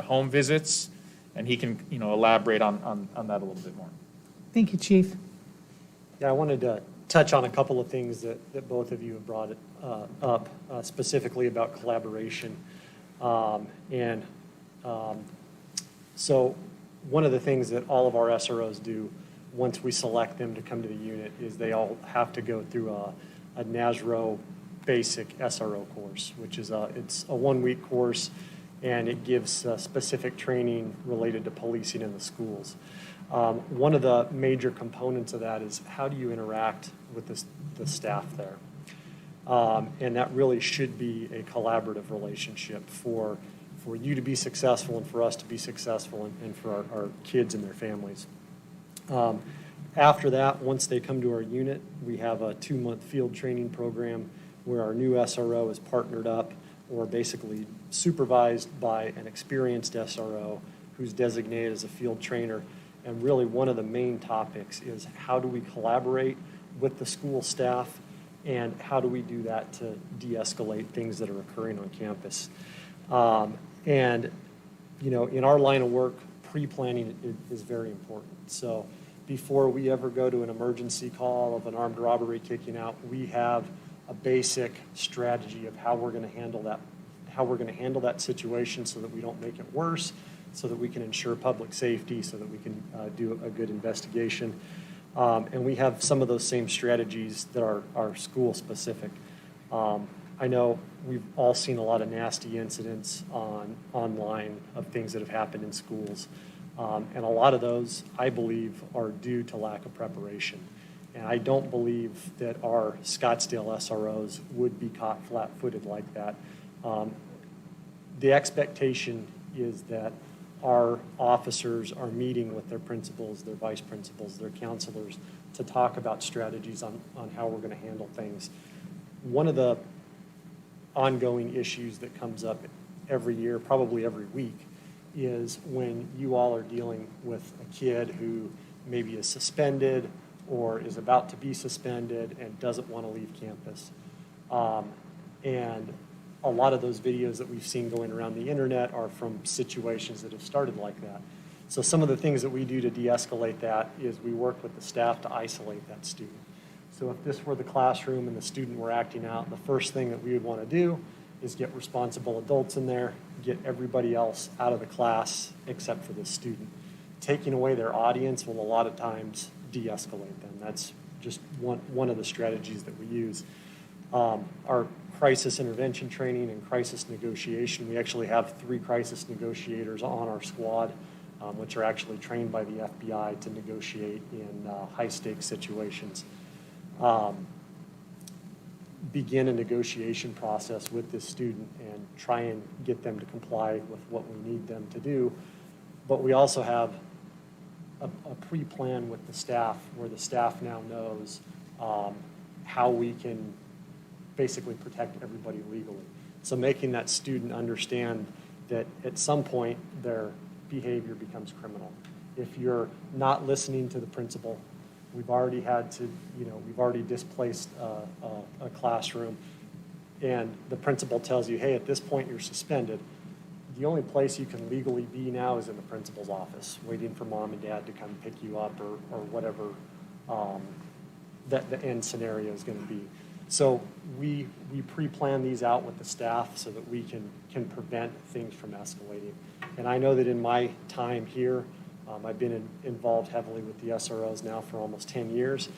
home visits, and he can, elaborate on that a little bit more. Thank you, Chief. Yeah, I wanted to touch on a couple of things that both of you have brought up, specifically about collaboration. So one of the things that all of our SROs do once we select them to come to the unit is they all have to go through a NASRO basic SRO course, which is it's a 1-week course, and it gives specific training related to policing in the schools. One of the major components of that is how do you interact with the staff there? And that really should be a collaborative relationship for you to be successful and for us to be successful and for our kids and their families. After that, once they come to our unit, we have a 2-month field training program where our new SRO is partnered up or basically supervised by an experienced SRO who's designated as a field trainer. And really one of the main topics is how do we collaborate with the school staff and how do we do that to de-escalate things that are occurring on campus. And, in our line of work, pre-planning is very important. So before we ever go to an emergency call of an armed robbery kicking out, we have a basic strategy of how we're going to handle that situation so that we don't make it worse, so that we can ensure public safety, so that we can do a good investigation. And we have some of those same strategies that are school specific. I know we've all seen a lot of nasty incidents online of things that have happened in schools. And a lot of those, I believe, are due to lack of preparation. And I don't believe that our Scottsdale SROs would be caught flat-footed like that. The expectation is that our officers are meeting with their principals, their vice principals, their counselors to talk about strategies on how we're going to handle things. One of the ongoing issues that comes up every year, probably every week, is when you all are dealing with a kid who maybe is suspended or is about to be suspended and doesn't want to leave campus. And a lot of those videos that we've seen going around the internet are from situations that have started like that. So some of the things that we do to de-escalate that is we work with the staff to isolate that student. So if this were the classroom and the student were acting out, the first thing that we would want to do is get responsible adults in there, get everybody else out of the class except for this student. Taking away their audience will a lot of times de-escalate them. That's just one of the strategies that we use. Our crisis intervention training and crisis negotiation, we actually have 3 crisis negotiators on our squad, which are actually trained by the FBI to negotiate in high-stakes situations. Begin a negotiation process with this student and try and get them to comply with what we need them to do. But we also have a pre-plan with the staff where the staff now knows how we can basically protect everybody legally. So making that student understand that at some point their behavior becomes criminal. If you're not listening to the principal, we've already displaced a classroom, and the principal tells you, hey, at this point you're suspended. The only place you can legally be now is in the principal's office, waiting for mom and dad to come pick you up or whatever that the end scenario is going to be. So we pre-plan these out with the staff so that we can prevent things from escalating. And I know that in my time here, I've been involved heavily with the SROs now for almost 10 years.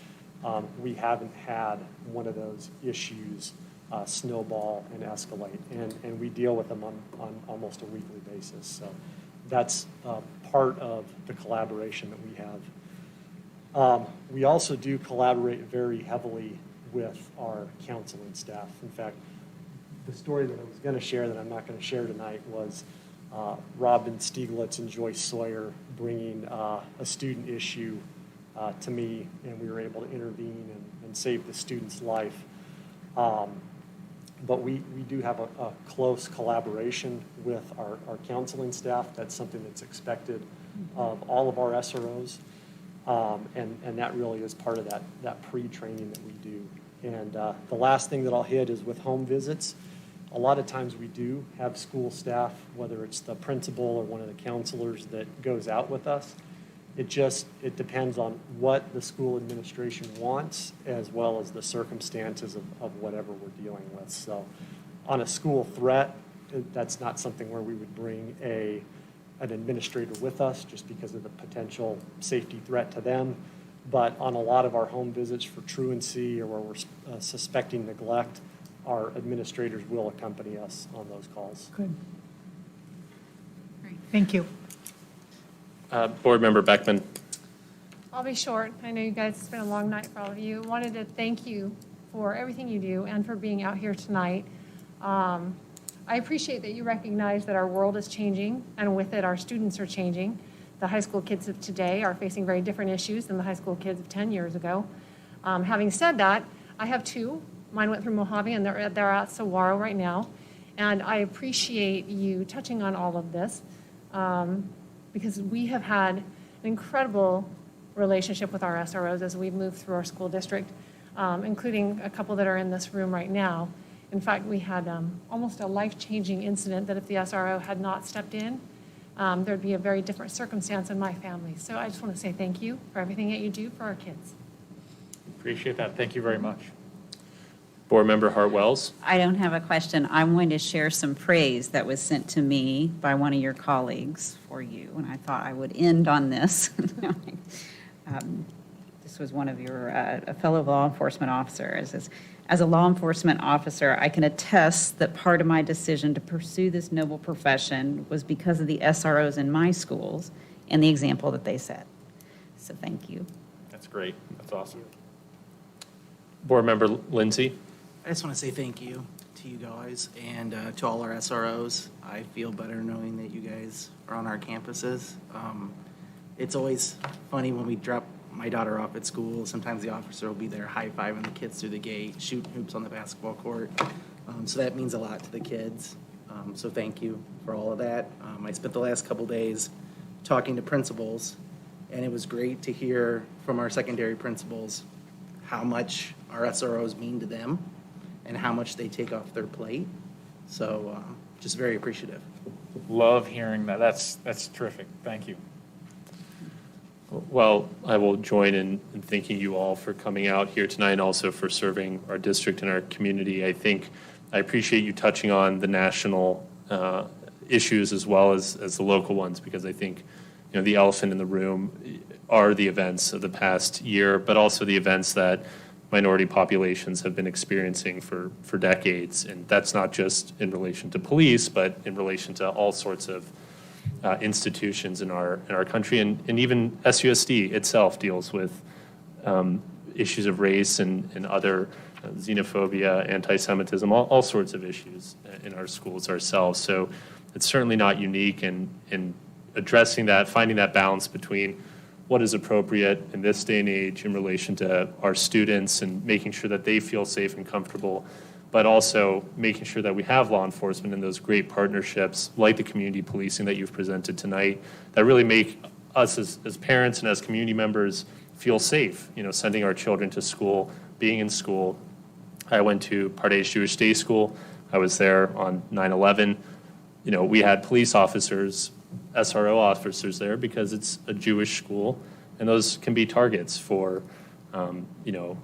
We haven't had one of those issues snowball and escalate, and we deal with them on almost a weekly basis. So that's part of the collaboration that we have. We also do collaborate very heavily with our counseling staff. In fact, the story that I was going to share that I'm not going to share tonight was Robin Stieglitz and Joyce Sawyer bringing a student issue to me, and we were able to intervene and save the student's life. But we do have a close collaboration with our counseling staff. That's something that's expected of all of our SROs. And that really is part of that pre-training that we do. And the last thing that I'll hit is with home visits. A lot of times we do have school staff, whether it's the principal or one of the counselors that goes out with us. It depends on what the school administration wants as well as the circumstances of whatever we're dealing with. So on a school threat, that's not something where we would bring an administrator with us just because of the potential safety threat to them. But on a lot of our home visits for truancy or where we're suspecting neglect, our administrators will accompany us on those calls. Good. Thank you. Board Member Beckman. I'll be short. I know you guys, it's been a long night for all of you. Wanted to thank you for everything you do and for being out here tonight. I appreciate that you recognize that our world is changing, and with it, our students are changing. The high school kids of today are facing very different issues than the high school kids of 10 years ago. Having said that, I have two. Mine went through Mojave, and they're at Saguaro right now. And I appreciate you touching on all of this because we have had an incredible relationship with our SROs as we've moved through our school district, including a couple that are in this room right now. In fact, we had almost a life-changing incident that if the SRO had not stepped in, there'd be a very different circumstance in my family. So I just want to say thank you for everything that you do for our kids. Appreciate that. Thank you very much. Board Member Hart-Wells. I don't have a question. I'm going to share some praise that was sent to me by one of your colleagues for you, and I thought I would end on this. This was one of your a fellow law enforcement officers. As a law enforcement officer, I can attest that part of my decision to pursue this noble profession was because of the SROs in my schools and the example that they set. So thank you. That's great. That's awesome. Board Member Lindsay. I just want to say thank you to you guys and to all our SROs. I feel better knowing that you guys are on our campuses. It's always funny when we drop my daughter off at school. Sometimes the officer will be there high-fiving the kids through the gate, shooting hoops on the basketball court. So that means a lot to the kids. So thank you for all of that. I spent the last couple days talking to principals, and it was great to hear from our secondary principals how much our SROs mean to them and how much they take off their plate. So just very appreciative. Love hearing that. That's terrific. Thank you. Well, I will join in thanking you all for coming out here tonight and also for serving our district and our community. I appreciate you touching on the national issues as well as the local ones, because I think, the elephant in the room are the events of the past year, but also the events that minority populations have been experiencing for decades. And that's not just in relation to police, but in relation to all sorts of institutions in our country, and even SUSD itself deals with issues of race and other xenophobia, anti-Semitism, all sorts of issues in our schools ourselves. So it's certainly not unique, and addressing that, finding that balance between what is appropriate in this day and age in relation to our students and making sure that they feel safe and comfortable, but also making sure that we have law enforcement and those great partnerships like the community policing that you've presented tonight that really make us as parents and as community members feel safe, sending our children to school, being in school. I went to Pardes Jewish Day School. I was there on 9/11. We had police officers, SRO officers there because it's a Jewish school, and those can be targets for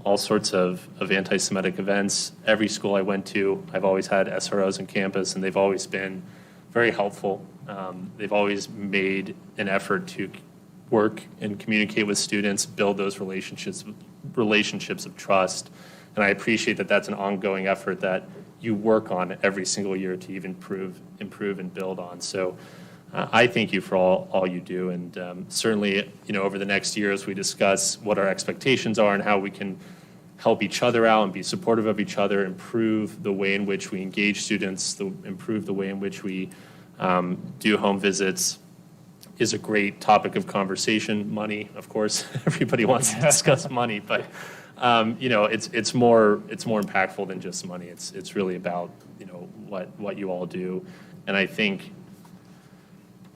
all sorts of anti-Semitic events. Every school I went to, I've always had SROs on campus, and they've always been very helpful. They've always made an effort to work and communicate with students, build those relationships of trust. And I appreciate that that's an ongoing effort that you work on every single year to even improve and build on. So I thank you for all you do, and certainly, over the next year as we discuss what our expectations are and how we can help each other out and be supportive of each other, improve the way in which we engage students, improve the way in which we do home visits, is a great topic of conversation. Money, of course, everybody wants to discuss money, but it's more impactful than just money. It's really about what you all do, and I think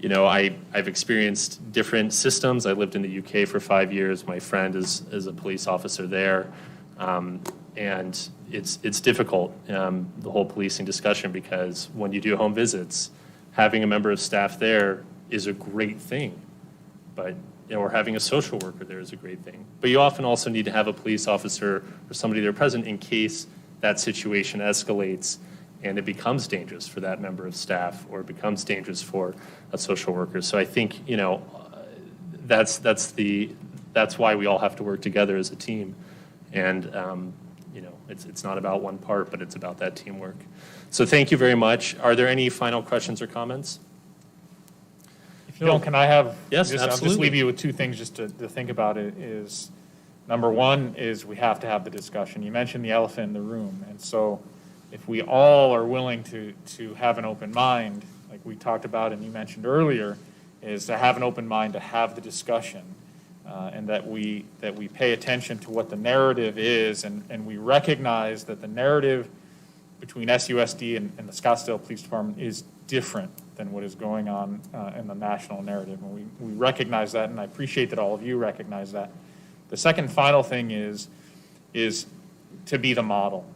I've experienced different systems. I lived in the UK for 5 years. My friend is a police officer there. And it's difficult, the whole policing discussion, because when you do home visits, having a member of staff there is a great thing. But, or having a social worker there is a great thing. But you often also need to have a police officer or somebody there present in case that situation escalates and it becomes dangerous for that member of staff, or it becomes dangerous for a social worker. So I think, that's why we all have to work together as a team. And, it's not about one part, but it's about that teamwork. So thank you very much. Are there any final questions or comments? If you don't, can I have? Yes, I'll just absolutely. leave you with two things just to think about it is, number one is we have to have the discussion. You mentioned the elephant in the room. And so if we all are willing to have an open mind, like we talked about and you mentioned earlier, is to have an open mind to have the discussion. And that we pay attention to what the narrative is, and we recognize that the narrative between SUSD and the Scottsdale Police Department is different than what is going on in the national narrative. And we recognize that, and I appreciate that all of you recognize that. The second final thing is to be the model.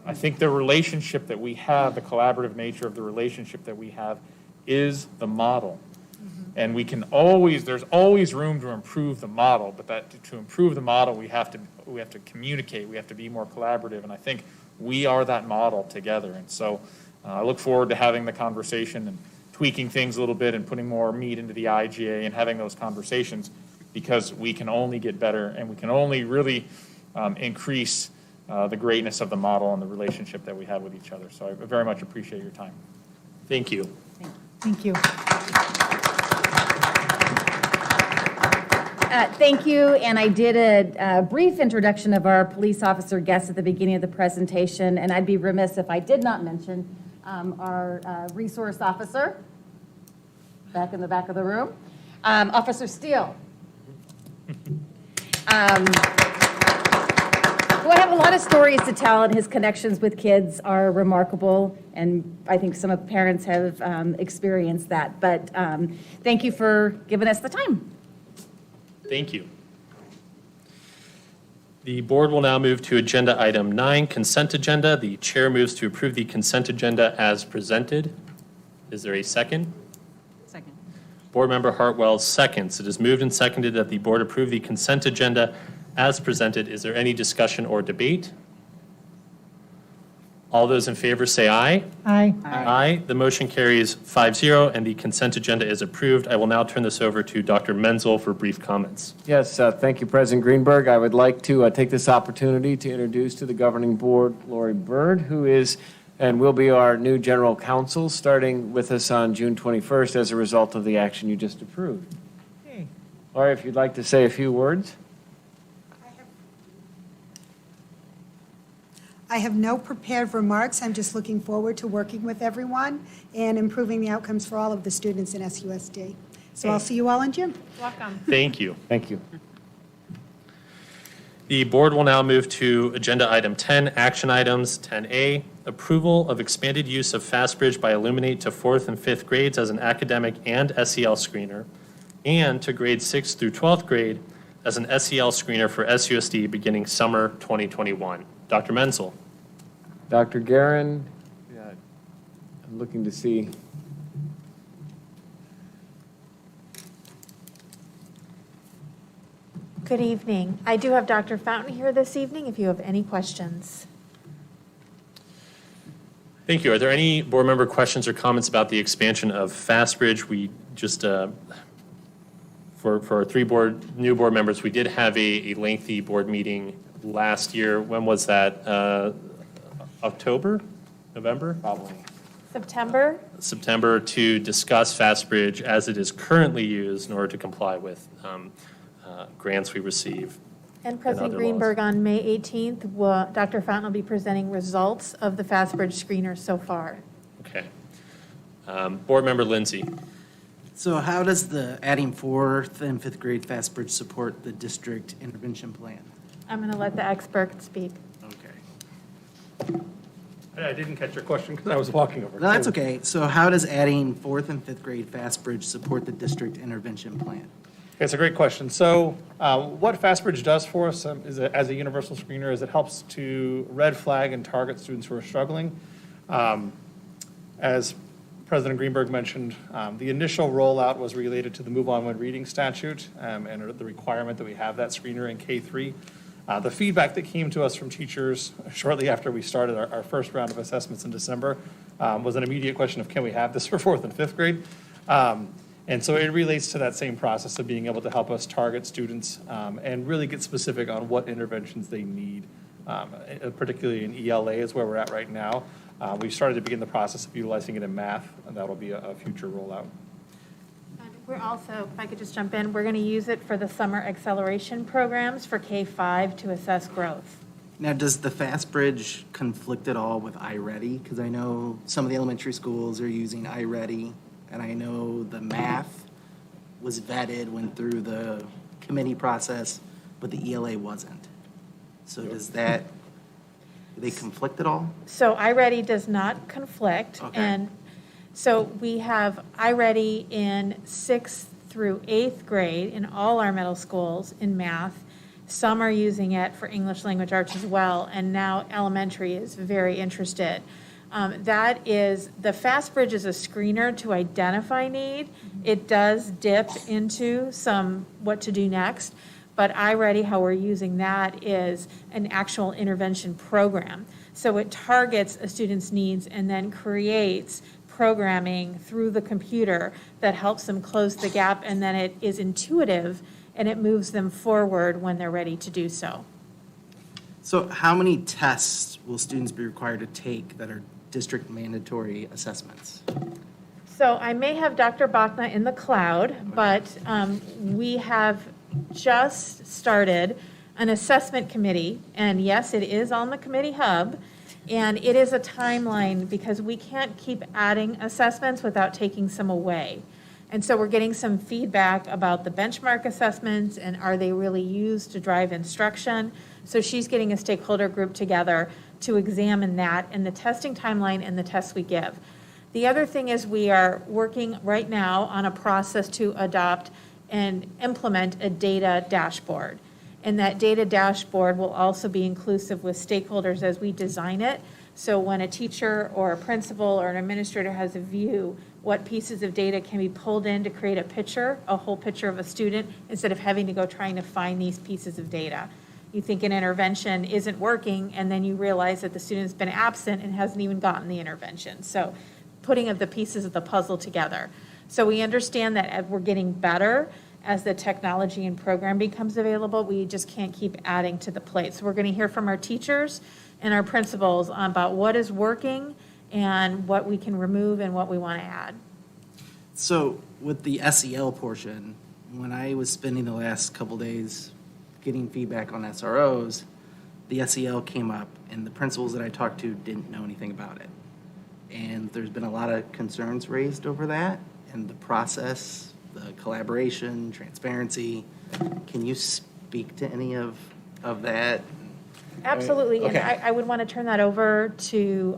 I think the relationship that we have, the collaborative nature of the relationship that we have, is the model. And there's always room to improve the model, but to improve the model, we have to communicate, we have to be more collaborative, and I think we are that model together. And so I look forward to having the conversation and tweaking things a little bit and putting more meat into the IGA and having those conversations, because we can only get better and we can only really increase the greatness of the model and the relationship that we have with each other. So I very much appreciate your time. Thank you. Thank you. Thank you, and I did a brief introduction of our police officer guests at the beginning of the presentation, and I'd be remiss if I did not mention our resource officer, back in the back of the room, Officer Steele. Who I have a lot of stories to tell, and his connections with kids are remarkable, and I think some of the parents have experienced that. But thank you for giving us the time. Thank you. The board will now move to agenda item 9, consent agenda. The chair moves to approve the consent agenda as presented. Is there a second? Second. Board Member Hartwell seconds. It is moved and seconded that the board approve the consent agenda as presented. Is there any discussion or debate? All those in favor say aye. Aye. Aye. The motion carries 5-0, and the consent agenda is approved. I will now turn this over to Dr. Menzel for brief comments. Yes, thank you, President Greenberg. I would like to take this opportunity to introduce to the governing board Lori Bird, who is and will be our new general counsel, starting with us on June 21st as a result of the action you just approved. Okay. Lori, if you'd like to say a few words. I have no prepared remarks. I'm just looking forward to working with everyone and improving the outcomes for all of the students in SUSD. So I'll see you all in June. Welcome. Thank you. Thank you. The board will now move to agenda item 10, action items. 10A, approval of expanded use of FastBridge by Illuminate to 4th and 5th grades as an academic and SEL screener, and to grades 6th through 12th grade as an SEL screener for SUSD beginning summer 2021. Dr. Menzel. Dr. Guerin, I'm looking to see. Good evening. I do have Dr. Fountain here this evening if you have any questions. Thank you. Are there any board member questions or comments about the expansion of FastBridge? We just, for our 3 new board members, we did have a lengthy board meeting last year. When was that? October? November? Probably. September? To discuss FastBridge as it is currently used in order to comply with grants we receive. And President other Greenberg, on May 18th, Dr. Fountain will be presenting results of the FastBridge screener so far. Okay. Board Member Lindsay. So how does the adding 4th and 5th grade FastBridge support the district intervention plan? I'm going to let the expert speak. Okay. I didn't catch your question because I was walking over. No, that's okay. So how does adding 4th and 5th grade FastBridge support the district intervention plan? It's a great question. So what FastBridge does for us as a universal screener is it helps to red flag and target students who are struggling. As President Greenberg mentioned, the initial rollout was related to the Move On When Reading statute and the requirement that we have that screener in K-3. The feedback that came to us from teachers shortly after we started our first round of assessments in December was an immediate question of, can we have this for 4th and 5th grade? And so it relates to that same process of being able to help us target students and really get specific on what interventions they need, particularly in ELA is where we're at right now. We've started to begin the process of utilizing it in math, and that'll be a future rollout. We're also, if I could just jump in, we're going to use it for the summer acceleration programs for K-5 to assess growth. Now, does the FastBridge conflict at all with iReady? Because I know some of the elementary schools are using iReady, and I know the math was vetted, went through the committee process, but the ELA wasn't. So does that, do they conflict at all? So iReady does not conflict. Okay. And so we have iReady in 6th through 8th grade in all our middle schools in math. Some are using it for English language arts as well, and now elementary is very interested. That is, the FastBridge is a screener to identify need. It does dip into some what to do next, but iReady, how we're using that is an actual intervention program. So it targets a student's needs and then creates programming through the computer that helps them close the gap, and then it is intuitive and it moves them forward when they're ready to do so. So how many tests will students be required to take that are district mandatory assessments? So I may have Dr. Bachna in the cloud, but we have just started an assessment committee, and yes, it is on the committee hub, and it is a timeline because we can't keep adding assessments without taking some away. And so we're getting some feedback about the benchmark assessments and are they really used to drive instruction. So she's getting a stakeholder group together to examine that and the testing timeline and the tests we give. The other thing is we are working right now on a process to adopt and implement a data dashboard. And that data dashboard will also be inclusive with stakeholders as we design it. So when a teacher or a principal or an administrator has a view, what pieces of data can be pulled in to create a picture, a whole picture of a student, instead of having to go trying to find these pieces of data. You think an intervention isn't working, and then you realize that the student's been absent and hasn't even gotten the intervention. So putting of the pieces of the puzzle together. So we understand that as we're getting better as the technology and program becomes available, we just can't keep adding to the plate. So we're going to hear from our teachers and our principals about what is working and what we can remove and what we want to add. So with the SEL portion, when I was spending the last couple days getting feedback on SROs, the SEL came up and the principals that I talked to didn't know anything about it. And there's been a lot of concerns raised over that and the process, the collaboration, transparency. Can you speak to any of that? Absolutely, Okay. and I would want to turn that over to,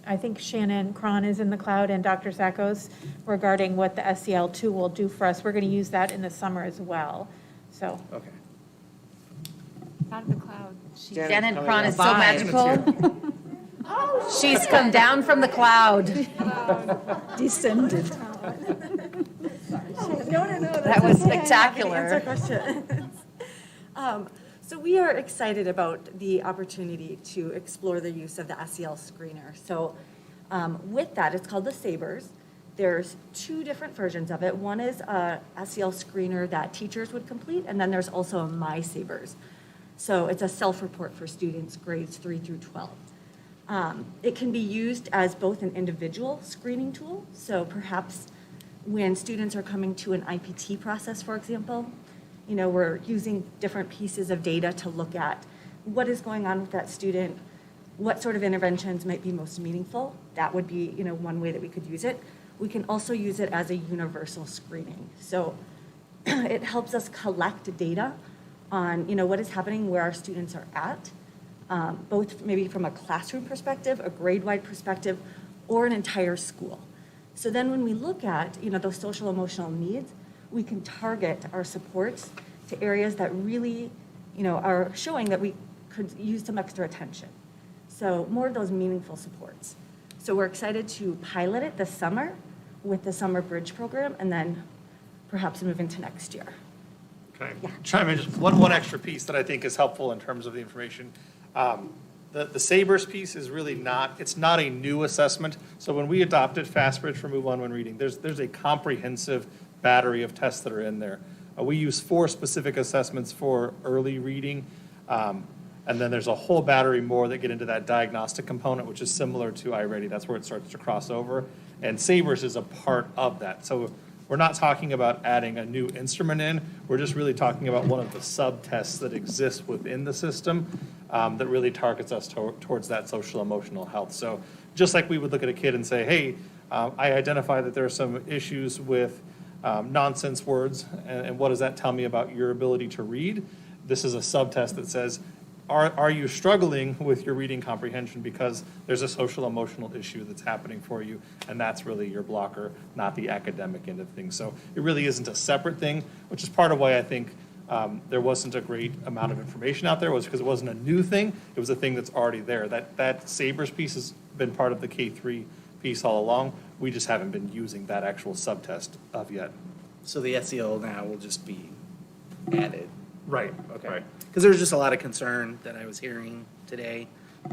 I think Shannon Cron is in the cloud and Dr. Sakos regarding what the SEL tool will do for us. We're going to use that in the summer as well, so. Okay. Out of the cloud. Shannon Cron is so magical. She's come down from the cloud. Descended. That was spectacular. Answer questions. So we are excited about the opportunity to explore the use of the SEL screener. So with that, it's called the Sabers. There's two different versions of it. One is a SEL screener that teachers would complete, and then there's also a My Sabers. So it's a self-report for students grades 3 through 12. It can be used as both an individual screening tool, so perhaps when students are coming to an IPT process, for example, you know, we're using different pieces of data to look at what is going on with that student, what sort of interventions might be most meaningful. That would be, you know, one way that we could use it. We can also use it as a universal screening. So it helps us collect data on, you know, what is happening, where our students are at, both maybe from a classroom perspective, a grade-wide perspective, or an entire school. So then when we look at, those social emotional needs, we can target our supports to areas that really, are showing that we could use some extra attention. So more of those meaningful supports. So we're excited to pilot it this summer with the Summer Bridge program, and then perhaps move into next year. Okay. Yeah. Chime in, just one extra piece that I think is helpful in terms of the information. The SABRS piece is really it's not a new assessment. So when we adopted FastBridge for Move On When Reading, there's a comprehensive battery of tests that are in there. We use 4 specific assessments for early reading, and then there's a whole battery more that get into that diagnostic component, which is similar to iReady. That's where it starts to cross over. And SABRS is a part of that. So we're not talking about adding a new instrument in. We're just really talking about one of the sub-tests that exists within the system that really targets us towards that social emotional health. So just like we would look at a kid and say, hey, I identify that there are some issues with nonsense words, and what does that tell me about your ability to read? This is a sub-test that says, are you struggling with your reading comprehension because there's a social emotional issue that's happening for you, and that's really your blocker, not the academic end of things. So it really isn't a separate thing, which is part of why I think there wasn't a great amount of information out there, was because it wasn't a new thing. It was a thing that's already there. That SABRS piece has been part of the K-3 piece all along. We just haven't been using that actual subtest of yet. So the SEL now will just be added. Right. Okay. Right. Because there was just a lot of concern that I was hearing today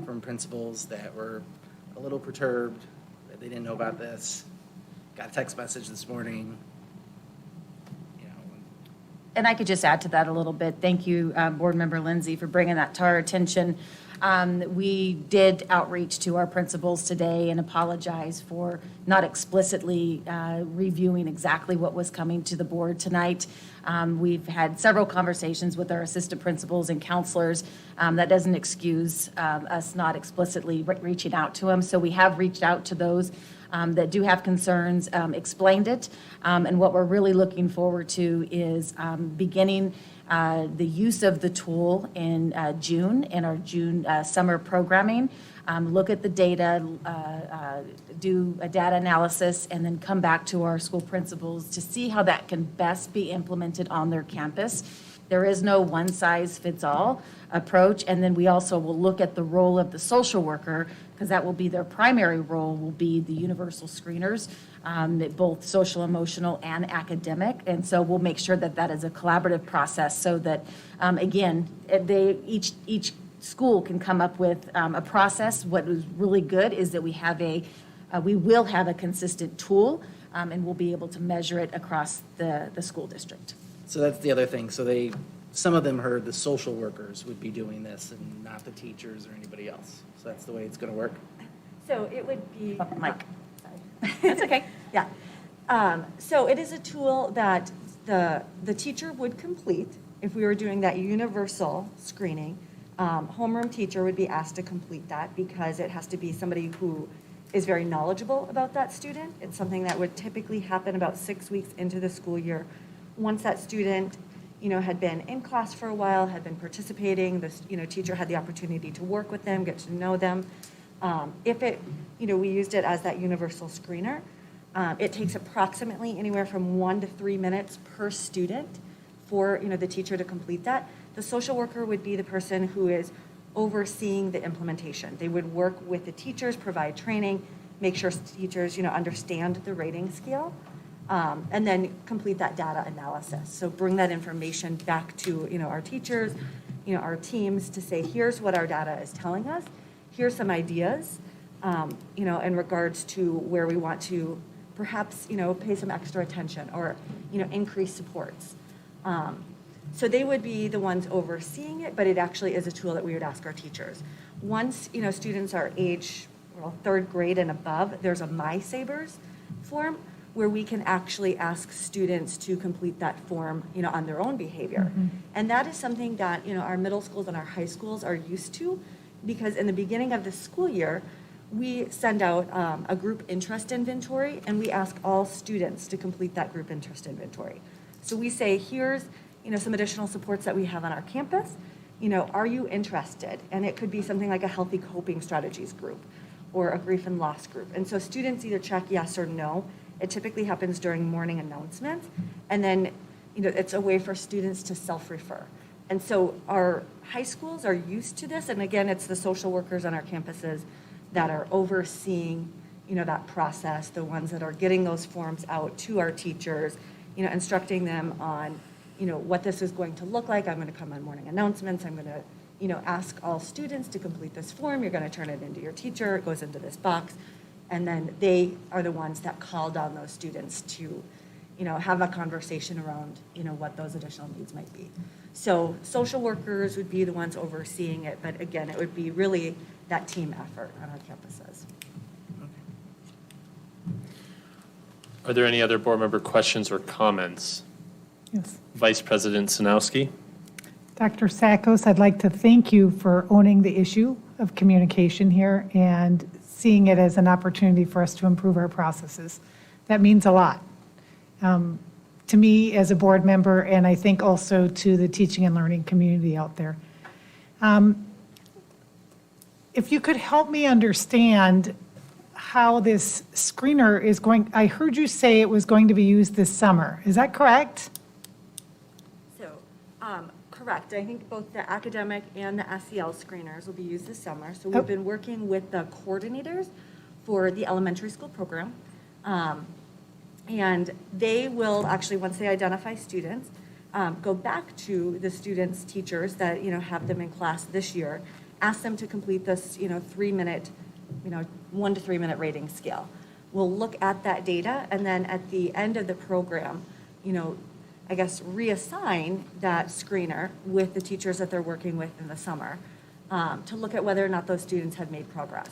from principals that were a little perturbed that they didn't know about this. Got a text message this morning. And I could just add to that a little bit. Thank you, Board Member Lindsay, for bringing that to our attention. We did outreach to our principals today and apologize for not explicitly reviewing exactly what was coming to the board tonight. We've had several conversations with our assistant principals and counselors. That doesn't excuse us not explicitly reaching out to them. So we have reached out to those that do have concerns, explained it. And what we're really looking forward to is beginning the use of the tool in June, in our June summer programming. Look at the data, do a data analysis, and then come back to our school principals to see how that can best be implemented on their campus. There is no one-size-fits-all approach, and then we also will look at the role of the social worker, because that will be their primary role, will be the universal screeners, both social, emotional, and academic. And so we'll make sure that that is a collaborative process so that, again, each school can come up with a process. What is really good is that we will have a consistent tool, and we'll be able to measure it across the school district. So that's the other thing. So some of them heard the social workers would be doing this and not the teachers or anybody else. So that's the way it's going to work. So it would be. Oh, Mike. Sorry. That's okay. Yeah. So it is a tool that the teacher would complete if we were doing that universal screening. Homeroom teacher would be asked to complete that because it has to be somebody who is very knowledgeable about that student. It's something that would typically happen about 6 weeks into the school year. Once that student, had been in class for a while, had been participating, the, teacher had the opportunity to work with them, get to know them. If we used it as that universal screener, it takes approximately anywhere from 1 to 3 minutes per student for, the teacher to complete that. The social worker would be the person who is overseeing the implementation. They would work with the teachers, provide training, make sure teachers, understand the rating scale. And then complete that data analysis. So bring that information back to, our teachers, our teams to say, here's what our data is telling us. Here's some ideas, in regards to where we want to perhaps, pay some extra attention or, increase supports. So they would be the ones overseeing it, but it actually is a tool that we would ask our teachers. Once, students are age, 3rd grade and above, there's a My SABRS form where we can actually ask students to complete that form, on their own behavior. Mm-hmm. And that is something that, our middle schools and our high schools are used to, because in the beginning of the school year, we send out a group interest inventory, and we ask all students to complete that group interest inventory. So we say, here's, some additional supports that we have on our campus. are you interested? And it could be something like a healthy coping strategies group or a grief and loss group. And so students either check yes or no. It typically happens during morning announcements. And then, it's a way for students to self-refer. And so our high schools are used to this. And again, it's the social workers on our campuses that are overseeing, that process, the ones that are getting those forms out to our teachers, instructing them on, what this is going to look like. I'm going to come on morning announcements. I'm going to, ask all students to complete this form. You're going to turn it into your teacher. It goes into this box. And then they are the ones that called on those students to, have a conversation around, what those additional needs might be. So social workers would be the ones overseeing it, but again, it would be really that team effort on our campuses. Are there any other board member questions or comments? Yes. Vice President Sanowski? Dr. Sakos, I'd like to thank you for owning the issue of communication here and seeing it as an opportunity for us to improve our processes. That means a lot to me as a board member, and I think also to the teaching and learning community out there. If you could help me understand how this screener is going, I heard you say it was going to be used this summer. Is that correct? So, correct. I think both the academic and the SEL screeners will be used this summer. So we've been working with the coordinators for the elementary school program. And they will actually, once they identify students, go back to the students' teachers that, have them in class this year, ask them to complete this, 3-minute, 1 to 3 minute rating scale. We'll look at that data, and then at the end of the program, reassign that screener with the teachers that they're working with in the summer to look at whether or not those students have made progress.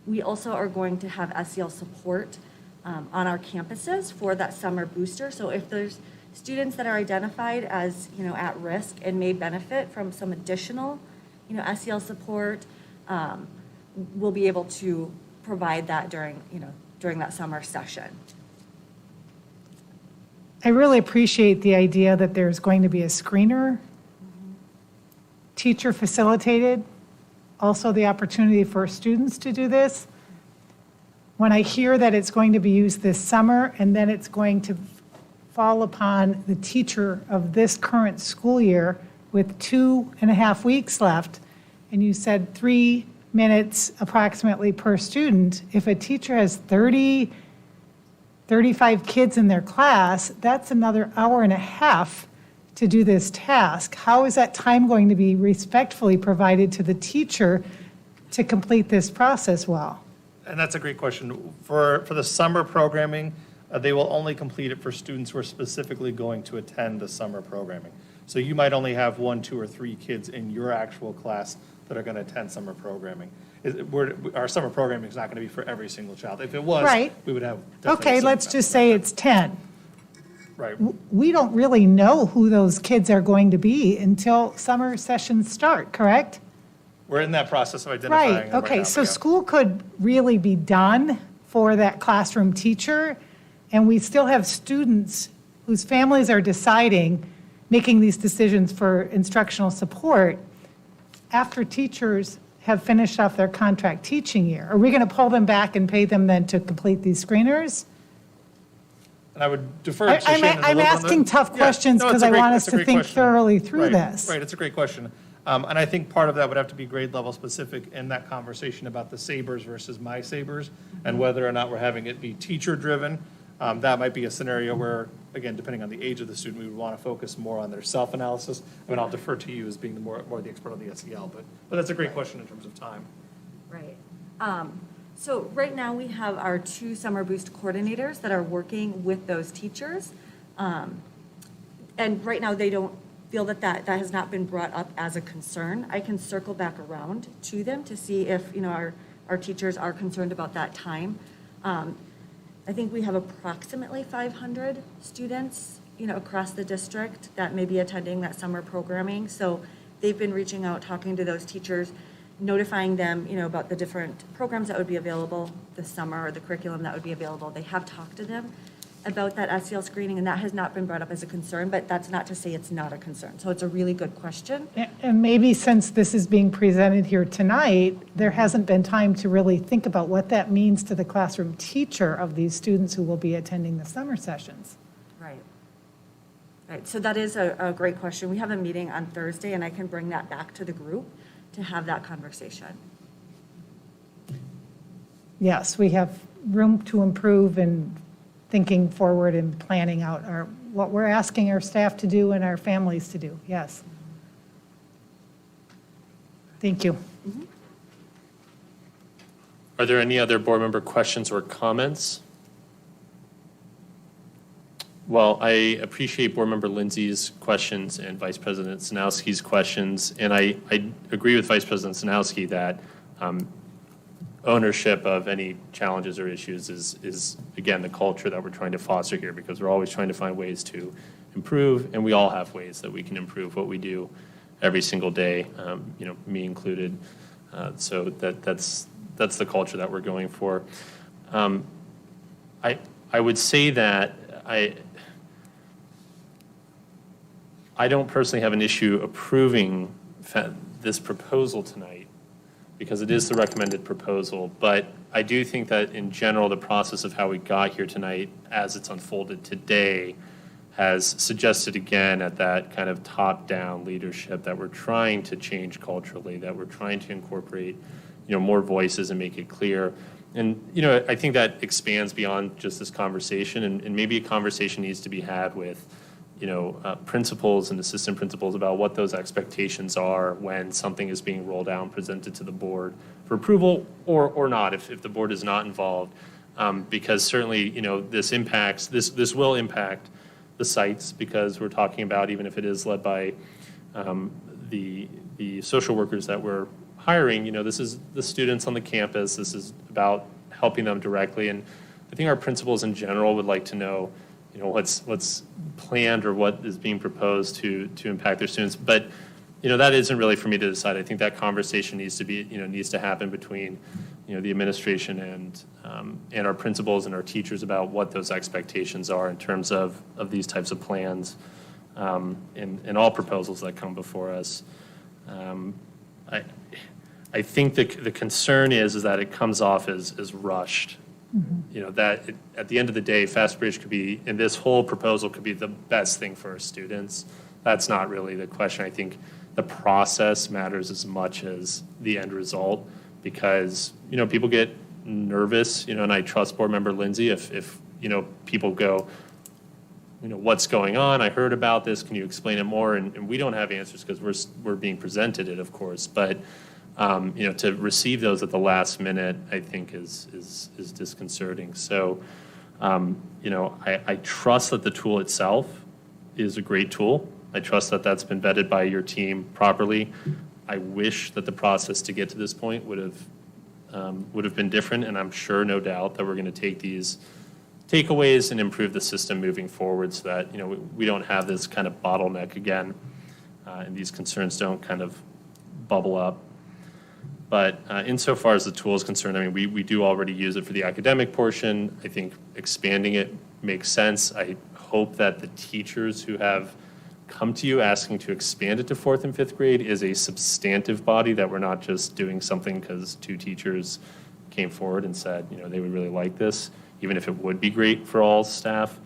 We also are going to have SEL support on our campuses for that summer booster. So if there's students that are identified as, at risk and may benefit from some additional, SEL support, we'll be able to provide that during that summer session. I really appreciate the idea that there's going to be a screener, teacher facilitated, also the opportunity for students to do this. When I hear that it's going to be used this summer and then it's going to fall upon the teacher of this current school year with 2.5 weeks left, and you said 3 minutes approximately per student, if a teacher has 30, 35 kids in their class, that's another hour and a half to do this task. How is that time going to be respectfully provided to the teacher to complete this process well? And that's a great question. For the summer programming, they will only complete it for students who are specifically going to attend the summer programming. So you might only have 1, 2, or 3 kids in your actual class that are going to attend summer programming. Our summer programming is not going to be for every single child. If it was, Right. we would have. definitely Okay, some let's just say it's 10. Right. We don't really know who those kids are going to be until summer sessions start, correct? We're in that process of identifying. Right, them okay, now, so but yeah. school could really be done for that classroom teacher, and we still have students whose families are deciding, making these decisions for instructional support after teachers have finished off their contract teaching year. Are we going to pull them back and pay them then to complete these screeners? And I would defer to Shannon a little I'm bit on asking the- tough Yeah, questions no, it's because a I great- want us it's a to great think question. thoroughly through Right, this. Right, it's a great question. And I think part of that would have to be grade level specific in that conversation about the Sabres versus my Sabres, and whether or not we're having it be teacher-driven. That might be a scenario where, again, depending on the age of the student, we would want to focus more on their self-analysis. I mean, I'll defer to you as being the more the expert on the SEL, but that's a great question in terms of time. Right. So right now we have our 2 summer boost coordinators that are working with those teachers. And right now they don't feel that has not been brought up as a concern. I can circle back around to them to see if, our teachers are concerned about that time. I think we have approximately 500 students, across the district that may be attending that summer programming. So they've been reaching out, talking to those teachers, notifying them, about the different programs that would be available this summer or the curriculum that would be available. They have talked to them. about that SEL screening, and that has not been brought up as a concern, but that's not to say it's not a concern. So it's a really good question. And maybe since this is being presented here tonight, there hasn't been time to really think about what that means to the classroom teacher of these students who will be attending the summer sessions. Right. Right, so that is a great question. We have a meeting on Thursday, and I can bring that back to the group to have that conversation. Yes, we have room to improve in thinking forward and planning out what we're asking our staff to do and our families to do, yes. Thank you. Are there any other board member questions or comments? Well, I appreciate Board Member Lindsay's questions and Vice President Sanowski's questions, and I agree with Vice President Sanowski that ownership of any challenges or issues is, again, the culture that we're trying to foster here, because we're always trying to find ways to improve, and we all have ways that we can improve what we do every single day, me included. So that's the culture that we're going for. I would say that I don't personally have an issue approving this proposal tonight, because it is the recommended proposal, but I do think that in general, the process of how we got here tonight, as it's unfolded today, has suggested again at that kind of top-down leadership that we're trying to change culturally, that we're trying to incorporate, more voices and make it clear. And, I think that expands beyond just this conversation, and maybe a conversation needs to be had with, principals and assistant principals about what those expectations are when something is being rolled out and presented to the board for approval or not, if the board is not involved. Because certainly, this will impact the sites, because we're talking about, even if it is led by the social workers that we're hiring, this is the students on the campus. This is about helping them directly. And I think our principals in general would like to know, what's planned or what is being proposed to impact their students. But, that isn't really for me to decide. I think that conversation needs to happen between, the administration and our principals and our teachers about what those expectations are in terms of these types of plans and all proposals that come before us. I think the concern is that it comes off as rushed. That at the end of the day, FastBridge could be, and this whole proposal could be the best thing for our students. That's not really the question. I think the process matters as much as the end result, because, people get nervous, and I trust Board Member Lindsay if people go, what's going on? I heard about this. Can you explain it more? And we don't have answers because we're being presented it, of course, but to receive those at the last minute, I think is disconcerting. So, I trust that the tool itself is a great tool. I trust that that's been vetted by your team properly. I wish that the process to get to this point would have been different, and I'm sure, no doubt, that we're going to take these takeaways and improve the system moving forward, so that we don't have this kind of bottleneck again, and these concerns don't kind of bubble up. But insofar as the tool is concerned, we do already use it for the academic portion. I think expanding it makes sense. I hope that the teachers who have come to you asking to expand it to 4th and 5th grade is a substantive body, that we're not just doing something because 2 teachers came forward and said, they would really like this, even if it would be great for all staff.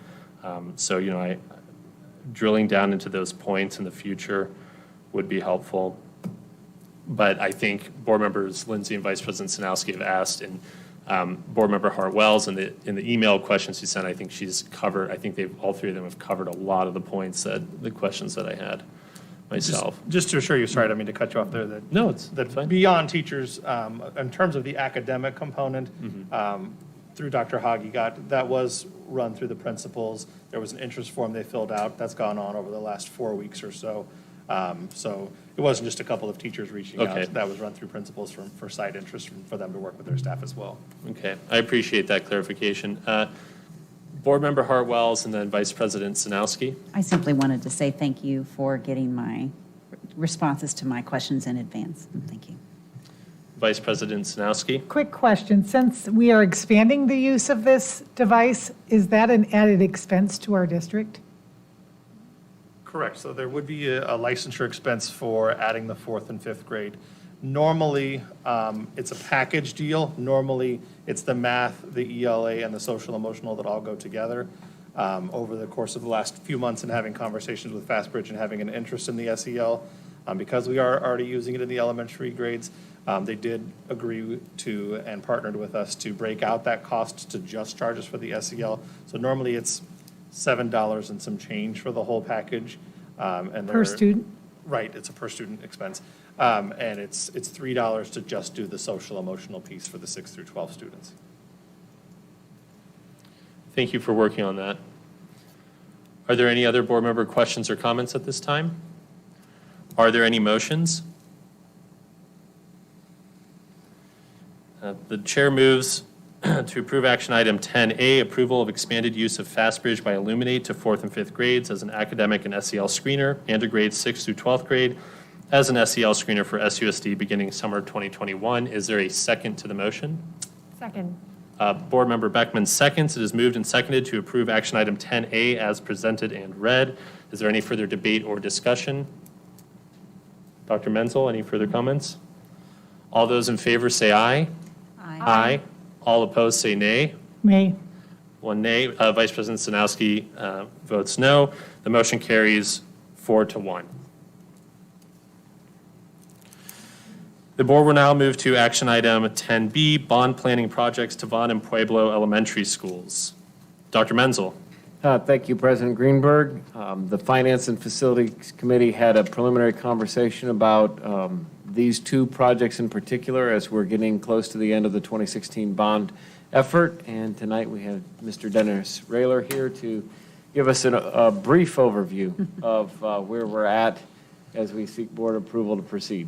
So, drilling down into those points in the future would be helpful. But I think Board Members Lindsay and Vice President Sanowski have asked, and Board Member Hartwell's in the email questions she sent, I think she's covered. I think all 3 of them have covered a lot of the points the questions that I had myself. Just to assure you, sorry, I don't mean to cut you off there. No, it's fine. Beyond teachers, in terms of the academic component, through Dr. Hagi, that was run through the principals. There was an interest form they filled out. That's gone on over the last 4 weeks or so. So it wasn't just a couple of teachers reaching out. That was run through principals for side interest for them to work with their staff as well. Okay, I appreciate that clarification. Board Member Hartwell's and then Vice President Sanowski. I simply wanted to say thank you for getting my responses to my questions in advance. Thank you. Vice President Sinowski. Quick question. Since we are expanding the use of this device, is that an added expense to our district? Correct. So there would be a licensure expense for adding the 4th and 5th grade. Normally, it's a package deal. Normally, it's the math, the ELA, and the social emotional that all go together. Over the course of the last few months and having conversations with Fastbridge and having an interest in the SEL, because we are already using it in the elementary grades, they did agree to and partnered with us to break out that cost to just charge us for the SEL. So normally it's $7 and some change for the whole package. And Per student? Right, it's a per student expense. And it's $3 to just do the social emotional piece for the 6 through 12 students. Thank you for working on that. Are there any other board member questions or comments at this time? Are there any motions? The chair moves to approve action item 10A, approval of expanded use of Fastbridge by Illuminate to 4th and 5th grades as an academic and SEL screener, and to grades 6th through 12th grade as an SEL screener for SUSD beginning summer 2021. Is there a second to the motion? Second. Board Member Beckman seconds. It is moved and seconded to approve action item 10A as presented and read. Is there any further debate or discussion? Dr. Menzel, any further comments? All those in favor say aye. Aye. All opposed say nay. Nay. One nay. Vice President Sinowski votes no. The motion carries 4-1. The board will now move to action item 10B, bond planning projects to Vaughn and Pueblo Elementary Schools. Dr. Menzel. Thank you, President Greenberg. The Finance and Facilities Committee had a preliminary conversation about these two projects in particular as we're getting close to the end of the 2016 bond effort. And tonight we have Mr. Dennis Rayler here to give us a brief overview of where we're at as we seek board approval to proceed.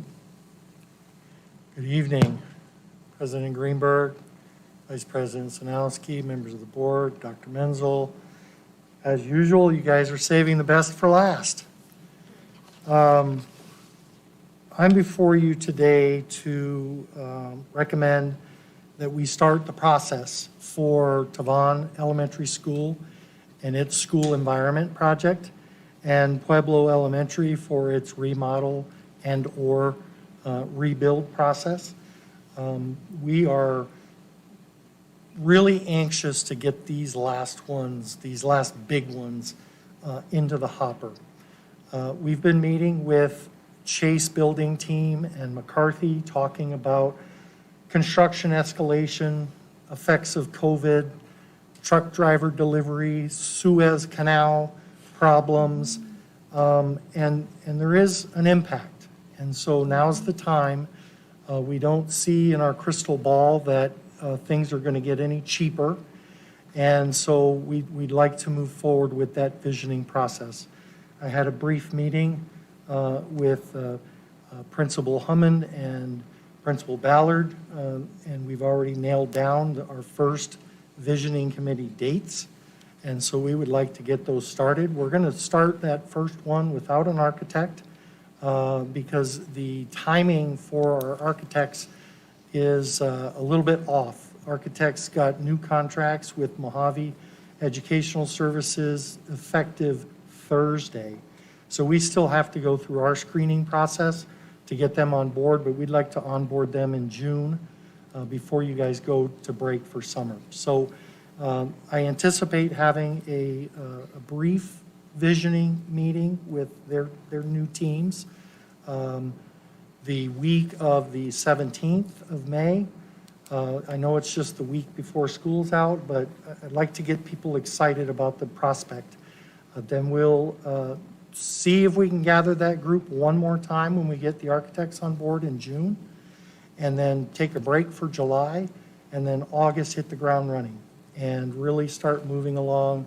Good evening, President Greenberg, Vice President Sinowski, members of the board, Dr. Menzel. As usual, you guys are saving the best for last. I'm before you today to recommend that we start the process for Vaughn Elementary School and its school environment project, and Pueblo Elementary for its remodel and or rebuild process. We are really anxious to get these last big ones into the hopper. We've been meeting with Chase building team and McCarthy talking about construction escalation, effects of COVID, truck driver delivery, Suez Canal problems, and there is an impact. And so now's the time. We don't see in our crystal ball that things are going to get any cheaper. And so we'd like to move forward with that visioning process. I had a brief meeting with Principal Hummond and Principal Ballard, and we've already nailed down our first visioning committee dates. And so we would like to get those started. We're going to start that first one without an architect. Because the timing for our architects is a little bit off. Architects got new contracts with Mojave Educational Services effective Thursday. So we still have to go through our screening process to get them on board, but we'd like to onboard them in June before you guys go to break for summer. So I anticipate having a brief visioning meeting with their new teams the week of the 17th of May. I know it's just the week before school's out, but I'd like to get people excited about the prospect. Then we'll see if we can gather that group one more time when we get the architects on board in June, and then take a break for July, and then August hit the ground running and really start moving along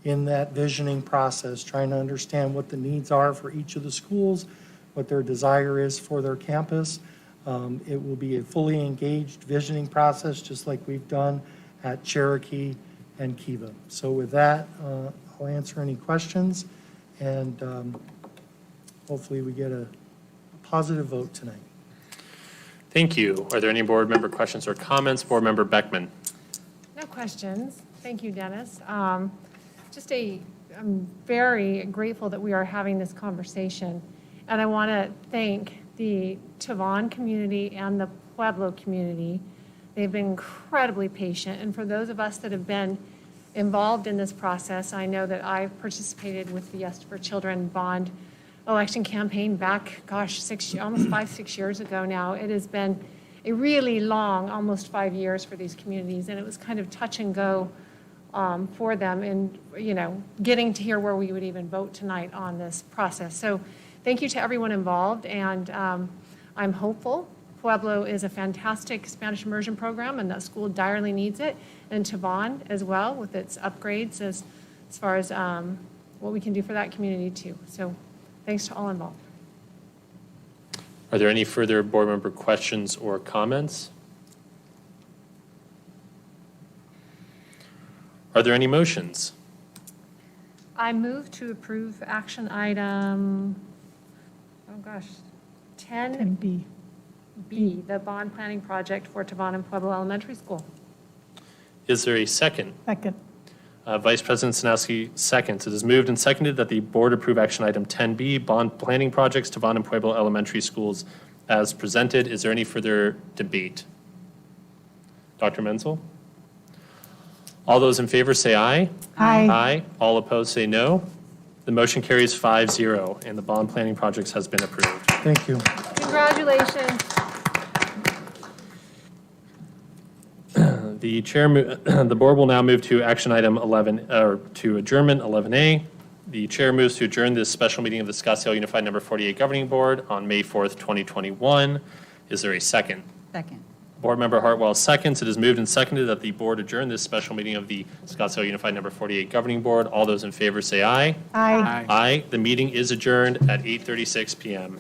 in that visioning process, trying to understand what the needs are for each of the schools, what their desire is for their campus. It will be a fully engaged visioning process, just like we've done at Cherokee and Kiva. So with that, I'll answer any questions, and hopefully we get a positive vote tonight. Thank you. Are there any board member questions or comments? Board Member Beckman. No questions. Thank you, Dennis. I'm very grateful that we are having this conversation. And I want to thank the Tavon community and the Pueblo community. They've been incredibly patient. And for those of us that have been involved in this process, I know that I've participated with the Yes for Children bond election campaign back, gosh, almost 5-6 years ago now. It has been a really long, almost 5 years for these communities, and it was kind of touch and go for them in, getting to hear where we would even vote tonight on this process. So thank you to everyone involved, and I'm hopeful. Pueblo is a fantastic Spanish immersion program, and that school direly needs it, and Tavon as well with its upgrades as far as what we can do for that community too. So thanks to all involved. Are there any further board member questions or comments? Are there any motions? I move to approve action item, 10B, the bond planning project for Tavon and Pueblo Elementary School. Is there a second? Second. Vice President Sanowski seconds. It is moved and seconded that the board approve action item 10B, bond planning projects, Tavon and Pueblo Elementary Schools as presented. Is there any further debate? Dr. Menzel? All those in favor say aye. Aye. Aye. All opposed say no. The motion carries 5-0, and the bond planning projects has been approved. Thank you. Congratulations. The board will now move to action item 11, or to adjournment 11A. The chair moves to adjourn this special meeting of the Scottsdale Unified Number 48 Governing Board on May 4th, 2021. Is there a second? Second. Board Member Hartwell seconds. It is moved and seconded that the board adjourn this special meeting of the Scottsdale Unified Number 48 Governing Board. All those in favor say aye. Aye. Aye. The meeting is adjourned at 8:36 p.m.